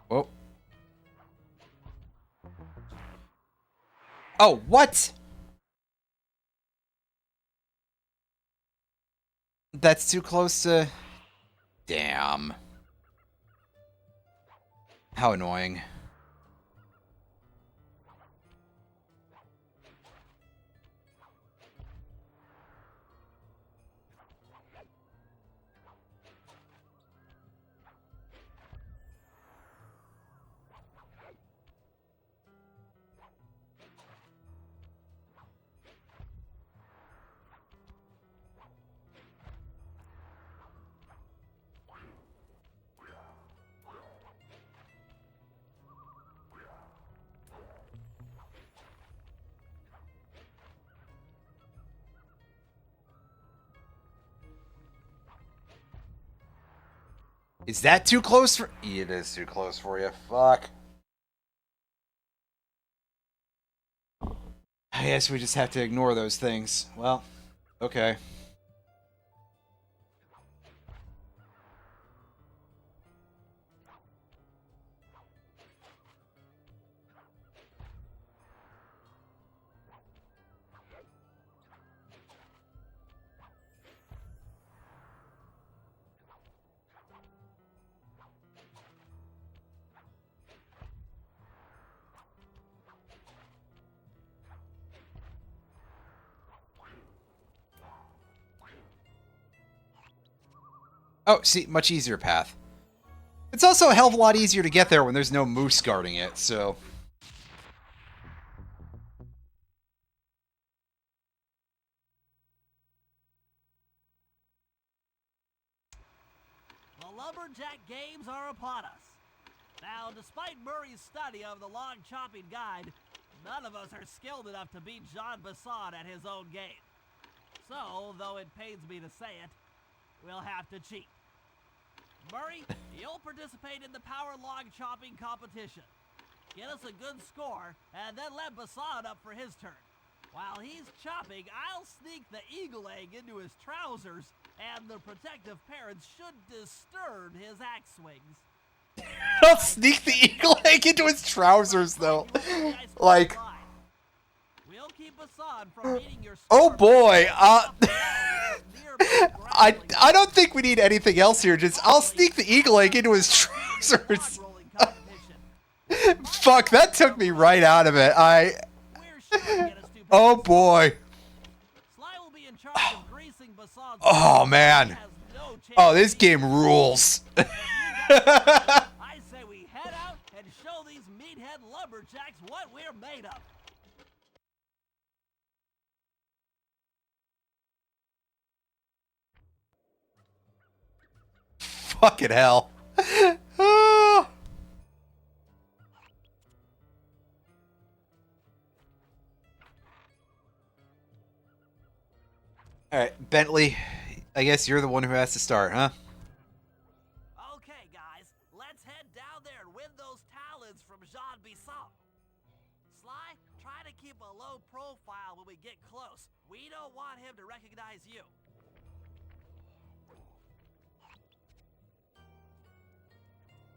Speaker 2: Whoa. Oh, what?! That's too close to... Damn. How annoying. Is that too close for... It is too close for you. Fuck. I guess we just have to ignore those things. Well, okay. Oh, see, much easier path. It's also a hell of a lot easier to get there when there's no moose guarding it, so...
Speaker 3: The lumberjack games are upon us. Now, despite Murray's study of the log chopping guide, none of us are skilled enough to beat Jean Basson at his own game. So, though it pains me to say it, we'll have to cheat. Murray, you'll participate in the power log chopping competition. Get us a good score, and then let Basson up for his turn. While he's chopping, I'll sneak the eagle egg into his trousers, and the protective parents should disturb his axe swings.
Speaker 2: I'll sneak the eagle egg into his trousers, though. Like...
Speaker 3: We'll keep Basson from eating your
Speaker 2: Oh boy, I don't think we need anything else here. Just, I'll sneak the eagle egg into his trousers. Fuck, that took me right out of it. Oh boy. Oh man. Oh, this game rules.
Speaker 3: I say we head out and show these meathead lumberjacks what we're made of.
Speaker 2: Fucking hell. Ah. Alright, Bentley, I guess you're the one who has to start, huh?
Speaker 3: Okay, guys, let's head down there and win those talons from Jean Bisson. Sly, try to keep a low profile when we get close. We don't want him to recognize you.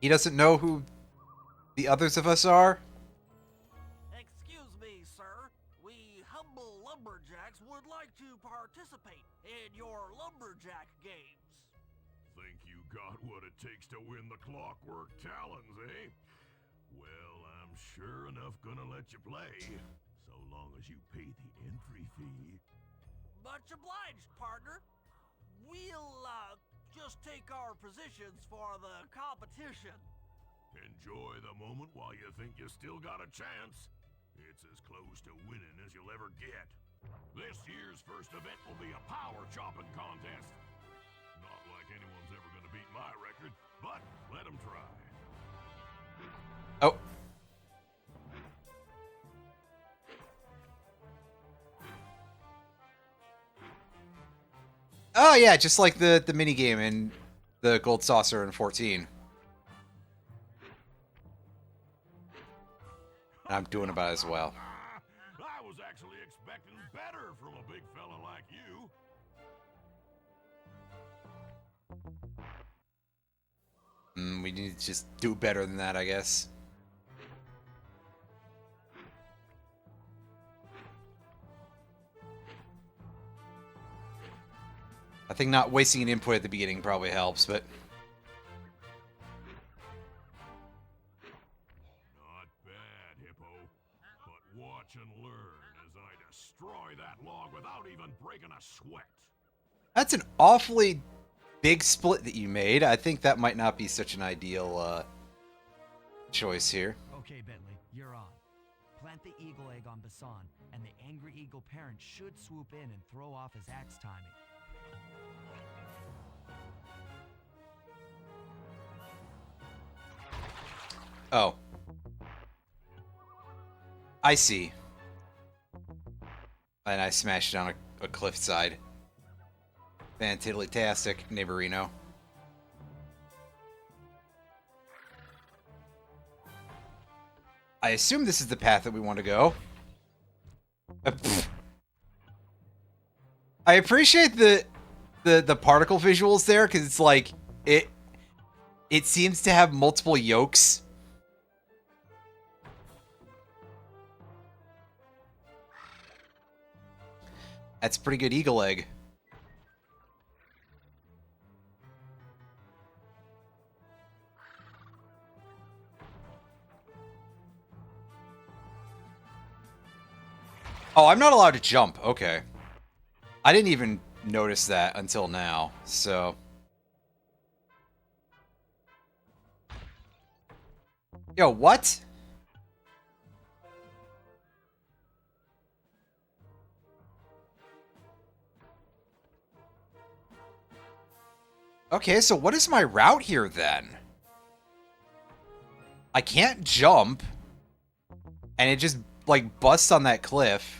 Speaker 2: He doesn't know who the others of us are?
Speaker 3: Excuse me, sir. We humble lumberjacks would like to participate in your lumberjack games.
Speaker 4: Think you got what it takes to win the Clockwork Talons, eh? Well, I'm sure enough gonna let you play, so long as you pay the entry fee.
Speaker 3: Much obliged, partner. We'll, just take our positions for the competition.
Speaker 4: Enjoy the moment while you think you still got a chance. It's as close to winning as you'll ever get. This year's first event will be a power chopping contest. Not like anyone's ever gonna beat my record, but let them try.
Speaker 2: Oh. Oh yeah, just like the mini game in the Gold Saucer in 14. And I'm doing about as well.
Speaker 4: I was actually expecting better from a big fella like you.
Speaker 2: We need to just do better than that, I guess. I think not wasting an input at the beginning probably helps, but...
Speaker 4: Not bad, Hippo. But watch and learn as I destroy that log without even breaking a sweat.
Speaker 2: That's an awfully big split that you made. I think that might not be such an ideal choice here.
Speaker 1: Okay, Bentley, you're on. Plant the eagle egg on Basan, and the angry eagle parent should swoop in and throw off his axe timing.
Speaker 2: Oh. I see. And I smashed it on a cliffside. Fantastic, neighborino. I assume this is the path that we want to go. I appreciate the particle visuals there, because it's like it seems to have multiple yolks. That's a pretty good eagle egg. Oh, I'm not allowed to jump. Okay. I didn't even notice that until now, so... Yo, what? Okay, so what is my route here, then? I can't jump. And it just, like, busts on that cliff.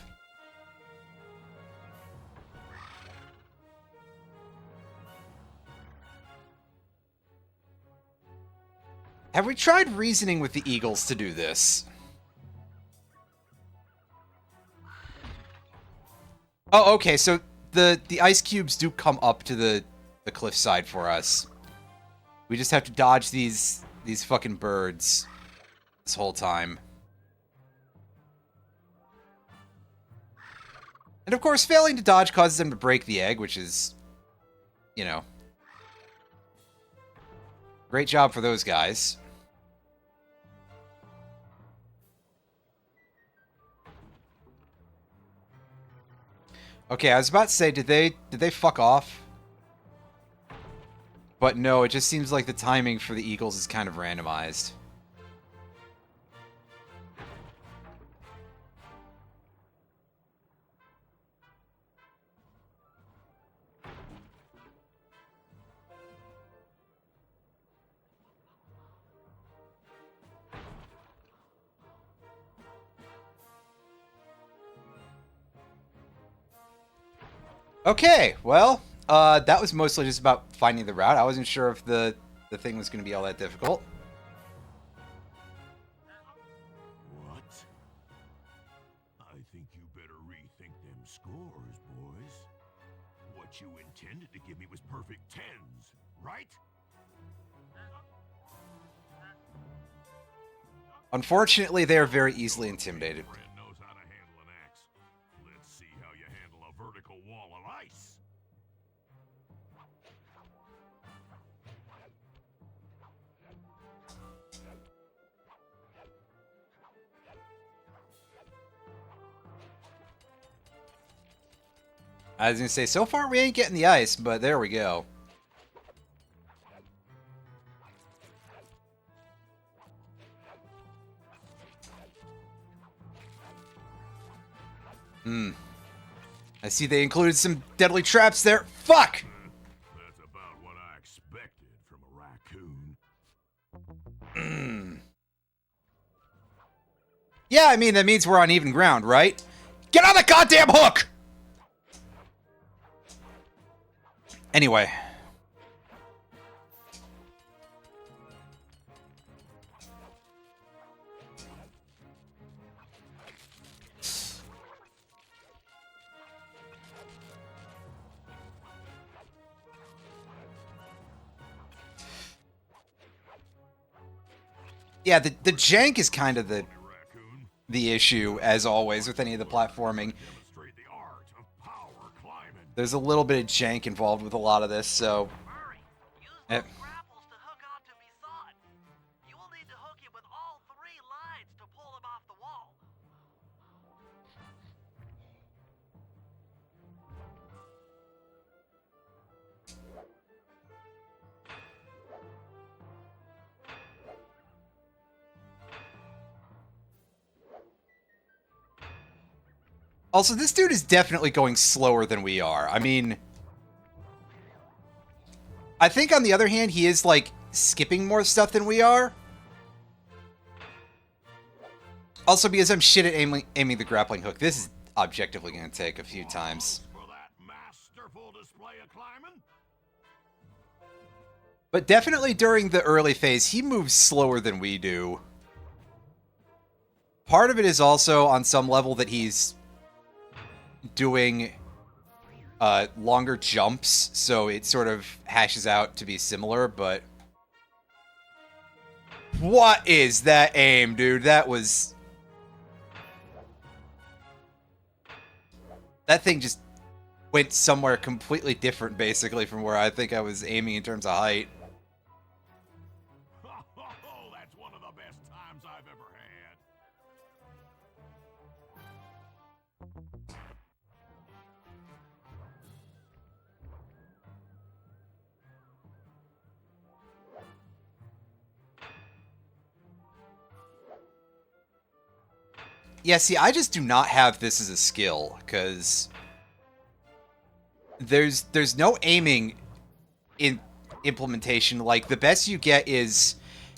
Speaker 2: Have we tried reasoning with the eagles to do this? Oh, okay, so the ice cubes do come up to the cliffside for us. We just have to dodge these fucking birds this whole time. And of course, failing to dodge causes them to break the egg, which is, you know, great job for those guys. Okay, I was about to say, did they fuck off? But no, it just seems like the timing for the eagles is kind of randomized. Okay, well, that was mostly just about finding the route. I wasn't sure if the thing was going to be all that difficult.
Speaker 4: What? I think you better rethink them scores, boys. What you intended to give me was perfect tens, right?
Speaker 2: Unfortunately, they are very easily intimidated.
Speaker 4: Friend knows how to handle an axe. Let's see how you handle a vertical wall of ice.
Speaker 2: I was gonna say, so far we ain't getting the ice, but there we go. I see they included some deadly traps there. Fuck!
Speaker 4: That's about what I expected from a raccoon.
Speaker 2: Yeah, I mean, that means we're on even ground, right? Get on the goddamn hook! Anyway. Yeah, the jank is kind of the issue, as always, with any of the platforming.
Speaker 4: Demonstrate the art of power climbing.
Speaker 2: There's a little bit of jank involved with a lot of this, so...
Speaker 3: Murray, use
Speaker 2: Eh.
Speaker 3: those grapples to hook onto Bisad. You will need to hook him with all 3 lines to pull him off the wall.
Speaker 2: Also, this dude is definitely going slower than we are. I mean... I think, on the other hand, he is, like, skipping more stuff than we are. Also, because I'm shit at aiming the grappling hook. This is objectively going to take a few times.
Speaker 4: For that masterful display of climbing?
Speaker 2: But definitely during the early phase, he moves slower than we do. Part of it is also, on some level, that he's doing longer jumps, so it sort of hashes out to be similar, but... What is that aim, dude? That was... That thing just went somewhere completely different, basically, from where I think I was aiming in terms of height.
Speaker 4: Oh, that's one of the best times I've ever had.
Speaker 2: Yeah, see, I just do not have this as a skill, because there's no aiming in implementation. Like, the best you get is,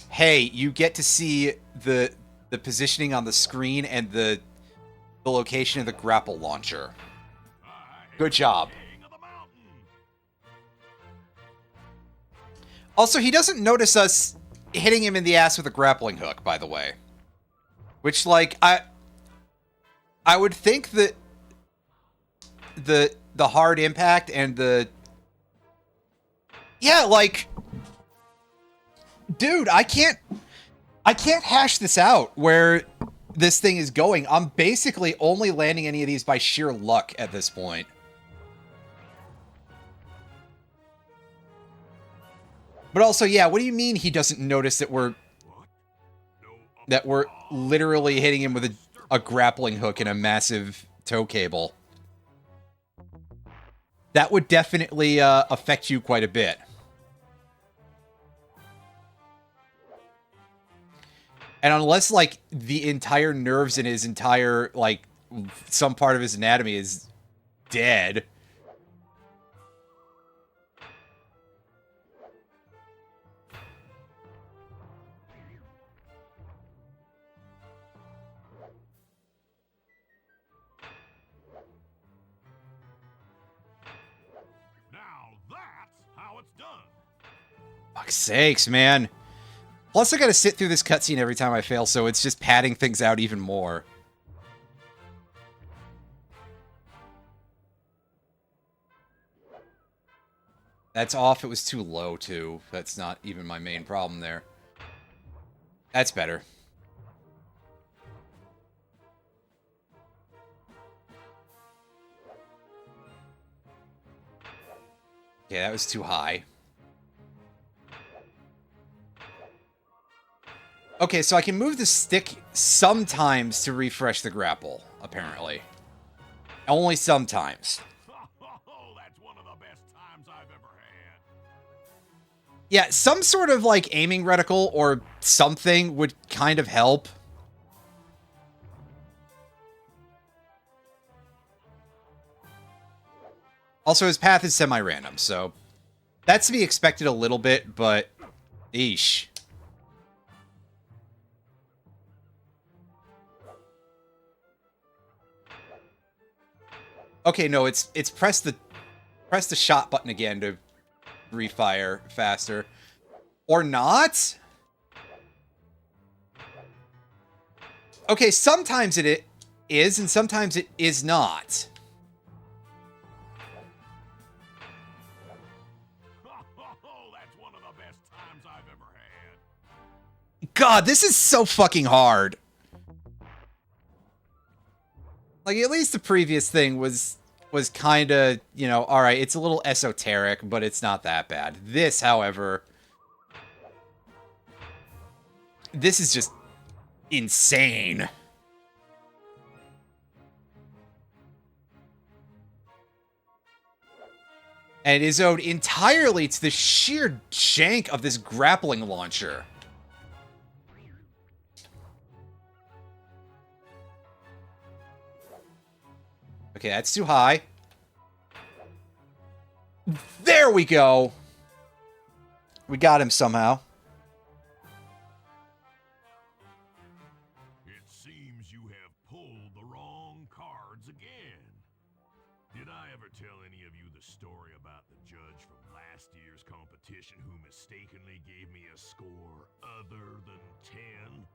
Speaker 2: hey, you get to see the positioning on the screen and the location of the grapple launcher. Good job.
Speaker 4: King of the mountain.
Speaker 2: Also, he doesn't notice us hitting him in the ass with a grappling hook, by the way. Which, like, I would think that the hard impact and the... Yeah, like... Dude, I can't hash this out where this thing is going. I'm basically only landing any of these by sheer luck at this point. But also, yeah, what do you mean he doesn't notice that we're literally hitting him with a grappling hook and a massive tow cable? That would definitely affect you quite a bit. And unless, like, the entire nerves in his entire, like, some part of his anatomy is dead...
Speaker 4: Now that's how it's done.
Speaker 2: Fuck's sakes, man. Plus, I gotta sit through this cutscene every time I fail, so it's just padding things out even more. That's off. It was too low, too. That's not even my main problem there. That's better. Okay, that was too high. Okay, so I can move the stick sometimes to refresh the grapple, apparently. Only sometimes.
Speaker 4: one of the best times I've ever had.
Speaker 2: Yeah, some sort of, like, aiming reticle or something would kind of help. Also, his path is semi-random, so that's to be expected a little bit, but eesh. Okay, no, it's press the shot button again to refire faster. Or not? Okay, sometimes it is, and sometimes it is not.
Speaker 4: That's one of the best times I've ever had.
Speaker 2: God, this is so fucking hard. Like, at least the previous thing was kind of, you know, alright, it's a little esoteric, but it's not that bad. This, however, this is just insane. And it is owed entirely to the sheer jank of this grappling launcher. Okay, that's too high. There we go. We got him somehow.
Speaker 4: It seems you have pulled the wrong cards again. Did I ever tell any of you the story about the judge from last year's competition who mistakenly gave me a score other than 10?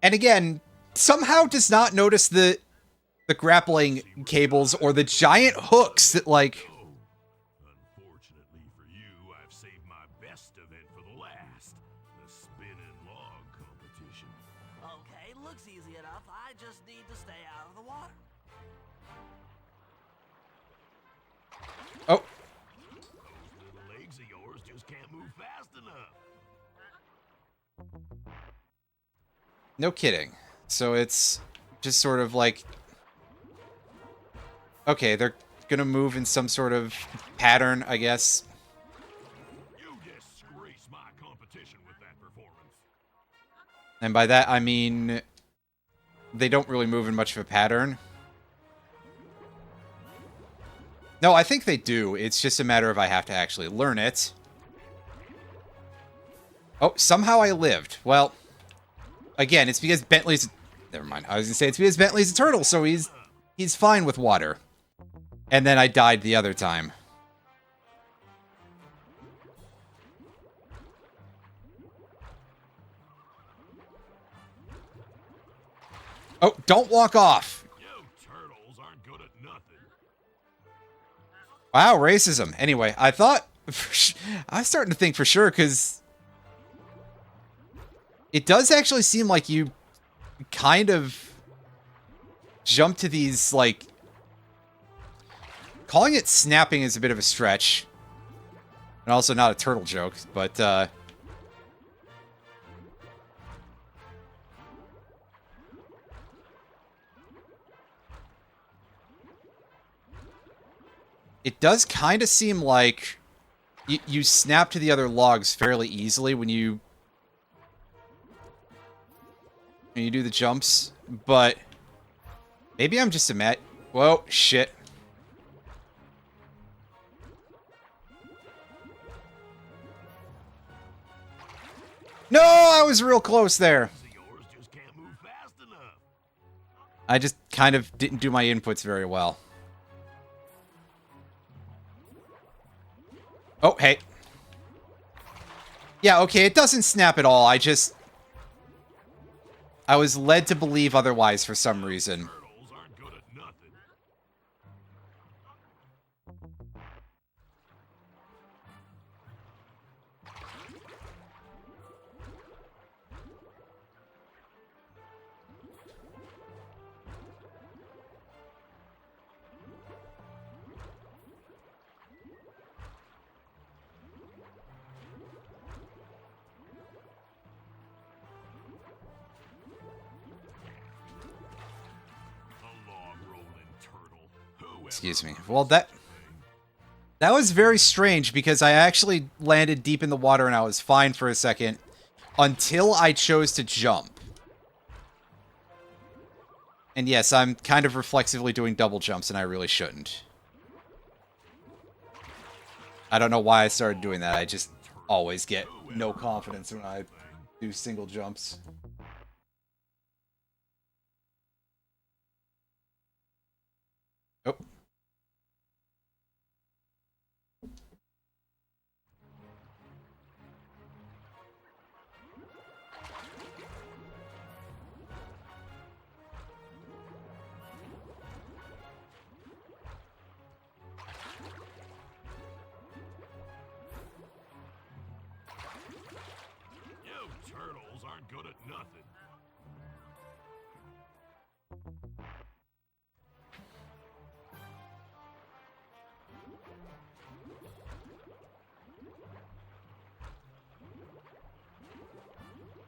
Speaker 2: And again, somehow does not notice the grappling cables or the giant hooks that, like...
Speaker 4: Unfortunately for you, I've saved my best event for the last. The spinning log competition.
Speaker 3: Okay, looks easy enough. I just need to stay out of the water.
Speaker 2: Oh.
Speaker 4: Those little legs of yours just can't move fast enough.
Speaker 2: No kidding. So it's just sort of like... Okay, they're gonna move in some sort of pattern, I guess.
Speaker 4: You disgrace my competition with that performance.
Speaker 2: And by that, I mean... They don't really move in much of a pattern. No, I think they do. It's just a matter of I have to actually learn it. Oh, somehow I lived. Well, again, it's because Bentley's... Never mind. I was gonna say it's because Bentley's a turtle, so he's fine with water. And then I died the other time. Oh, don't walk off.
Speaker 4: You turtles aren't good at nothing.
Speaker 2: Wow, racism. Anyway, I thought... I was starting to think for sure, because... It does actually seem like you kind of jump to these, like... Calling it snapping is a bit of a stretch. And also not a turtle joke, but, it does kind of seem like you snap to the other logs fairly easily when you do the jumps, but maybe I'm just a mad... Whoa, shit. No, I was real close there.
Speaker 4: Yours just can't move fast enough.
Speaker 2: I just kind of didn't do my inputs very well. Oh, hey. Yeah, okay, it doesn't snap at all. I was led to believe otherwise for some reason.
Speaker 4: Turtles aren't good at nothing. A log rolling turtle. Who
Speaker 2: Excuse me. Well, that... That was very strange because I actually landed deep in the water and I was fine for a second until I chose to jump. And yes, I'm kind of reflexively doing double jumps and I really shouldn't. I don't know why I started doing that. I just always get no confidence when I do single jumps. Oh.
Speaker 4: You turtles aren't good at nothing.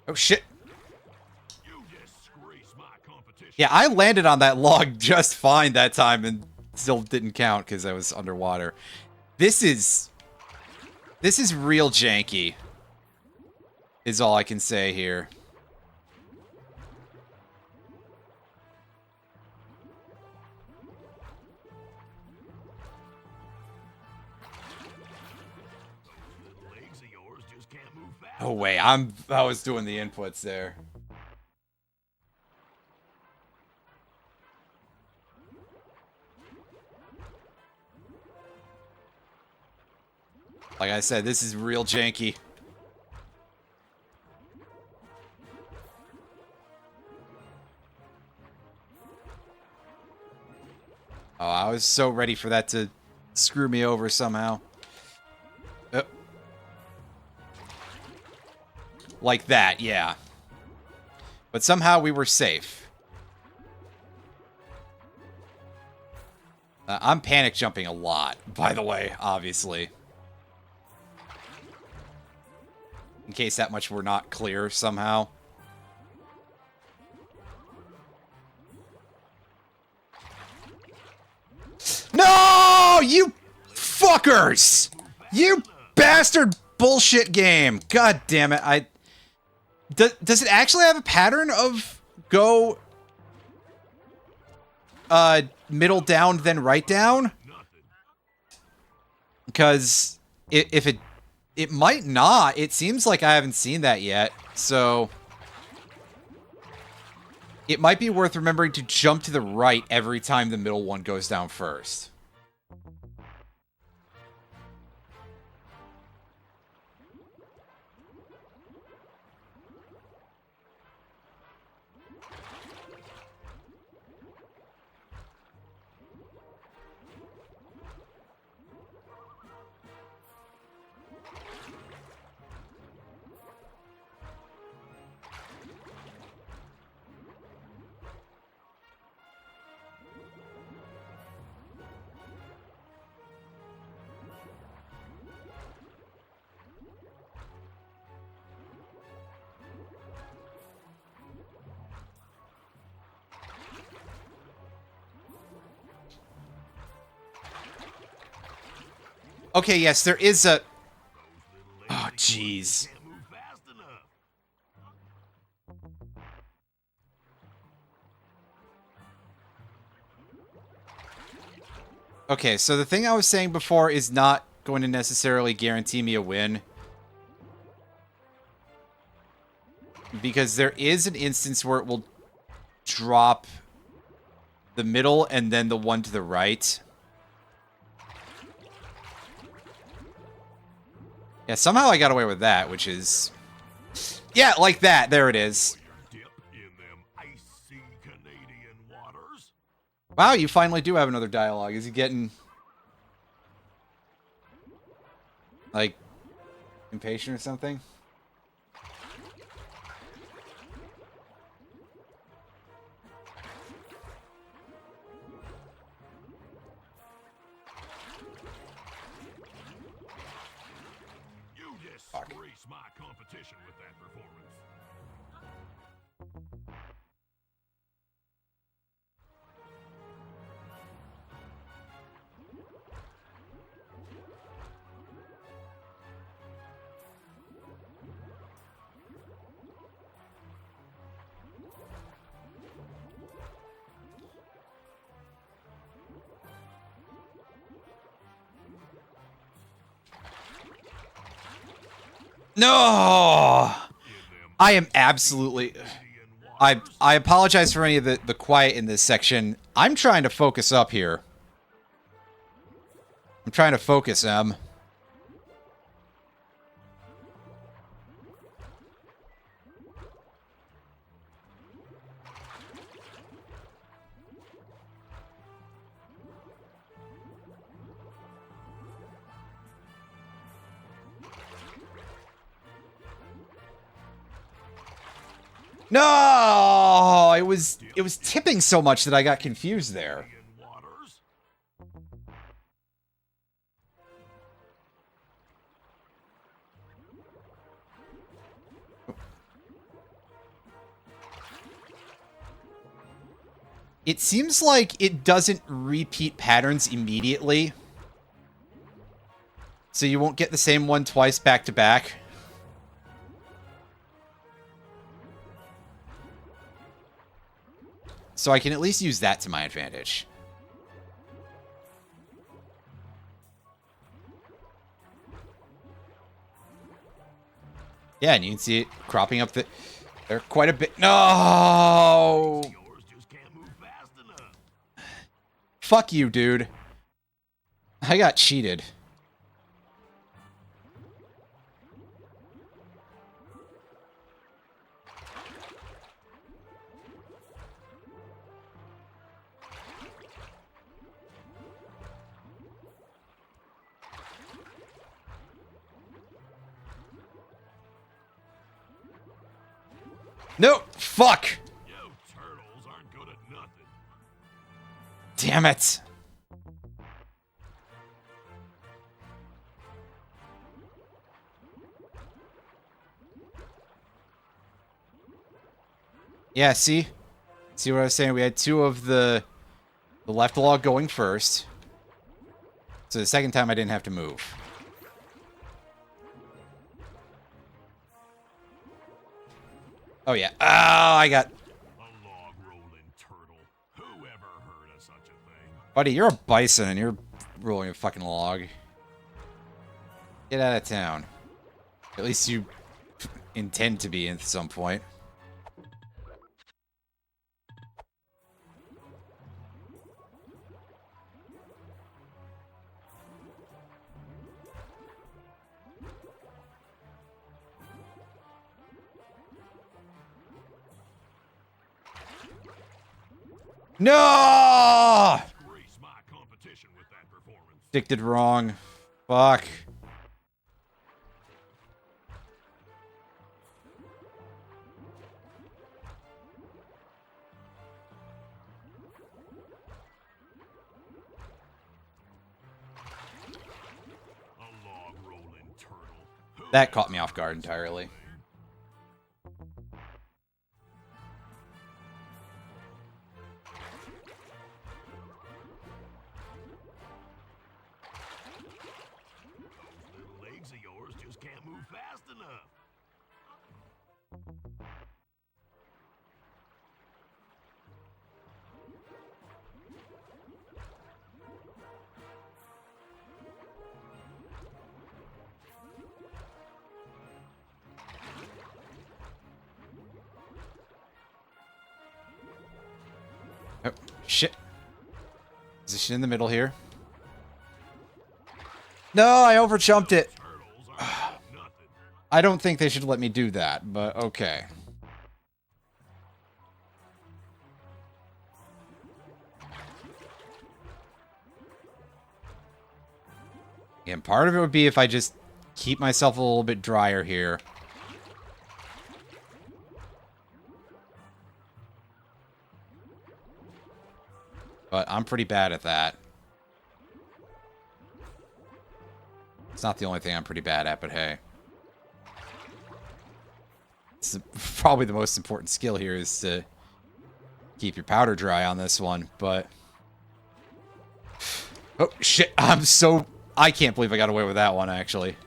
Speaker 2: Oh, shit.
Speaker 4: You disgrace my competition.
Speaker 2: Yeah, I landed on that log just fine that time and still didn't count because I was underwater. This is real janky, is all I can say here.
Speaker 4: Those little legs of yours just can't move fast.
Speaker 2: Oh wait, I was doing the inputs there. Like I said, this is real janky. Oh, I was so ready for that to screw me over somehow. Like that, yeah. But somehow we were safe. I'm panic jumping a lot, by the way, obviously. In case that much were not clear somehow. No! You fuckers! You bastard bullshit game! God damn it, does it actually have a pattern of go middle down then right down? Because if it might not. It seems like I haven't seen that yet. So it might be worth remembering to jump to the right every time the middle one goes down first. Okay, yes, there is a... Oh, jeez.
Speaker 4: Can't move fast enough.
Speaker 2: Okay, so the thing I was saying before is not going to necessarily guarantee me a win. Because there is an instance where it will drop the middle and then the one to the right. Yeah, somehow I got away with that, which is... Yeah, like that. There it is.
Speaker 4: Dip in them icy Canadian waters.
Speaker 2: Wow, you finally do have another dialogue. Is he getting... like... impatient or something?
Speaker 4: You disgrace my competition with that performance.
Speaker 2: No! I am absolutely... I apologize for any of the quiet in this section. I'm trying to focus up here. I'm trying to focus, Em. No! It was tipping so much that I got confused there.
Speaker 4: Waters.
Speaker 2: It seems like it doesn't repeat patterns immediately. So you won't get the same one twice back to back. So I can at least use that to my advantage. Yeah, and you can see it cropping up there quite a bit. No!
Speaker 4: Yours just can't move fast enough.
Speaker 2: Fuck you, dude. I got cheated. No! Fuck!
Speaker 4: You turtles aren't good at nothing.
Speaker 2: Damn it! Yeah, see? See what I was saying? We had two of the left log going first. So the second time I didn't have to move. Oh yeah. Oh, I got...
Speaker 4: A log rolling turtle. Who ever heard of such a thing?
Speaker 2: Buddy, you're a bison and you're rolling a fucking log. Get out of town. At least you intend to be at some point. No!
Speaker 4: Grace my competition with that performance.
Speaker 2: Dicted wrong. Fuck.
Speaker 4: A log rolling turtle. Who
Speaker 2: That caught me off guard entirely.
Speaker 4: Those little legs of yours just can't move fast enough.
Speaker 2: Oh, shit. Position in the middle here. No, I overjumped it.
Speaker 4: Turtles aren't good at nothing.
Speaker 2: I don't think they should let me do that, but okay. And part of it would be if I just keep myself a little bit drier here. But I'm pretty bad at that. It's not the only thing I'm pretty bad at, but hey. It's probably the most important skill here is to keep your powder dry on this one, but... Oh, shit, I can't believe I got away with that one, actually.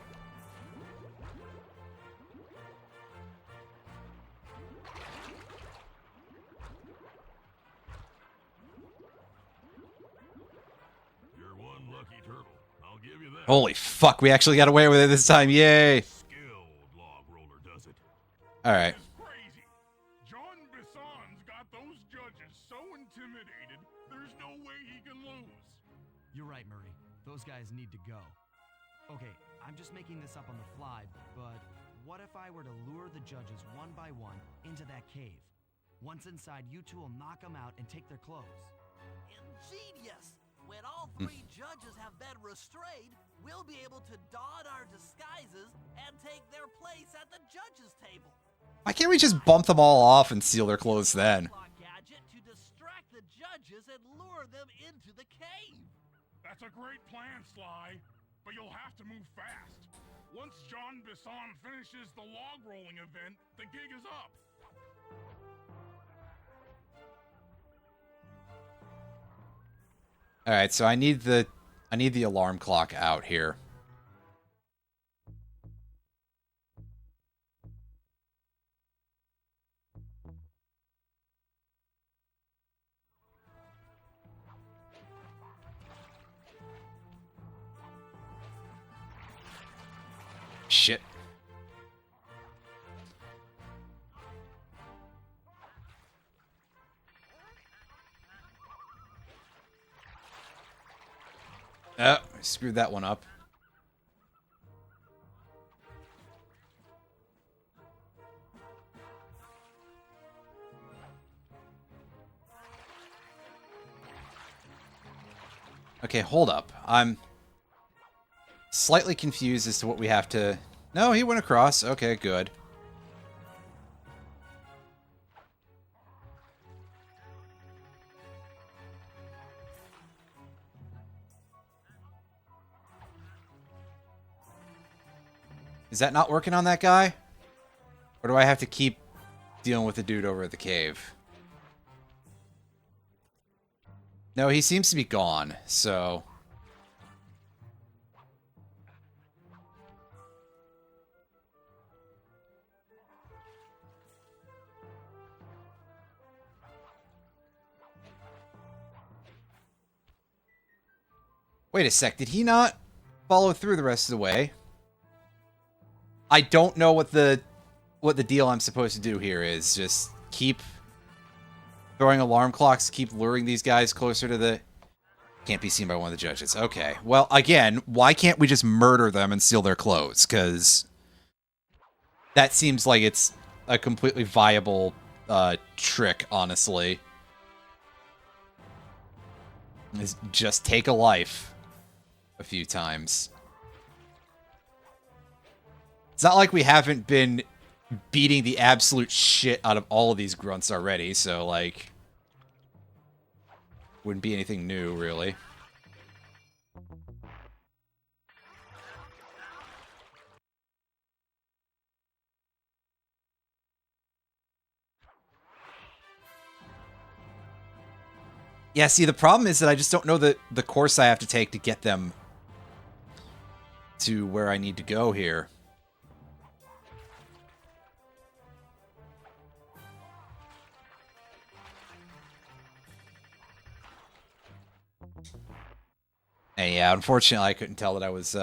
Speaker 4: You're one lucky turtle. I'll give you that.
Speaker 2: Holy fuck, we actually got away with it this time, yay!
Speaker 4: Skilled
Speaker 2: Alright.
Speaker 5: It's crazy. John Bisson's got those judges so intimidated, there's no way he can lose.
Speaker 1: You're right, Murray. Those guys need to go. Okay, I'm just making this up on the fly, but what if I were to lure the judges one by one into that cave? Once inside, you two will knock them out and take their clothes.
Speaker 3: Ingenious! When all 3 judges have been restrained, we'll be able to don our disguises and take their place at the judges' table.
Speaker 2: Why can't we just bump them all off and steal their clothes then?
Speaker 3: Clock gadget to distract the judges and lure them into the cave.
Speaker 5: That's a great plan, Sly, but you'll have to move fast. Once John Bisson finishes the log rolling event, the gig is up.
Speaker 2: Alright, so I need the alarm clock out here. Shit. Oh, I screwed that one up. Okay, hold up. I'm slightly confused as to what we have to... No, he went across. Okay, good. Is that not working on that guy? Or do I have to keep dealing with the dude over at the cave? No, he seems to be gone, so... Wait a sec, did he not follow through the rest of the way? I don't know what the deal I'm supposed to do here is. Just keep throwing alarm clocks, keep luring these guys closer to the... Can't be seen by one of the judges. Okay. Well, again, why can't we just murder them and steal their clothes? Because that seems like it's a completely viable trick, honestly. Is just take a life a few times. It's not like we haven't been beating the absolute shit out of all of these grunts already, so, like... Wouldn't be anything new, really. Yeah, see, the problem is that I just don't know the course I have to take to get them to where I need to go here. And yeah, unfortunately, I couldn't tell that I was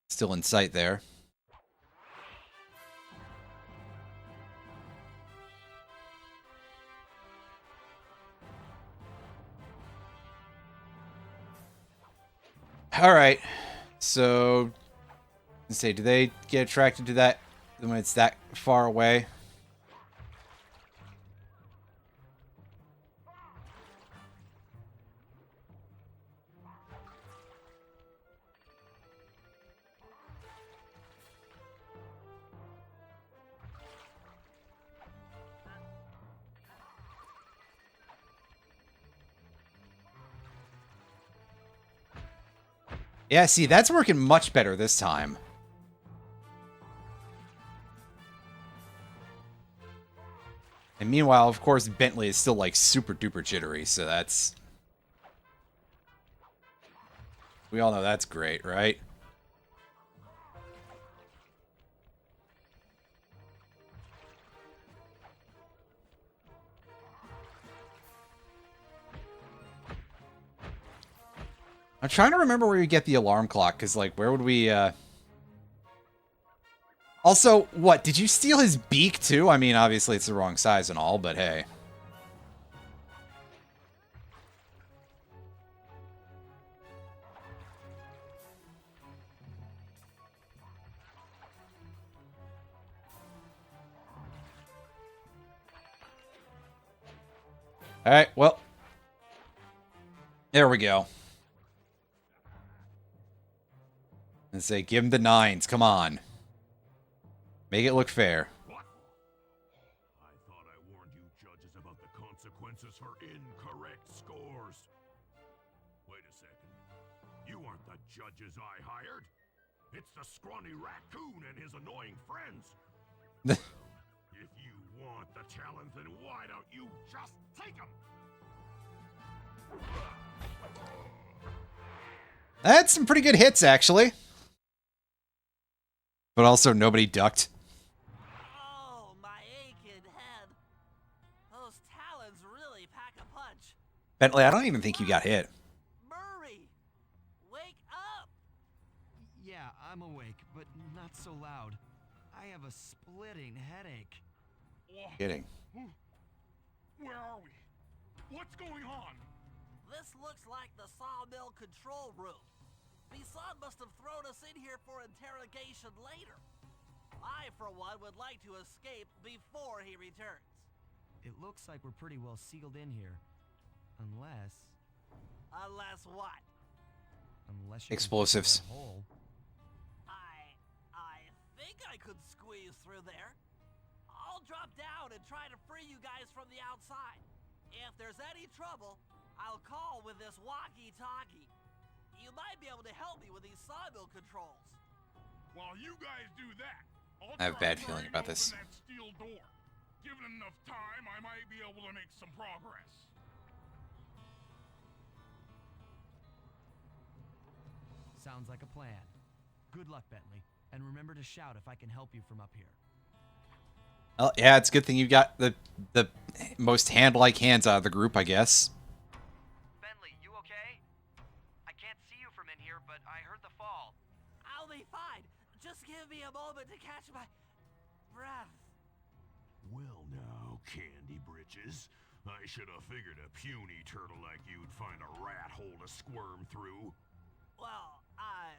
Speaker 2: still in sight there. All right, so let's say, do they get attracted to that when it's that far away? Yeah, see, that's working much better this time. And meanwhile, of course, Bentley is still, like, super duper jittery, so that's... We all know that's great, right? I'm trying to remember where you get the alarm clock, because, like, where would we, Also, what? Did you steal his beak too? I mean, obviously it's the wrong size and all, but hey. Alright, well. There we go. And say, give him the 9s, come on. Make it look fair.
Speaker 4: What? I thought I warned you judges about the consequences for incorrect scores. Wait a second. You aren't the judges I hired. It's the scrawny raccoon and his annoying friends. Well, if you want the talent, then why don't you just take them?
Speaker 2: That's some pretty good hits, actually. But also, nobody ducked.
Speaker 3: Oh, my aching head. Those talons really pack a punch.
Speaker 2: Bentley, I don't even think you got hit.
Speaker 3: Murray, wake up!
Speaker 1: Yeah, I'm awake, but not so loud. I have a splitting headache.
Speaker 5: Oh,
Speaker 2: Kidding.
Speaker 5: where are we? What's going on?
Speaker 3: This looks like the sawmill control room. Bisson must have thrown us in here for interrogation later. I, for one, would like to escape before he returns.
Speaker 1: It looks like we're pretty well sealed in here. Unless
Speaker 3: Unless what?
Speaker 1: you can
Speaker 2: Explosives.
Speaker 1: find that hole.
Speaker 3: I think I could squeeze through there. I'll drop down and try to free you guys from the outside. If there's any trouble, I'll call with this walkie-talkie. You might be able to help me with these sawmill controls.
Speaker 5: While you guys do that, I'll
Speaker 2: I have a
Speaker 5: try
Speaker 2: bad feeling
Speaker 5: to
Speaker 2: about
Speaker 5: open
Speaker 2: this.
Speaker 5: that steel door. Given enough time, I might be able to make some progress.
Speaker 1: Sounds like a plan. Good luck, Bentley. And remember to shout if I can help you from up here.
Speaker 2: Well, yeah, it's a good thing you got the most hand-like hands out of the group, I guess.
Speaker 1: Bentley, you okay? I can't see you from in here, but I heard the fall.
Speaker 3: I'll be fine. Just give me a moment to catch my breath.
Speaker 4: Well now, Candy Britches. I should have figured a puny turtle like you'd find a rat hole to squirm through.
Speaker 3: Well, I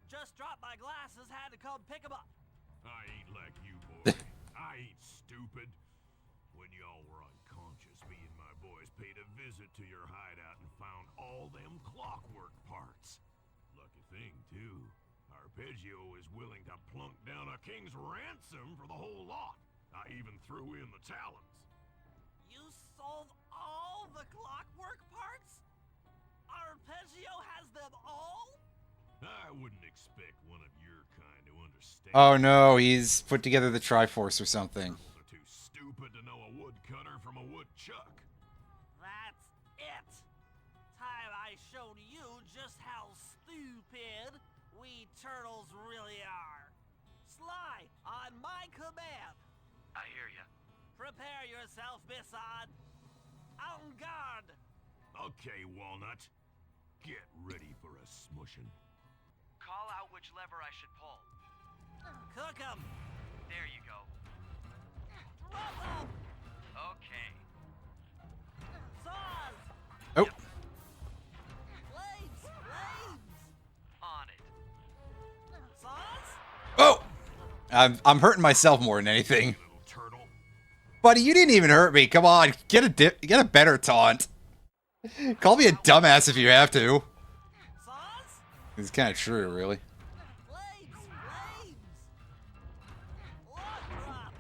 Speaker 3: just dropped my glasses, had to come pick 'em up.
Speaker 4: I ain't like you, boy. I ain't stupid. When y'all were unconscious, me and my boys paid a visit to your hideout and found all them clockwork parts. Lucky thing, too. Arpeggio is willing to plunk down a king's ransom for the whole lot. I even threw in the talons.
Speaker 3: You sold all the clockwork parts? Arpeggio has them all?
Speaker 4: I wouldn't expect one of your kind to understand.
Speaker 2: Oh no, he's put together the Triforce or something.
Speaker 4: Turtles are too stupid to know a woodcutter from a woodchuck.
Speaker 3: That's it. Time I showed you just how stupid we turtles really are. Sly, on my command.
Speaker 1: I hear you.
Speaker 3: Prepare yourself, Bisson. En garde.
Speaker 4: Okay, Walnut. Get ready for a smushin'.
Speaker 1: Call out which lever I should pull.
Speaker 3: Cook 'em.
Speaker 1: There you go.
Speaker 3: Drop 'em.
Speaker 1: Okay.
Speaker 3: Saws.
Speaker 2: Oh,
Speaker 3: Blades.
Speaker 1: On it.
Speaker 3: Saws.
Speaker 2: oh! I'm hurting myself more than anything.
Speaker 4: Little turtle.
Speaker 2: Buddy, you didn't even hurt me. Come on, get a better taunt. Call me a dumbass if you have to.
Speaker 3: Saws.
Speaker 2: It's kind of true, really.
Speaker 3: Blades. Log drop.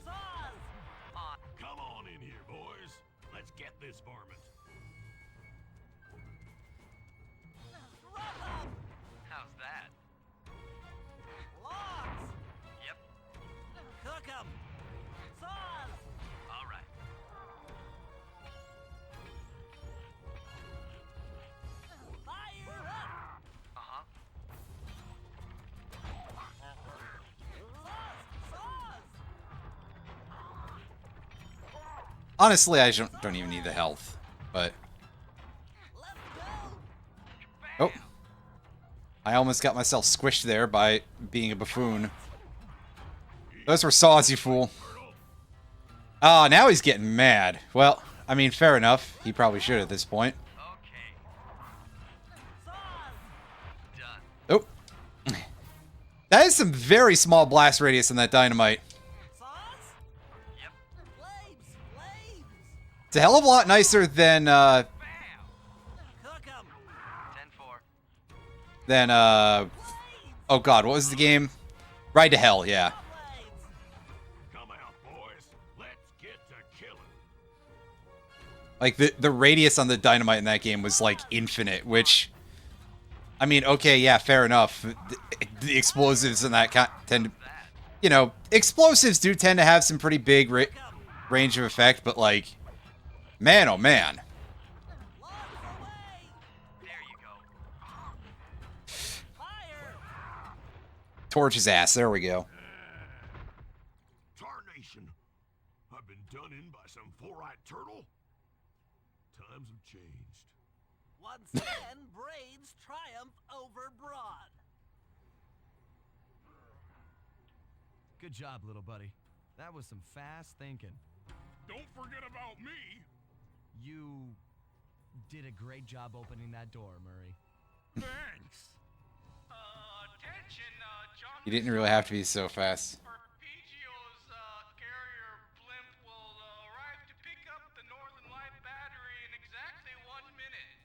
Speaker 3: Saws.
Speaker 1: On.
Speaker 4: Come on in here, boys. Let's get this varmint.
Speaker 3: Drop 'em.
Speaker 1: How's that?
Speaker 3: Logs.
Speaker 1: Yep.
Speaker 3: Cook 'em. Saws.
Speaker 1: All right.
Speaker 3: Fire up.
Speaker 1: Uh-huh.
Speaker 3: Saws.
Speaker 2: Honestly, I don't even need the health, but
Speaker 3: Let's go.
Speaker 2: Oh. I almost got myself squished there by being a buffoon. Those were saws, you fool. Ah, now he's getting mad. Well, I mean, fair enough. He probably should at this point. Oh. That is some very small blast radius in that dynamite. It's a hell of a lot nicer than, oh god, what was the game? Ride to Hell, yeah.
Speaker 4: Come out, boys. Let's get to killing.
Speaker 2: Like, the radius on the dynamite in that game was, like, infinite, which... I mean, okay, yeah, fair enough. The explosives in that tend to... You know, explosives do tend to have some pretty big range of effect, but, like... Man, oh man. Torch his ass, there we go.
Speaker 4: Tarnation. I've been done in by some four-eyed turtle. Times have changed.
Speaker 3: Once again, brains triumph over broad.
Speaker 1: Good job, little buddy. That was some fast thinking.
Speaker 5: Don't forget about me.
Speaker 1: You did a great job opening that door, Murray.
Speaker 5: Thanks.
Speaker 6: Attention, John.
Speaker 2: You didn't really have to be so fast.
Speaker 6: Arpeggio's carrier blimp will arrive to pick up the Northern Light battery in exactly 1 minute.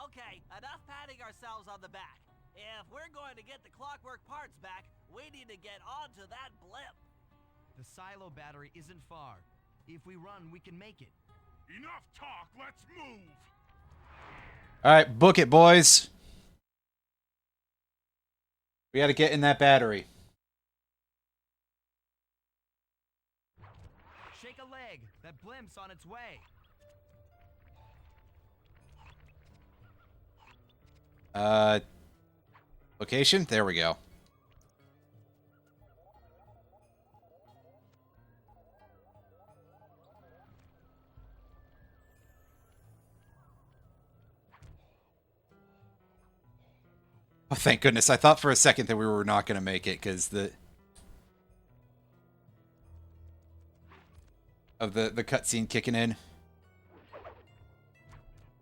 Speaker 3: Okay, enough patting ourselves on the back. If we're going to get the clockwork parts back, we need to get onto that blimp.
Speaker 1: The silo battery isn't far. If we run, we can make it.
Speaker 5: Enough talk, let's move.
Speaker 2: Alright, book it, boys. We gotta get in that battery.
Speaker 1: Shake a leg. That blimp's on its way.
Speaker 2: Location? There we go. Oh, thank goodness. I thought for a second that we were not going to make it because the cutscene kicking in.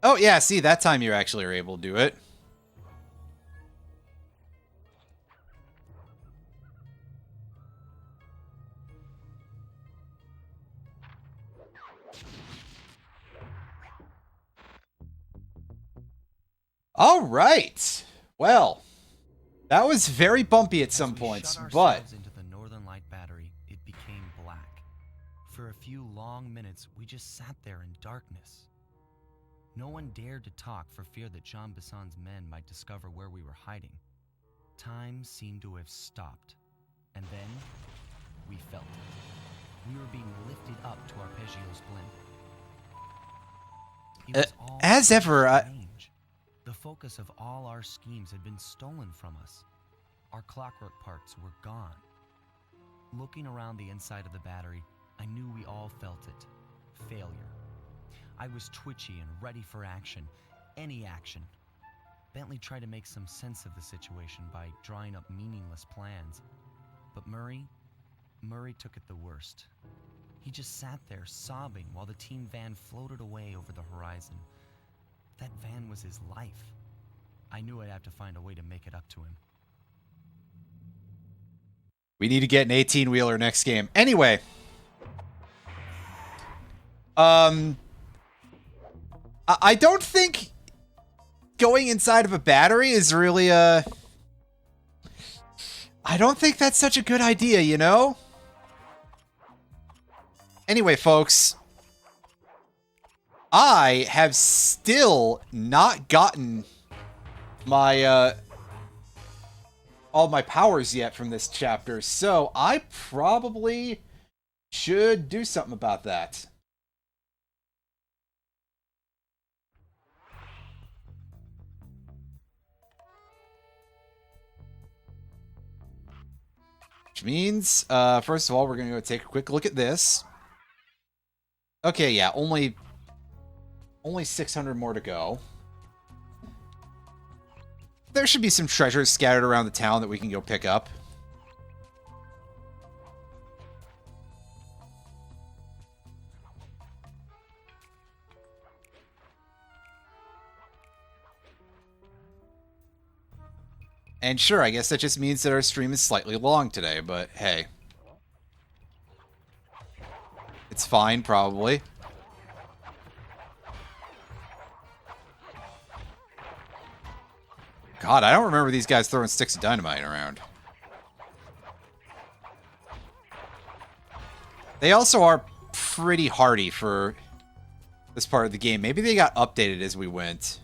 Speaker 2: Oh, yeah, see, that time you actually were able to do it. All right. Well, that was very bumpy at some points, but
Speaker 1: into the Northern Light battery, it became black. For a few long minutes, we just sat there in darkness. No one dared to talk for fear that Jean Bisson's men might discover where we were hiding. Time seemed to have stopped, and then we felt it. We were being lifted up to Arpeggio's blimp. It was all
Speaker 2: as ever,
Speaker 1: strange. The focus of all our schemes had been stolen from us. Our clockwork parts were gone. Looking around the inside of the battery, I knew we all felt it. Failure. I was twitchy and ready for action. Any action. Bentley tried to make some sense of the situation by drawing up meaningless plans. But Murray took it the worst. He just sat there sobbing while the team van floated away over the horizon. That van was his life. I knew I'd have to find a way to make it up to him.
Speaker 2: we need to get an 18-wheeler next game. Anyway. I don't think going inside of a battery is really I don't think that's such a good idea, you know? Anyway, folks, I have still not gotten my all my powers yet from this chapter, so I probably should do something about that. Which means, first of all, we're going to go take a quick look at this. Okay, yeah, only 600 more to go. There should be some treasures scattered around the town that we can go pick up. And sure, I guess that just means that our stream is slightly long today, but hey. It's fine, probably. God, I don't remember these guys throwing sticks of dynamite around. They also are pretty hardy for this part of the game. Maybe they got updated as we went.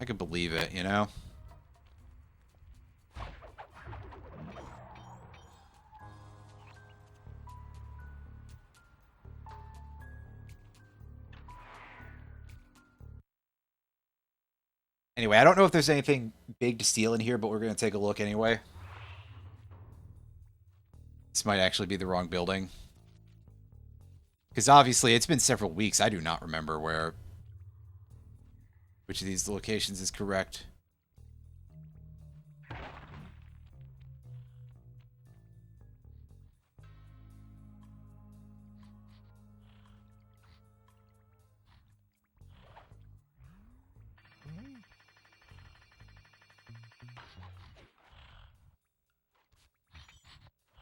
Speaker 2: I could believe it, you know? Anyway, I don't know if there's anything big to steal in here, but we're going to take a look anyway. This might actually be the wrong building. Because obviously, it's been several weeks. I do not remember which of these locations is correct.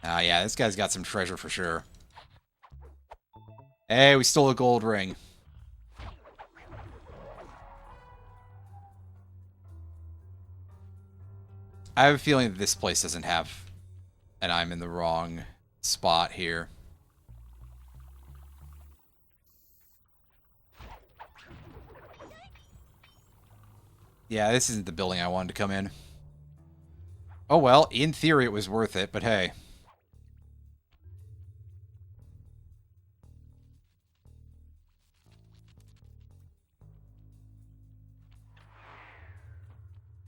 Speaker 2: Ah, yeah, this guy's got some treasure for sure. Hey, we stole a gold ring. I have a feeling that this place doesn't have... And I'm in the wrong spot here. Yeah, this isn't the building I wanted to come in. Oh well, in theory it was worth it, but hey.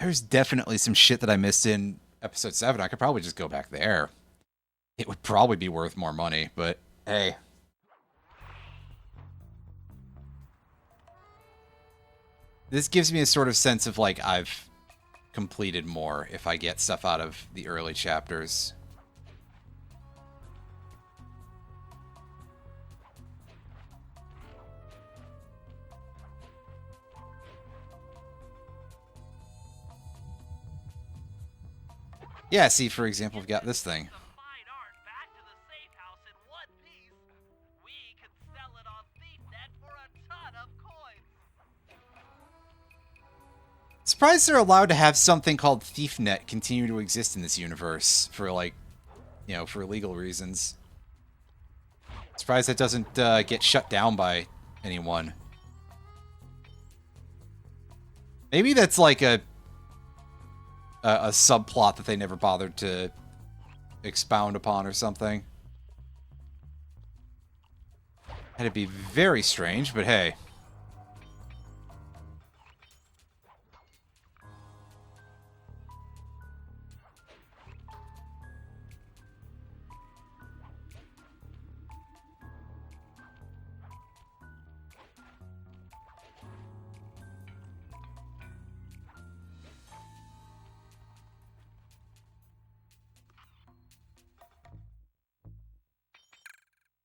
Speaker 2: There's definitely some shit that I missed in episode 7. I could probably just go back there. It would probably be worth more money, but hey. This gives me a sort of sense of like I've completed more if I get stuff out of the early chapters. Yeah, see, for example, we've got this thing.
Speaker 3: Some fine art back to the safe house in one piece. We can sell it on ThiefNet for a ton of coins.
Speaker 2: Surprised they're allowed to have something called ThiefNet continue to exist in this universe for, like, you know, for legal reasons. Surprised that doesn't get shut down by anyone. Maybe that's like a subplot that they never bothered to expound upon or something. That'd be very strange, but hey.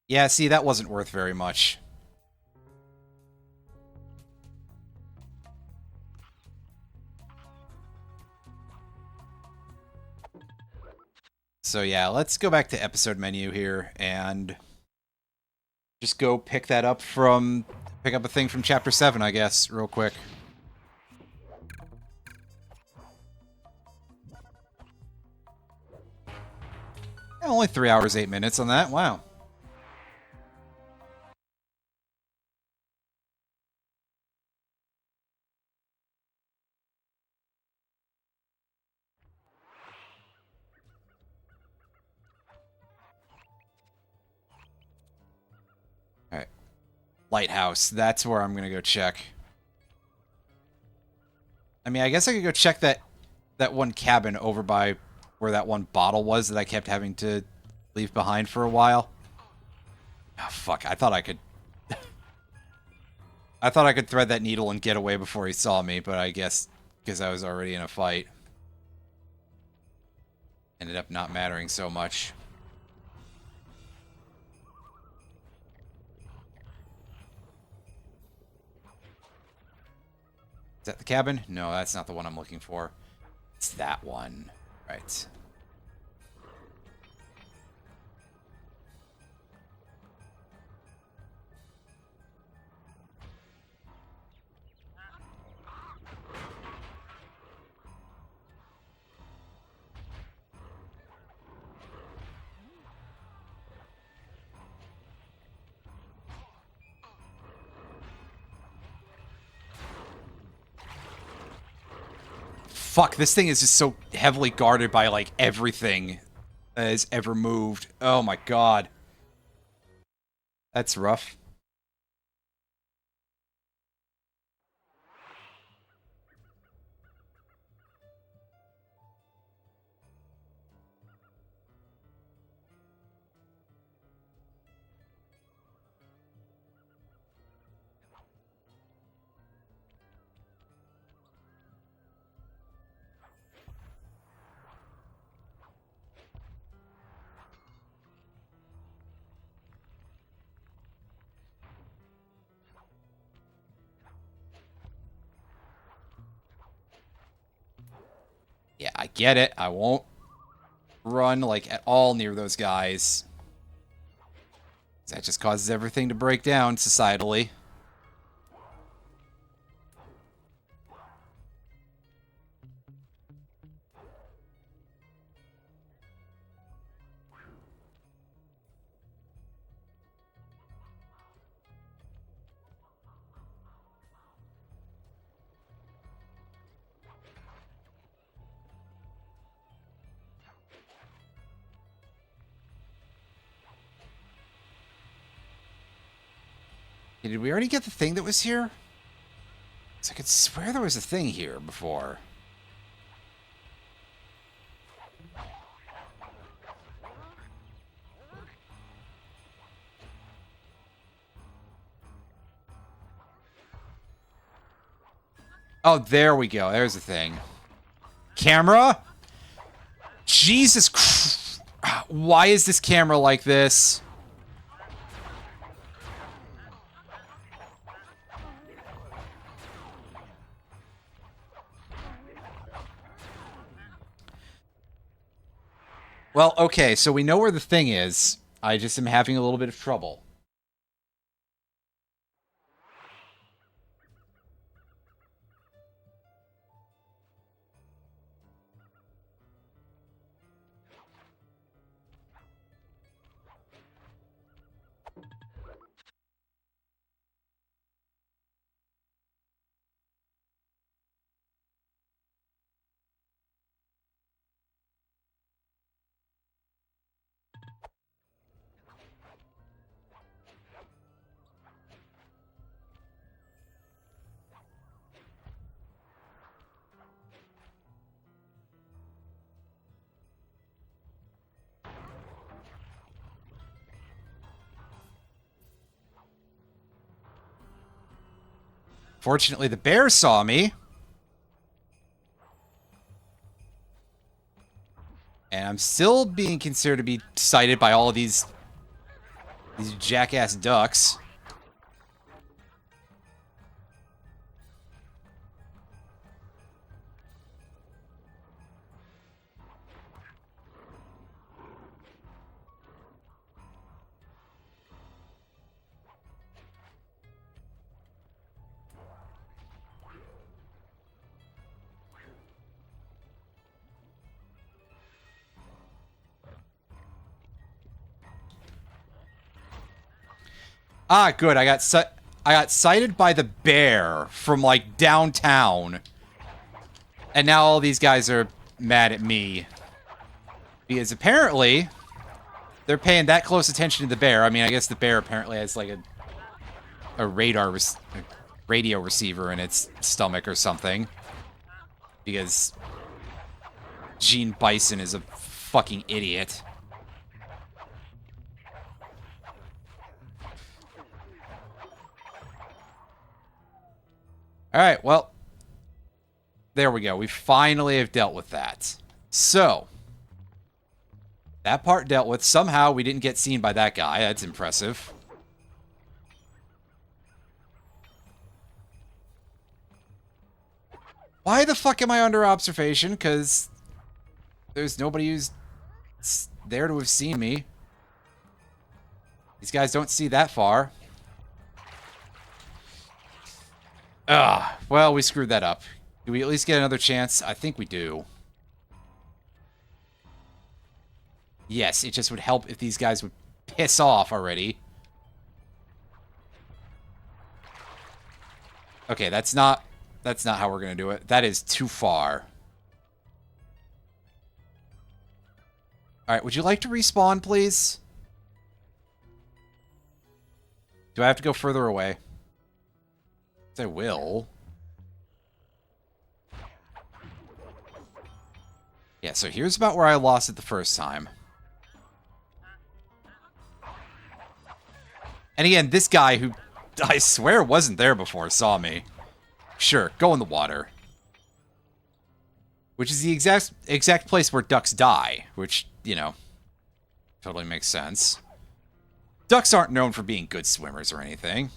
Speaker 2: Yeah, see, that wasn't worth very much. So yeah, let's go back to episode menu here and just go pick that up from... Pick up a thing from chapter 7, I guess, real quick. Only 3 hours, 8 minutes on that, wow. Alright. Lighthouse. That's where I'm gonna go check. I mean, I guess I could go check that one cabin over by where that one bottle was that I kept having to leave behind for a while. Oh, fuck. I thought I could... I thought I could thread that needle and get away before he saw me, but I guess because I was already in a fight. Ended up not mattering so much. Is that the cabin? No, that's not the one I'm looking for. It's that one. Right. Fuck, this thing is just so heavily guarded by, like, everything that has ever moved. Oh my god. That's rough. Yeah, I get it. I won't run, like, at all near those guys. That just causes everything to break down societally. Did we already get the thing that was here? 'Cause I could swear there was a thing here before. Oh, there we go. There's the thing. Camera? Jesus Christ. Why is this camera like this? Well, okay, so we know where the thing is. I just am having a little bit of trouble. Fortunately, the bear saw me. And I'm still being considered to be sighted by all of these jackass ducks. Ah, good. I got sighted by the bear from, like, downtown. And now all these guys are mad at me. Because apparently, they're paying that close attention to the bear. I mean, I guess the bear apparently has, like, a radio receiver in its stomach or something. Because Gene Bison is a fucking idiot. Alright, well. There we go. We finally have dealt with that. So. That part dealt with. Somehow we didn't get seen by that guy. That's impressive. Why the fuck am I under observation? Because there's nobody who's there to have seen me. These guys don't see that far. Well, we screwed that up. Do we at least get another chance? I think we do. Yes, it just would help if these guys would piss off already. Okay, that's not how we're going to do it. That is too far. Alright, would you like to respawn, please? Do I have to go further away? I will. Yeah, so here's about where I lost it the first time. And again, this guy who I swear wasn't there before saw me. Sure, go in the water. Which is the exact place where ducks die, which, you know, totally makes sense. Ducks aren't known for being good swimmers or anything.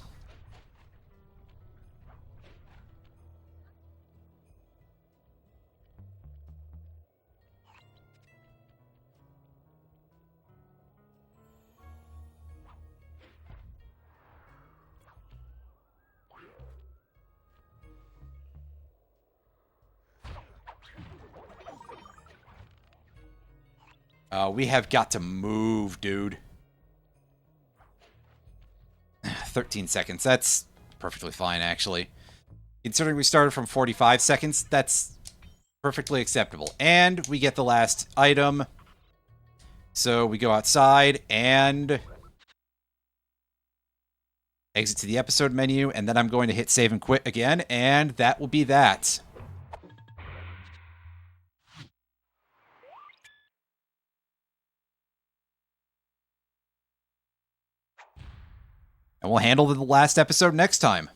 Speaker 2: We have got to move, dude. 13 seconds. That's perfectly fine, actually. Considering we started from 45 seconds, that's perfectly acceptable. And we get the last item. So we go outside and exit to the episode menu, and then I'm going to hit save and quit again, and that will be that. And we'll handle the last episode next time.